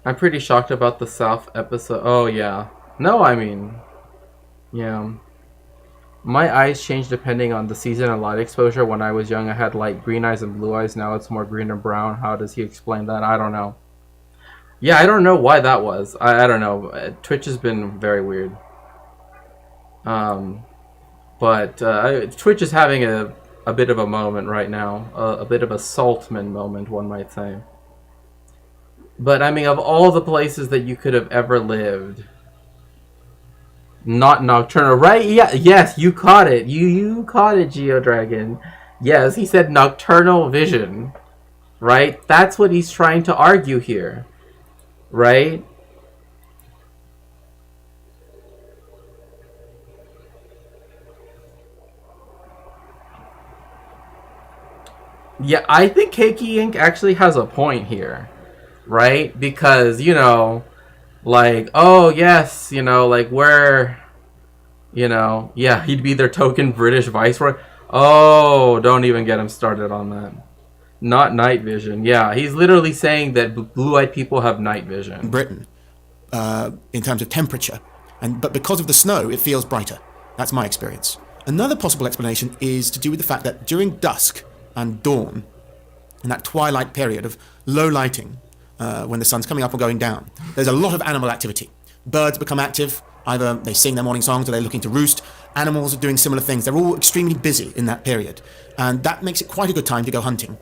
I'm pretty shocked about the South episode. Oh yeah. No, I mean, yeah. My eyes change depending on the season and light exposure. When I was young, I had light green eyes and blue eyes. Now it's more green and brown. How does he explain that? I don't know. Yeah, I don't know why that was. I don't know. Twitch has been very weird. But Twitch is having a bit of a moment right now. A bit of a Saltman moment, one might say. But, I mean, of all the places that you could have ever lived, not Nocturnal, right? Yeah, yes, you caught it. You caught it, GeoDragon. Yes, he said Nocturnal Vision, right? That's what he's trying to argue here, right? Yeah, I think Keiki Inc. actually has a point here. Right? Because, you know, like, oh, yes, you know, like, we're, you know, yeah, he'd be their token British viceroy. Oh, don't even get him started on that. Not night vision. Yeah, he's literally saying that blue-eyed people have night vision. Britain, in terms of temperature. But because of the snow, it feels brighter. That's my experience. Another possible explanation is to do with the fact that during dusk and dawn, in that twilight period of low lighting, when the sun's coming up or going down, there's a lot of animal activity. Birds become active, either they sing their morning songs or they're looking to roost. Animals are doing similar things. They're all extremely busy in that period. And that makes it quite a good time to go hunting.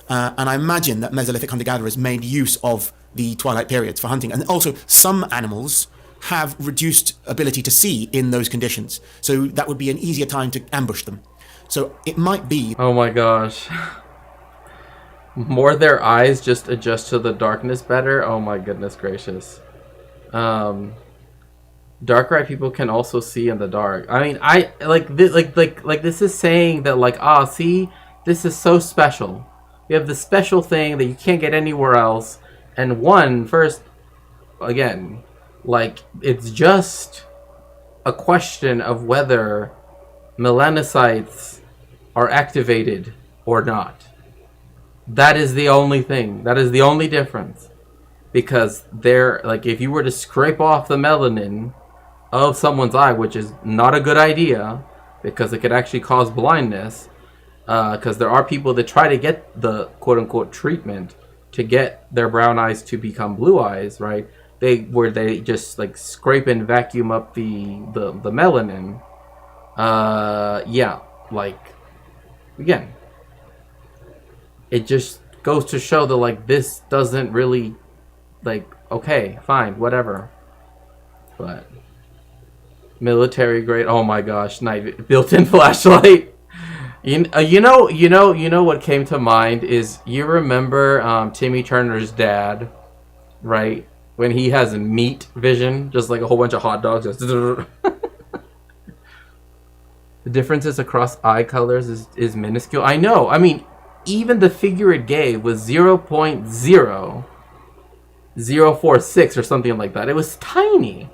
And I imagine that Mesolithic hunter-gatherers made use of the twilight periods for hunting. And also, some animals have reduced ability to see in those conditions. So that would be an easier time to ambush them. So it might be... Oh my gosh. More their eyes just adjust to the darkness better. Oh my goodness gracious. Dark-eyed people can also see in the dark. I mean, I like this is saying that like, see, this is so special. You have this special thing that you can't get anywhere else. And first, again, like, it's just a question of whether melanocytes are activated or not. That is the only thing. That is the only difference. Because they're, like, if you were to scrape off the melanin of someone's eye, which is not a good idea, because it could actually cause blindness, because there are people that try to get the quote-unquote treatment to get their brown eyes to become blue eyes, right? They just, like, scrape and vacuum up the melanin. Yeah, like, again, it just goes to show that, like, this doesn't really, like, okay, fine, whatever. But military grade, oh my gosh, built-in flashlight. You know what came to mind is, you remember Timmy Turner's dad, right? When he has meat vision, just like a whole bunch of hot dogs. Just the differences across eye colors is minuscule. I know. I mean, even the figure it gave was 0.0046 or something like that. It was tiny.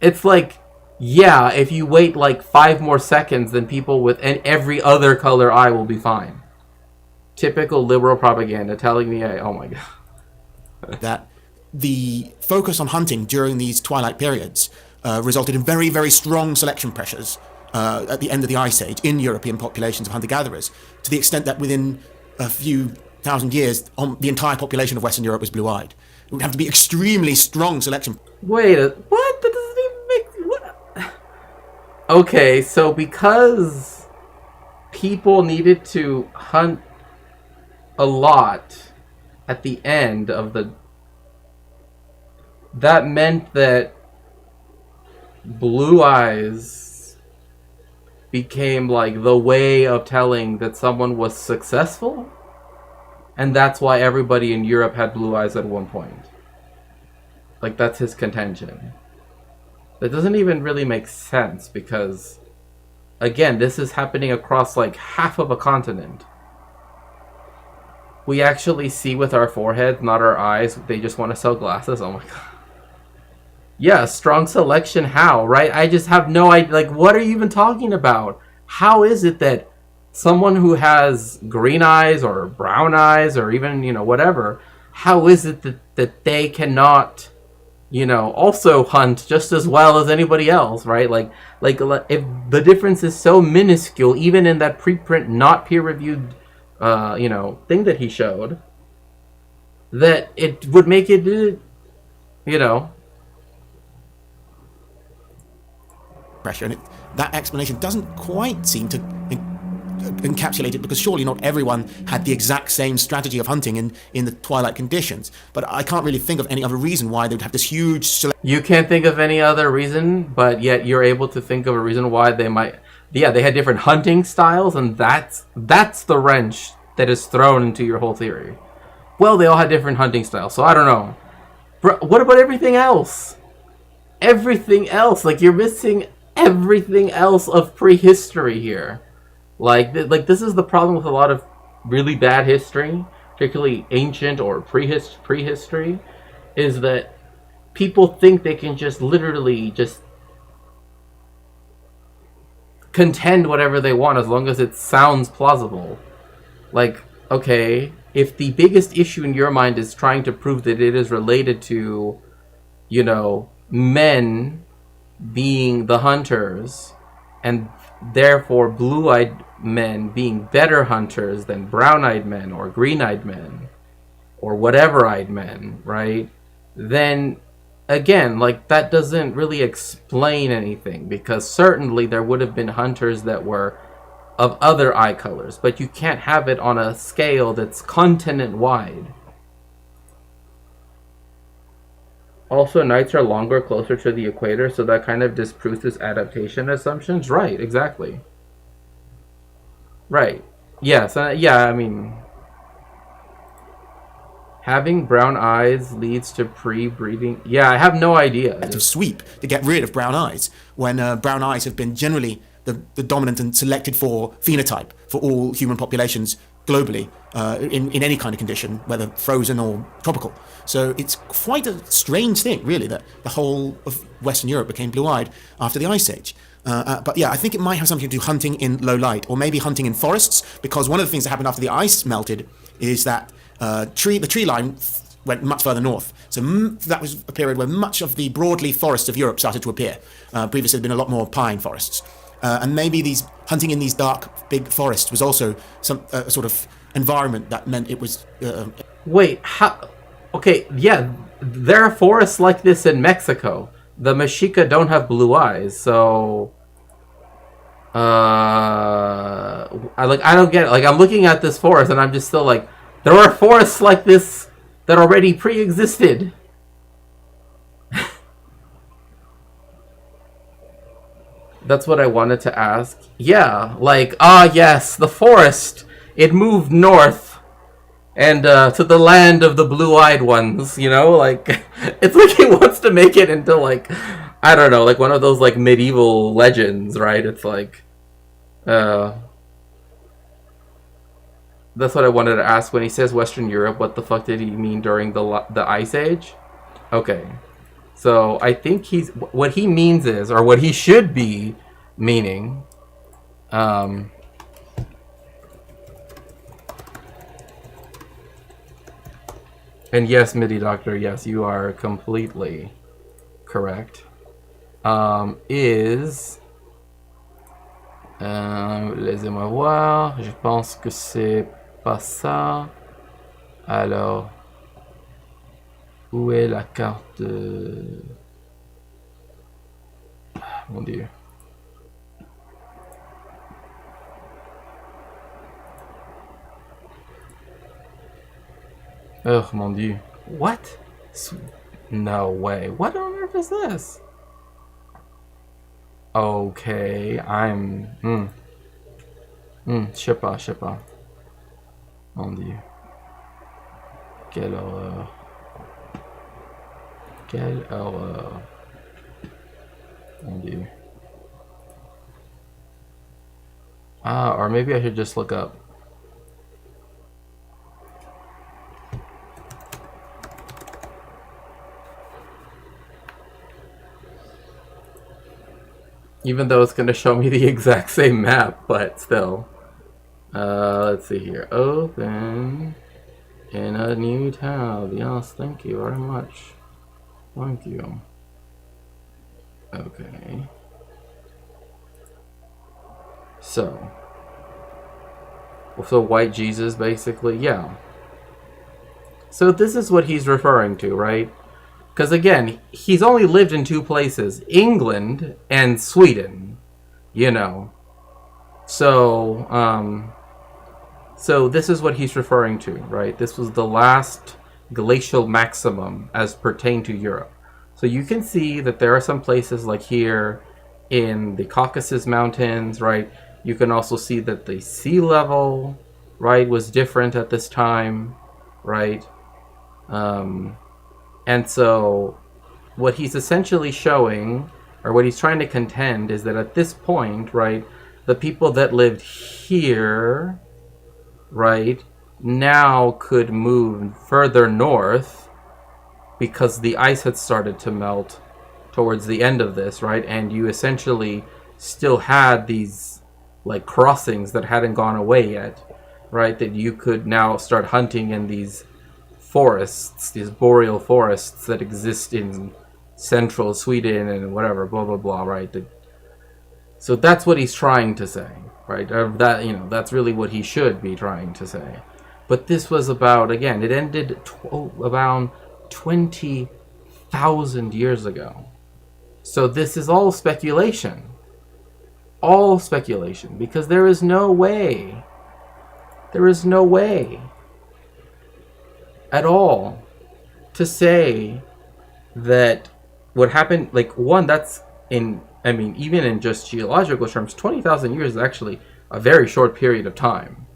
It's like, yeah, if you wait like 5 more seconds, then people with every other color eye will be fine. Typical liberal propaganda telling me, oh my god. That the focus on hunting during these twilight periods resulted in very, very strong selection pressures at the end of the Ice Age in European populations of hunter-gatherers, to the extent that within a few thousand years, the entire population of Western Europe was blue-eyed. It would have to be extremely strong selection. Wait, what? That doesn't even make... What? Okay, so because people needed to hunt a lot at the end of the... That meant that blue eyes became like the way of telling that someone was successful, and that's why everybody in Europe had blue eyes at one point. Like, that's his contention. That doesn't even really make sense, because again, this is happening across like half of a continent. we actually see with our foreheads, not our eyes. They just want to sell glasses. Oh my god. Yeah, strong selection. How, right? I just have no idea. Like, what are you even talking about? How is it that someone who has green eyes or brown eyes or even, whatever, how is it that they cannot, also hunt just as well as anybody else, right? Like if the difference is so minuscule, even in that preprint, not peer-reviewed, thing that he showed, that it would make it, pressure, and that explanation doesn't quite seem to encapsulate it, because surely not everyone had the exact same strategy of hunting in the twilight conditions. But I can't really think of any other reason why they'd have this huge You can't think of any other reason, but yet you're able to think of a reason why they might. Yeah, they had different hunting styles, and that's the wrench that is thrown into your whole theory. Well, they all had different hunting styles, so I don't know. What about everything else? Everything else, like, you're missing everything else of prehistory here. Like this is the problem with a lot of really bad history, particularly ancient or prehistory, is that people think they can just literally just contend whatever they want as long as it sounds plausible. Like, okay, if the biggest issue in your mind is trying to prove that it is related to, men being the hunters, and therefore blue-eyed men being better hunters than brown-eyed men or green-eyed men or whatever-eyed men, right? Then again, like, that doesn't really explain anything, because certainly there would have been hunters that were of other eye colors, but you can't have it on a scale that's continent-wide. Also, nights are longer closer to the equator, so that kind of disproves this adaptation assumptions. Right, exactly. Right. Yes, I mean, having brown eyes leads to pre-breeding. Yeah, I have no idea. to sweep to get rid of brown eyes, when brown eyes have been generally the dominant and selected for phenotype for all human populations globally, in any kind of condition, whether frozen or tropical. So it's quite a strange thing, really, that the whole of Western Europe became blue-eyed after the Ice Age. But yeah, I think it might have something to do with hunting in low light, or maybe hunting in forests, because one of the things that happened after the ice melted is that the tree line went much further north. So that was a period where much of the broadleaf forests of Europe started to appear. Previously, there had been a lot more pine forests. And maybe hunting in these dark, big forests was also some sort of environment that meant it was... Wait, how... Okay, yeah, there are forests like this in Mexico. The Mexica don't have blue eyes, so... I don't get it. Like, I'm looking at this forest and I'm just still like, there are forests like this that already pre-existed. That's what I wanted to ask. Yeah, like, yes, the forest. It moved north and to the land of the blue-eyed ones, like, it's like it wants to make it into, like, I don't know, like one of those, like, medieval legends, right? It's like, that's what I wanted to ask. When he says Western Europe, what the fuck did he mean during the Ice Age? Okay. So I think what he means is, or what he should be meaning, and yes, MIDI Doctor, yes, you are completely correct, is, laissez-moi voir, je pense que c'est pas ça. Alors, où est la carte de... Mon Dieu. Oh, mon Dieu. What? No way. What on earth is this? Okay, I'm... je sais pas. Mon Dieu. Quelle horreur. Quelle horreur. Mon Dieu. Or maybe I should just look up. Even though it's going to show me the exact same map, but still. Let's see here. Open in a new tab. Yes, thank you very much. Thank you. Okay. So white Jesus, basically, yeah. So this is what he's referring to, right? Because again, he's only lived in two places, England and Sweden, you know. So, so this is what he's referring to, right? This was the last glacial maximum as pertained to Europe. So you can see that there are some places like here in the Caucasus Mountains, right? You can also see that the sea level, right, was different at this time, right? And so what he's essentially showing, or what he's trying to contend, is that at this point, right, the people that lived here, right, now could move further north because the ice had started to melt towards the end of this, right? And you essentially still had these like crossings that hadn't gone away yet, right? That you could now start hunting in these forests, these boreal forests that exist in central Sweden and whatever, blah blah blah, right? So that's what he's trying to say, right? That, you know, that's really what he should be trying to say. But this was about, again, it ended around 20,000 years ago. So this is all speculation. All speculation, because there is no way at all to say that what happened, like, one, that's in, I mean, even in just geological terms, 20,000 years is actually a very short period of time,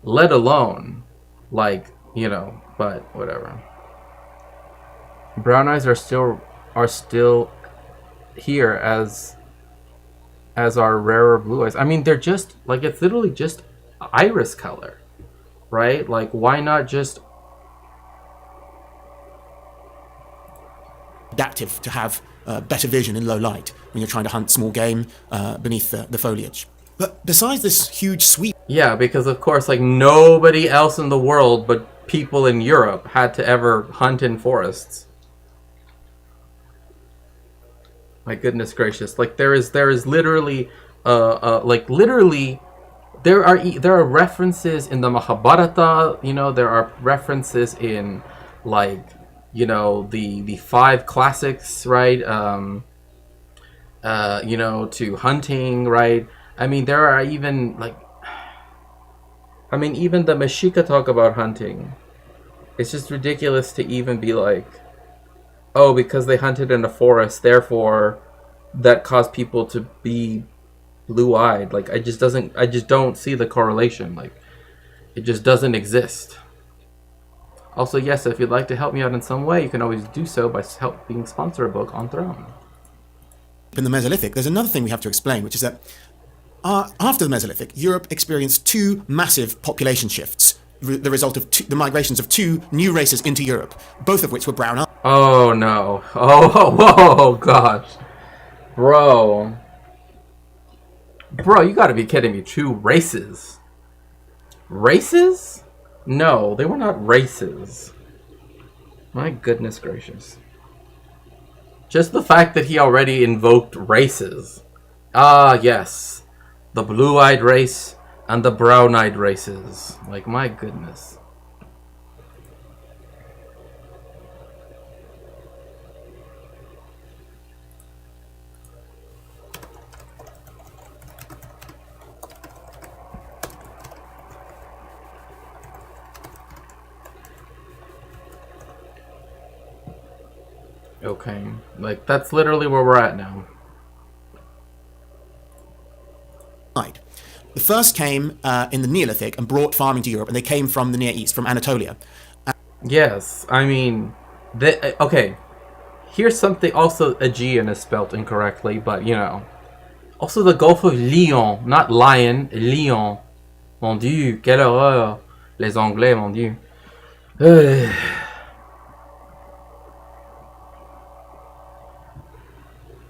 let alone, like, you know, but whatever. Brown eyes are still here as our rarer blue eyes. I mean, they're just, like, it's literally just iris color, right? Like, why not just adaptive to have better vision in low light when you're trying to hunt small game beneath the foliage. But besides this huge sweep... Yeah, because of course, like, nobody else in the world but people in Europe had to ever hunt in forests. My goodness gracious! Like, there is literally, literally, there are references in the Mahabharata. You know, there are references in, like, you know, the five classics, right? You know, to hunting, right? I mean, there are even, like, I mean, even the Mexica talk about hunting. It's just ridiculous to even be like, oh, because they hunted in a forest, therefore that caused people to be blue-eyed. Like, I just don't see the correlation. Like, it just doesn't exist. Also, yes, if you'd like to help me out in some way, you can always do so by helping sponsor a book on Throne. In the Mesolithic, there's another thing we have to explain, which is that after the Mesolithic, Europe experienced two massive population shifts, the result of the migrations of two new races into Europe, both of which were brown eyes. Oh no. Oh gosh. Bro, you gotta be kidding me. Two races? Races? No, they were not races. My goodness gracious. Just the fact that he already invoked races. Ah, yes. The blue-eyed race and the brown-eyed races. Like, my goodness. Okay, like, that's literally where we're at now. The first came in the Neolithic and brought farming to Europe, and they came from the Near East, from Anatolia. Yes, I mean, okay, here's something. Also, Aegean is spelt incorrectly, but, you know. Also, the Gulf of Lion, not Lion, Lion. Mon Dieu, quelle horreur. Les Anglais, mon Dieu.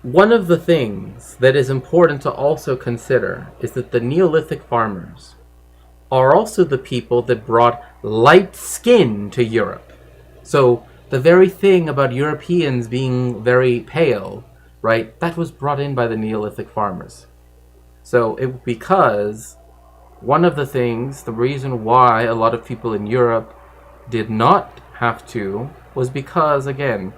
one of the things that is important to also consider is that the Neolithic farmers are also the people that brought light skin to Europe. So the very thing about Europeans being very pale, right, that was brought in by the Neolithic farmers. So because one of the things, the reason why a lot of people in Europe did not have to was because, again,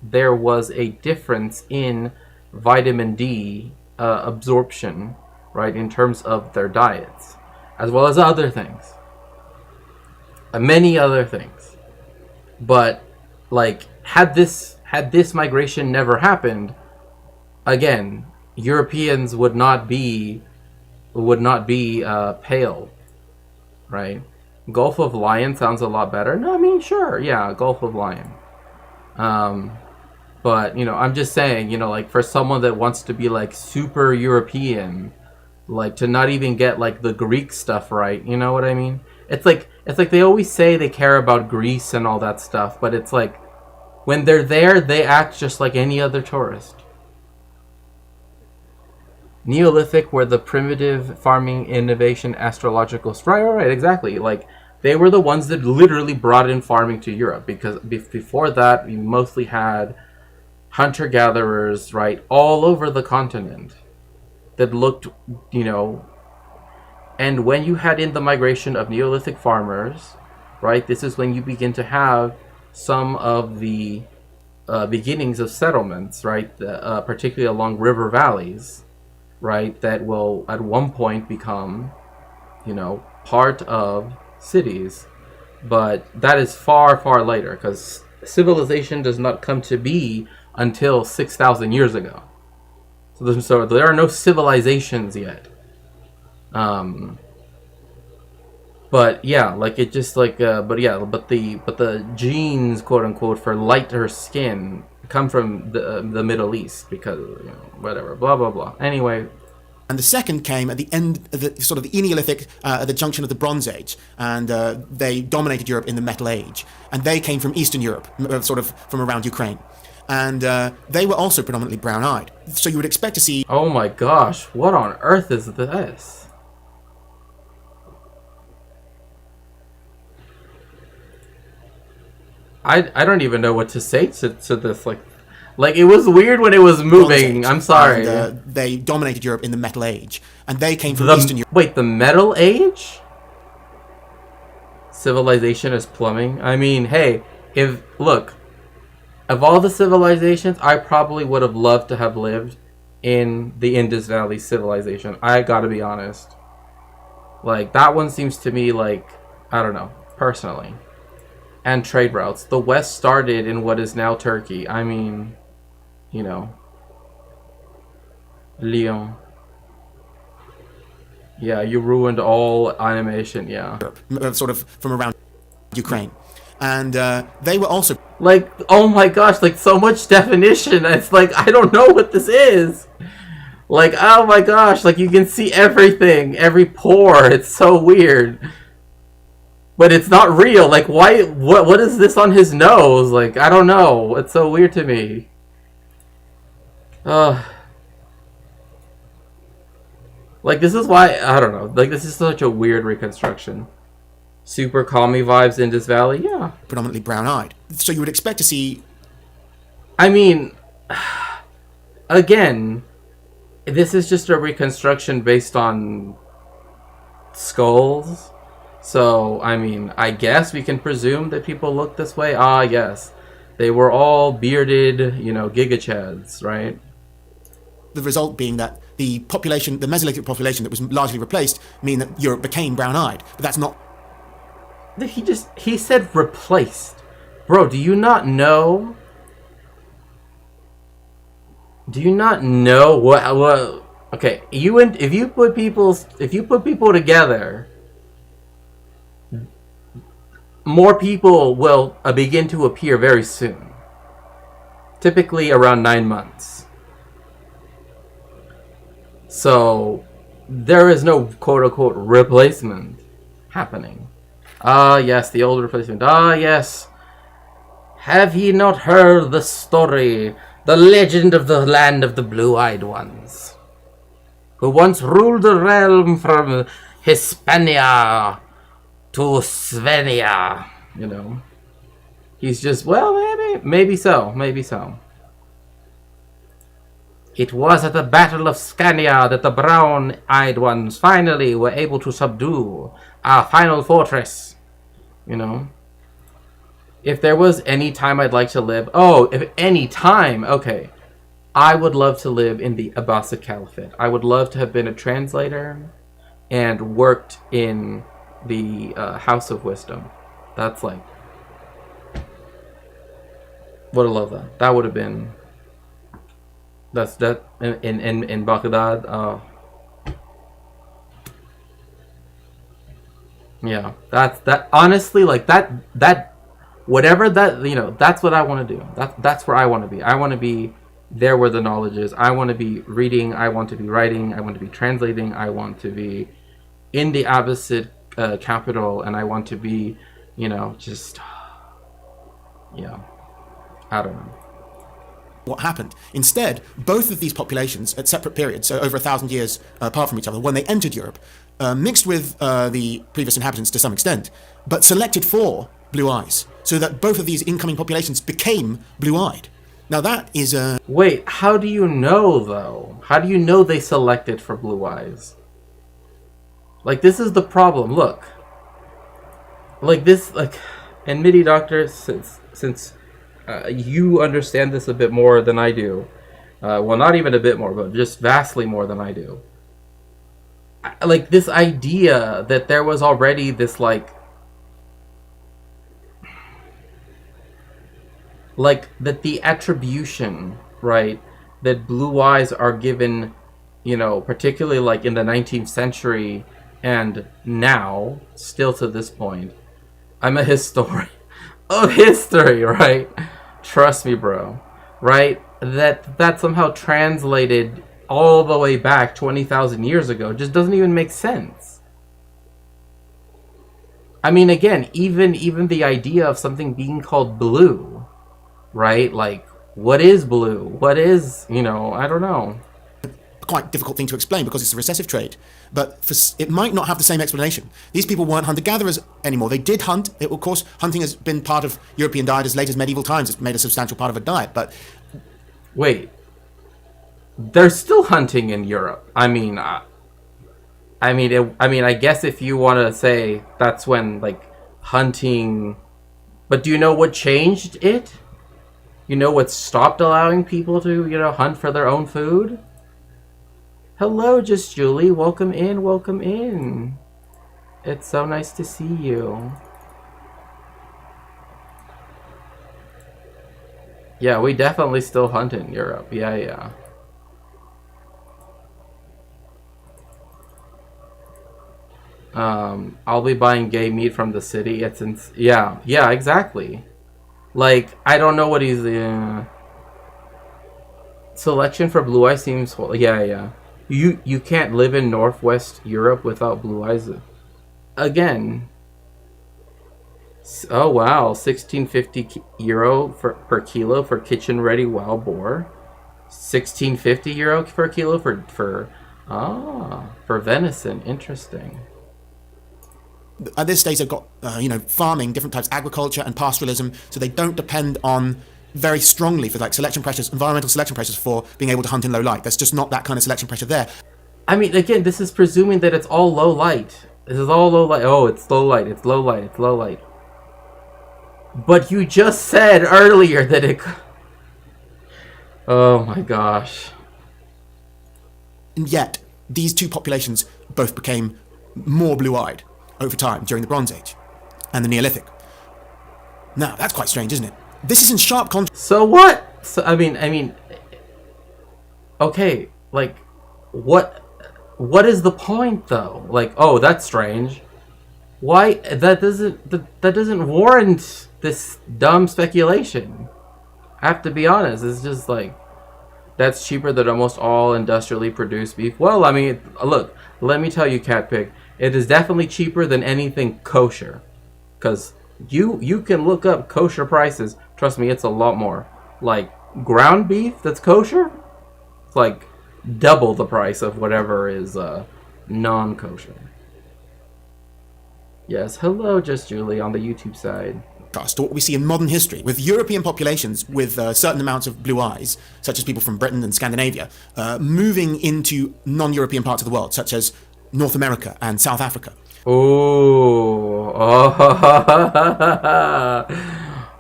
there was a difference in vitamin D absorption, right, in terms of their diets, as well as other things, many other things. But like, had this migration never happened, again, Europeans would not be pale, right? Gulf of Lion sounds a lot better. No, I mean, sure, yeah, Gulf of Lion. But, you know, I'm just saying, you know, like, for someone that wants to be, like, super European, like, to not even get, like, the Greek stuff right, you know what I mean? It's like they always say they care about Greece and all that stuff, but it's like, when they're there, they act just like any other tourist. Neolithic were the primitive farming innovation astrological... Right, exactly. Like, they were the ones that literally brought in farming to Europe, because before that, we mostly had hunter-gatherers, right, all over the continent that looked, you know... And when you had in the migration of Neolithic farmers, right, this is when you begin to have some of the beginnings of settlements, right, particularly along river valleys, right, that will at one point become, you know, part of cities. But that is far, far later, because civilization does not come to be until 6,000 years ago. So there are no civilizations yet. But yeah, like, it just like, but the genes, quote unquote, for lighter skin come from the Middle East, because, you know, whatever, blah blah blah. Anyway. And the second came at the end of the sort of the Neolithic, at the junction of the Bronze Age, and they dominated Europe in the Metal Age, and they came from Eastern Europe, sort of from around Ukraine, and they were also predominantly brown-eyed. So you would expect to see. Oh my gosh, what on earth is this? I don't even know what to say to this. Like, it was weird when it was moving. I'm sorry. And, they dominated Europe in the Metal Age, and they came from Eastern Europe. Wait, the Metal Age? Civilization is plumbing? I mean, hey, look, of all the civilizations, I probably would have loved to have lived in the Indus Valley civilization. I gotta be honest. Like, that one seems to me like, I don't know, personally. And trade routes. The West started in what is now Turkey. I mean, you know, Lyon. Yeah, you ruined all animation, yeah. Sort of from around Ukraine. And they were also... Like, oh my gosh, like, so much definition. It's like, I don't know what this is. Like, oh my gosh, like, you can see everything, every pore. It's so weird. But it's not real. Like, why? What is this on his nose? Like, I don't know. It's so weird to me. Like, this is why, I don't know. Like, this is such a weird reconstruction. Super calmy vibes in this valley? Yeah. Predominantly brown-eyed. So you would expect to see... I mean, again, this is just a reconstruction based on skulls. So, I mean, I guess we can presume that people look this way. Ah, yes. They were all bearded, you know, gigachads, right? The result being that the population, the Mesolithic population that was largely replaced, mean that Europe became brown-eyed. But that's not... He said replaced. Bro, do you not know? Do you not know what okay, if you put people together, more people will begin to appear very soon. Typically around 9 months. So, there is no quote-unquote replacement happening. Ah, yes, the old replacement. Ah, yes. Have ye not heard the story, the legend of the land of the blue-eyed ones, who once ruled the realm from Hispania to Svenia? You know, he's just, well, maybe so. It was at the Battle of Scania that the brown-eyed ones finally were able to subdue our final fortress. You know? If there was any time I'd like to live... Oh, if any time! Okay. I would love to live in the Abbasid Caliphate. I would love to have been a translator and worked in the House of Wisdom. That's like... Would have loved that. That would have been... That's that in Baghdad. Yeah, that honestly, like that whatever that, you know, that's what I want to do. That's where I want to be. I want to be there where the knowledge is. I want to be reading. I want to be writing. I want to be translating. I want to be in the Abbasid capital, and I want to be, you know, just yeah. I don't know what happened. Instead, both of these populations at separate periods, so over 1,000 years apart from each other, when they entered Europe, mixed with the previous inhabitants to some extent, but selected for blue eyes, so that both of these incoming populations became blue-eyed. Now that is a... Wait, how do you know, though? How do you know they selected for blue eyes? Like, this is the problem. Look. Like, this, like, and MIDI Doctor, since you understand this a bit more than I do. Well, not even a bit more, but just vastly more than I do. Like, this idea that there was already this, like that the attribution, right, that blue eyes are given, you know, particularly like in the 19th century and now, still to this point. I'm a historian of history, right? Trust me, bro. Right? That somehow translated all the way back 20,000 years ago just doesn't even make sense. I mean, again, even the idea of something being called blue, right? Like, what is blue? What is, you know, I don't know. Quite difficult thing to explain because it's a recessive trait, but it might not have the same explanation. These people weren't hunter-gatherers anymore. They did hunt. Of course, hunting has been part of European diet as late as medieval times. It's made a substantial part of a diet, but... Wait. They're still hunting in Europe. I mean, I guess if you want to say that's when, like, hunting... But do you know what changed it? You know what stopped allowing people to, you know, hunt for their own food? Hello, Just Julie. Welcome in, welcome in. It's so nice to see you. Yeah, we definitely still hunt in Europe. Yeah. I'll be buying gay meat from the city. Yeah, exactly. Like, I don't know what he's... Selection for blue eyes seems... Yeah. You can't live in Northwest Europe without blue eyes. Again. Oh wow, 1650 euro per kilo for kitchen ready wild boar. 1650 euro per kilo for venison. Interesting. At this stage, they've got farming, different types of agriculture and pastoralism, so they don't depend on very strongly for like selection pressures, environmental selection pressures for being able to hunt in low light. There's just not that kind of selection pressure there. I mean, again, this is presuming that it's all low light. This is all low light. Oh, it's low light. It's low light. It's low light. But you just said earlier that it... Oh my gosh. And yet, these two populations both became more blue-eyed over time during the Bronze Age and the Neolithic. Now, that's quite strange, isn't it? This is in sharp contrast. So what? So I mean, okay, like, what is the point though? Like, oh, that's strange. Why that doesn't warrant this dumb speculation. I have to be honest. It's just like that's cheaper than almost all industrially produced beef. Well, I mean, look, let me tell you, Cat Pig, it is definitely cheaper than anything kosher, because you can look up kosher prices Trust me, it's a lot more. Like, ground beef that's kosher, it's like double the price of whatever is non-kosher. Yes, hello, Just Julie on the YouTube side. To what we see in modern history, with European populations with certain amounts of blue eyes, such as people from Britain and Scandinavia, moving into non-European parts of the world, such as North America and South Africa. Oh,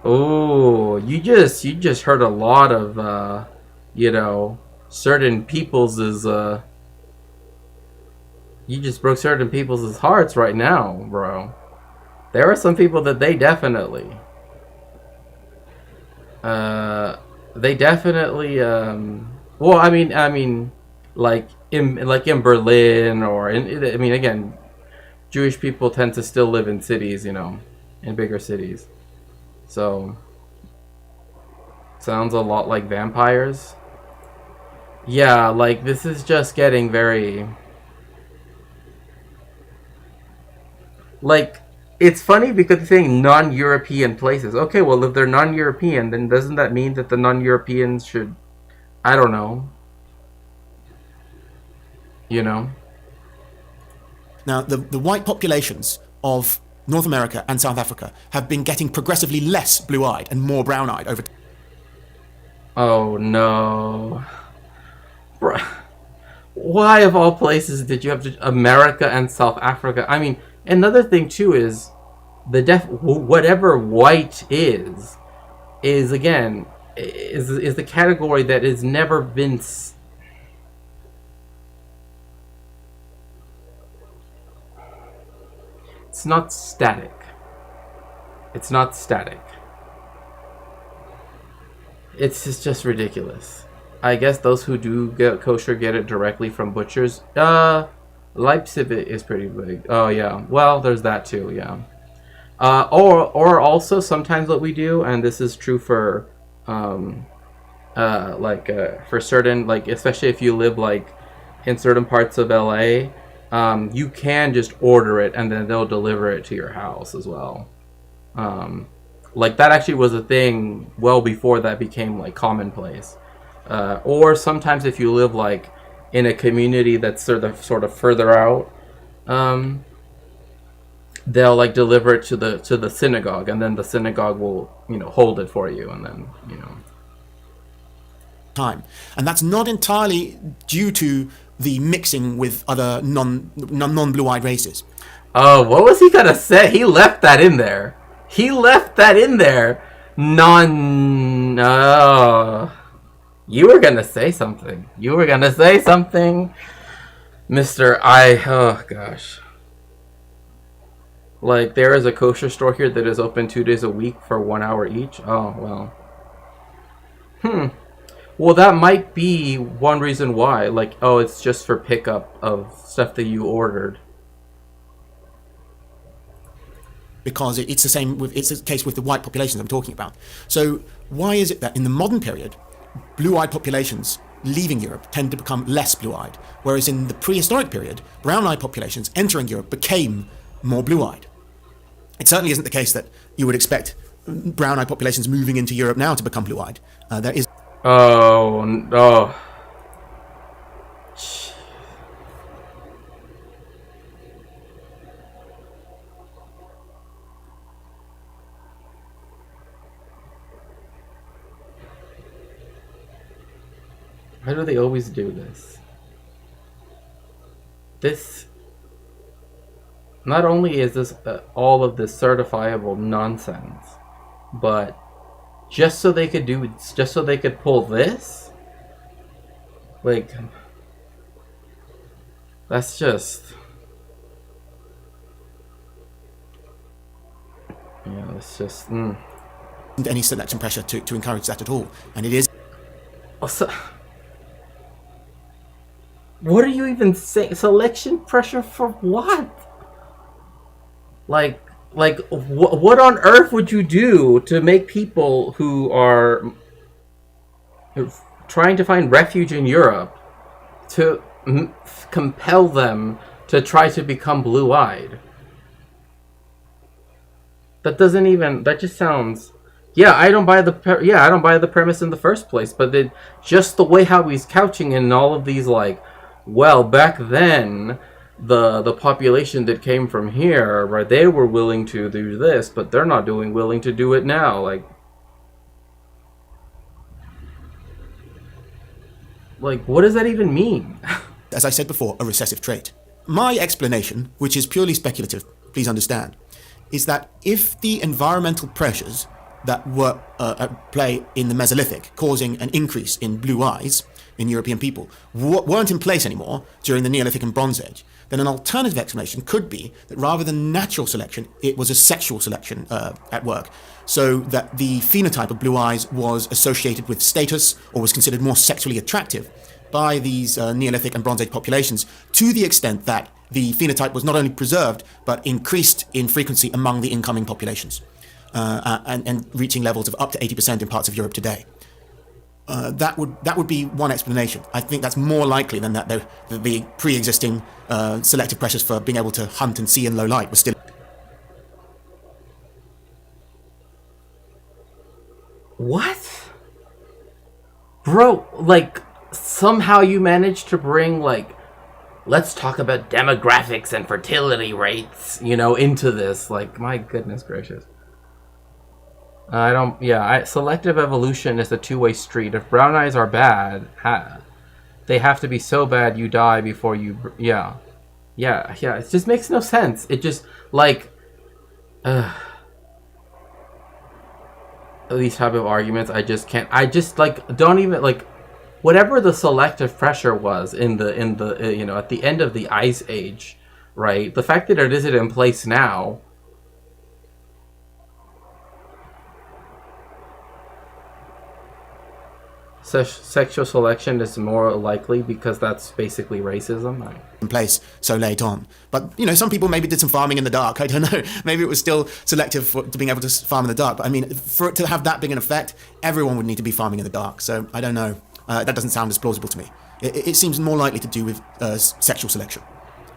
oh, you just hurt a lot of, certain people's you just broke certain people's hearts right now, bro. There are some people that they definitely, well, I mean, like in Berlin or again, Jewish people tend to still live in cities, in bigger cities. So, sounds a lot like vampires. Yeah, like this is just getting very, like, it's funny because they're saying non-European places. Okay, well, if they're non-European, then doesn't that mean that the non-Europeans should, I don't know, Now, the white populations of North America and South Africa have been getting progressively less blue-eyed and more brown-eyed over time. Oh, no. Bruh. Why, of all places, did you have to America and South Africa? I mean, another thing, too, is whatever white is again, is the category that has never been... It's not static. It's not static. It's just ridiculous. I guess those who do get kosher get it directly from butchers. Leipzig is pretty big. Oh yeah. Well, there's that too. Yeah. Or also sometimes what we do, and this is true for for certain, like, especially if you live like in certain parts of LA, you can just order it and then they'll deliver it to your house as well. Like that actually was a thing well before that became like commonplace. Or sometimes if you live like in a community that's sort of further out, they'll like deliver it to the synagogue, and then the synagogue will hold it for you, and then time, and that's not entirely due to the mixing with other non-blue-eyed races. Oh, what was he gonna say? He left that in there. You were gonna say something. Mr. Oh gosh. Like, there is a kosher store here that is open 2 days a week for 1 hour each. Oh, well. Well, that might be one reason why. Like, oh, it's just for pickup of stuff that you ordered. Because it's the case with the white populations I'm talking about. So why is it that in the modern period, blue-eyed populations leaving Europe tend to become less blue-eyed, whereas in the prehistoric period, brown-eyed populations entering Europe became more blue-eyed? It certainly isn't the case that you would expect brown-eyed populations moving into Europe now to become blue-eyed. There is... Oh, no. Why do they always do this? Not only is this all of this certifiable nonsense, but just so they could pull this? Like, that's just... Yeah, it's just... Any selection pressure to encourage that at all. And it is... Also, what are you even saying? Selection pressure for what? Like, what on earth would you do to make people who are trying to find refuge in Europe to compel them to try to become blue-eyed? That just sounds Yeah, I don't buy I don't buy the premise in the first place. But just the way how he's couching in all of these, like, well, back then, the population that came from here, right? They were willing to do this, but they're not willing to do it now. Like, what does that even mean? As I said before, a recessive trait. My explanation, which is purely speculative, please understand, is that if the environmental pressures that were at play in the Mesolithic, causing an increase in blue eyes in European people, weren't in place anymore during the Neolithic and Bronze Age, then an alternative explanation could be that rather than natural selection, it was a sexual selection at work, so that the phenotype of blue eyes was associated with status or was considered more sexually attractive by these Neolithic and Bronze Age populations, to the extent that the phenotype was not only preserved, but increased in frequency among the incoming populations, and reaching levels of up to 80% in parts of Europe today. That would be one explanation. I think that's more likely than that the pre-existing selective pressures for being able to hunt and see in low light was still... What? Bro, like, somehow you managed to bring, like, let's talk about demographics and fertility rates, into this. Like, my goodness gracious. Selective evolution is a two-way street. If brown eyes are bad, they have to be so bad you die before you... Yeah, it just makes no sense. It just, like... these type of arguments, I just can't... I just, like, don't even, like... Whatever the selective pressure was in the at the end of the Ice Age, right? The fact that it isn't in place now... Sexual selection is more likely because that's basically racism. In place so late on. But, some people maybe did some farming in the dark. I don't know. Maybe it was still selective to being able to farm in the dark. But, I mean, for it to have that big an effect, everyone would need to be farming in the dark. So, I don't know. That doesn't sound as plausible to me. It seems more likely to do with sexual selection.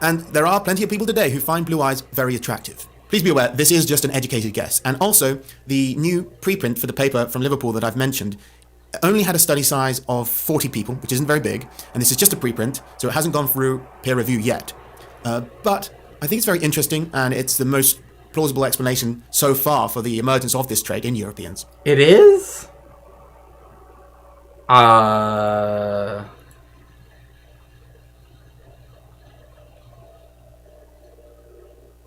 And there are plenty of people today who find blue eyes very attractive. Please be aware, this is just an educated guess. And also, the new preprint for the paper from Liverpool that I've mentioned only had a study size of 40 people, which isn't very big, and this is just a preprint, so it hasn't gone through peer review yet. But I think it's very interesting, and it's the most plausible explanation so far for the emergence of this trait in Europeans. It is?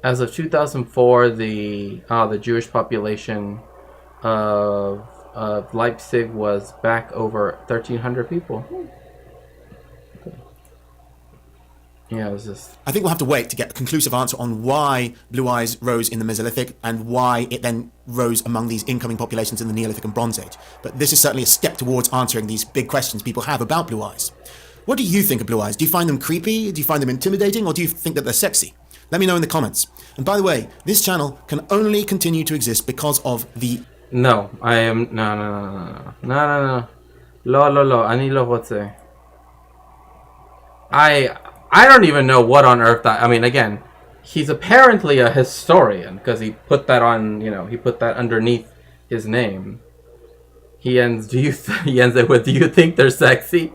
As of 2004, the Jewish population of Leipzig was back over 1,300 people. Yeah, it was just... I think we'll have to wait to get a conclusive answer on why blue eyes rose in the Mesolithic and why it then rose among these incoming populations in the Neolithic and Bronze Age. But this is certainly a step towards answering these big questions people have about blue eyes. What do you think of blue eyes? Do you find them creepy? Do you find them intimidating? Or do you think that they're sexy? Let me know in the comments. And by the way, this channel can only continue to exist because of the... No, I am... No. Lo, ani lo what's I don't even know what on earth that... I mean, again, he's apparently a historian because he put that on, he put that underneath his name. He ends it with, do you think they're sexy?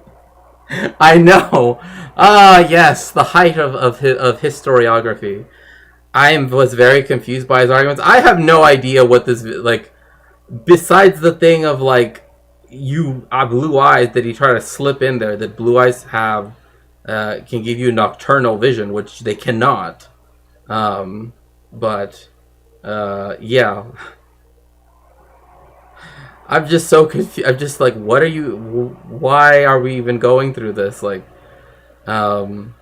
I know. Yes, the height of historiography. I was very confused by his arguments. I have no idea what this, like, besides the thing of, like, blue eyes that he tried to slip in there, that blue eyes have... can give you nocturnal vision, which they cannot. Yeah. I'm just so confused. I'm just like, what are you... Why are we even going through this? Like, and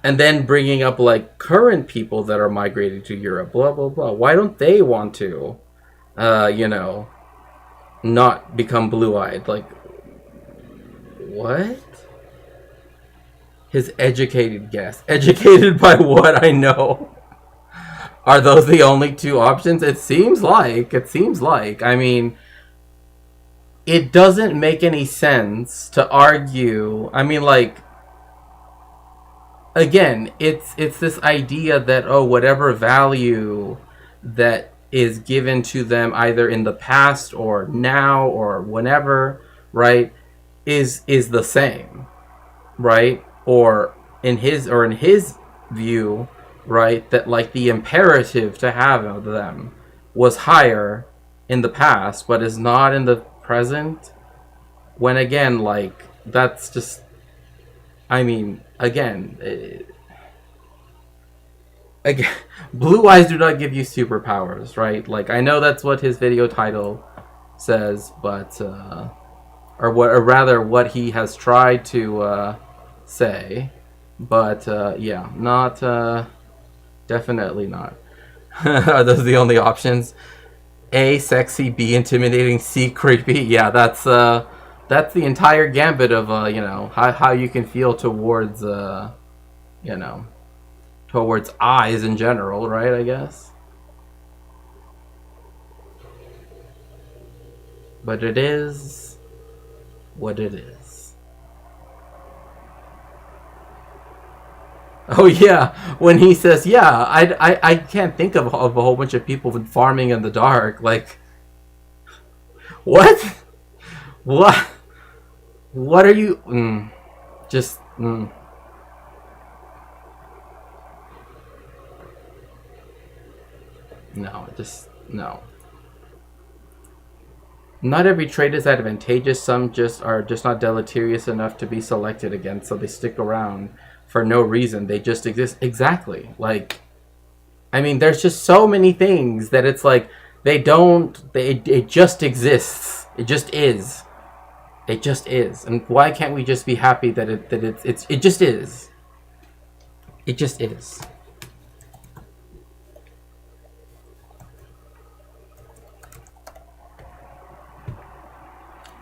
then bringing up, like, current people that are migrating to Europe, blah, blah, blah. Why don't they want to, not become blue-eyed? Like, what? His educated guess. Educated by what I know. Are those the only two options? It seems like. I mean, it doesn't make any sense to argue. I mean, like, again, it's this idea that, whatever value that is given to them either in the past or now or whenever, right, is the same, right? Or in his view, right, that like the imperative to have them was higher in the past but is not in the present, when again, like, that's just, I mean, again, again, blue eyes do not give you superpowers, right? Like, I know that's what his video title says, but or rather what he has tried to say, but yeah, not definitely not. Are those the only options? A, sexy; B, intimidating; C, creepy. Yeah, that's the entire gambit of you know, how you can feel towards you know, towards eyes in general, right? I guess. But it is what it is. Oh yeah, when he says, "Yeah, I can't think of a whole bunch of people farming in the dark." Like, what? What? What are you? Just. No, just no. Not every trait is advantageous. Some just are just not deleterious enough to be selected against, so they stick around for no reason. They just exist. Exactly. Like, I mean, there's just so many things that it's like it just exists. It just is. It just is. And why can't we just be happy that it just is? It just is.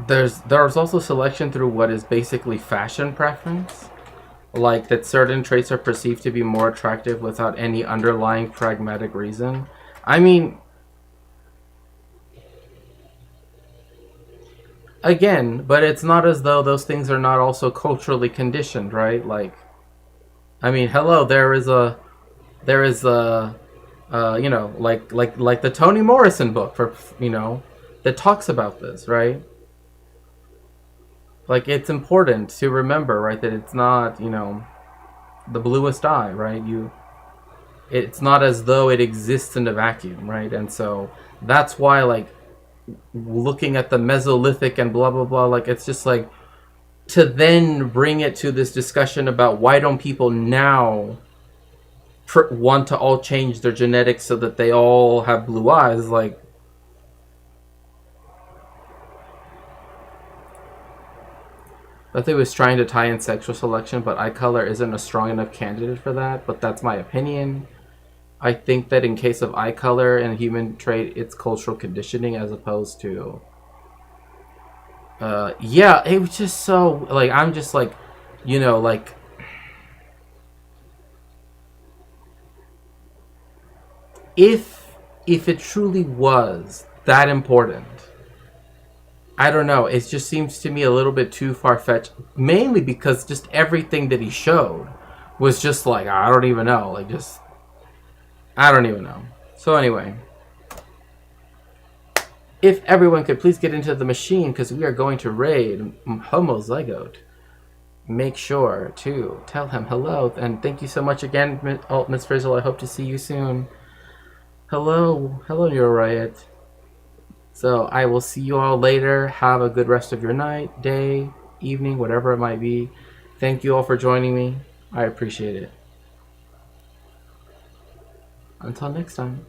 There's also selection through what is basically fashion preference, like that certain traits are perceived to be more attractive without any underlying pragmatic reason. I mean, again, but it's not as though those things are not also culturally conditioned, right? Like, I mean, hello, there is a you know, like the Toni Morrison book, for, you know, that talks about this, right? Like, it's important to remember, right, that it's not, you know, the bluest eye, right? It's not as though it exists in a vacuum, right? And so that's why, like, looking at the Mesolithic and blah blah blah, like, it's just like, to then bring it to this discussion about why don't people now want to all change their genetics so that they all have blue eyes, like, I think it was trying to tie in sexual selection, but eye color isn't a strong enough candidate for that, but that's my opinion. I think that in case of eye color and human trait, it's cultural conditioning as opposed to... yeah, it was just so... Like, I'm just like, you know, like... If it truly was that important... I don't know, it just seems to me a little bit too far-fetched, mainly because just everything that he showed was just like, I don't even know, like, just, I don't even know. So anyway, if everyone could please get into the machine, because we are going to raid Homozygote. Make sure to tell him hello, and thank you so much again, Miss Frizzle. I hope to see you soon. Hello, Riot. So I will see you all later. Have a good rest of your night, day, evening, whatever it might be. Thank you all for joining me. I appreciate it. Until next time.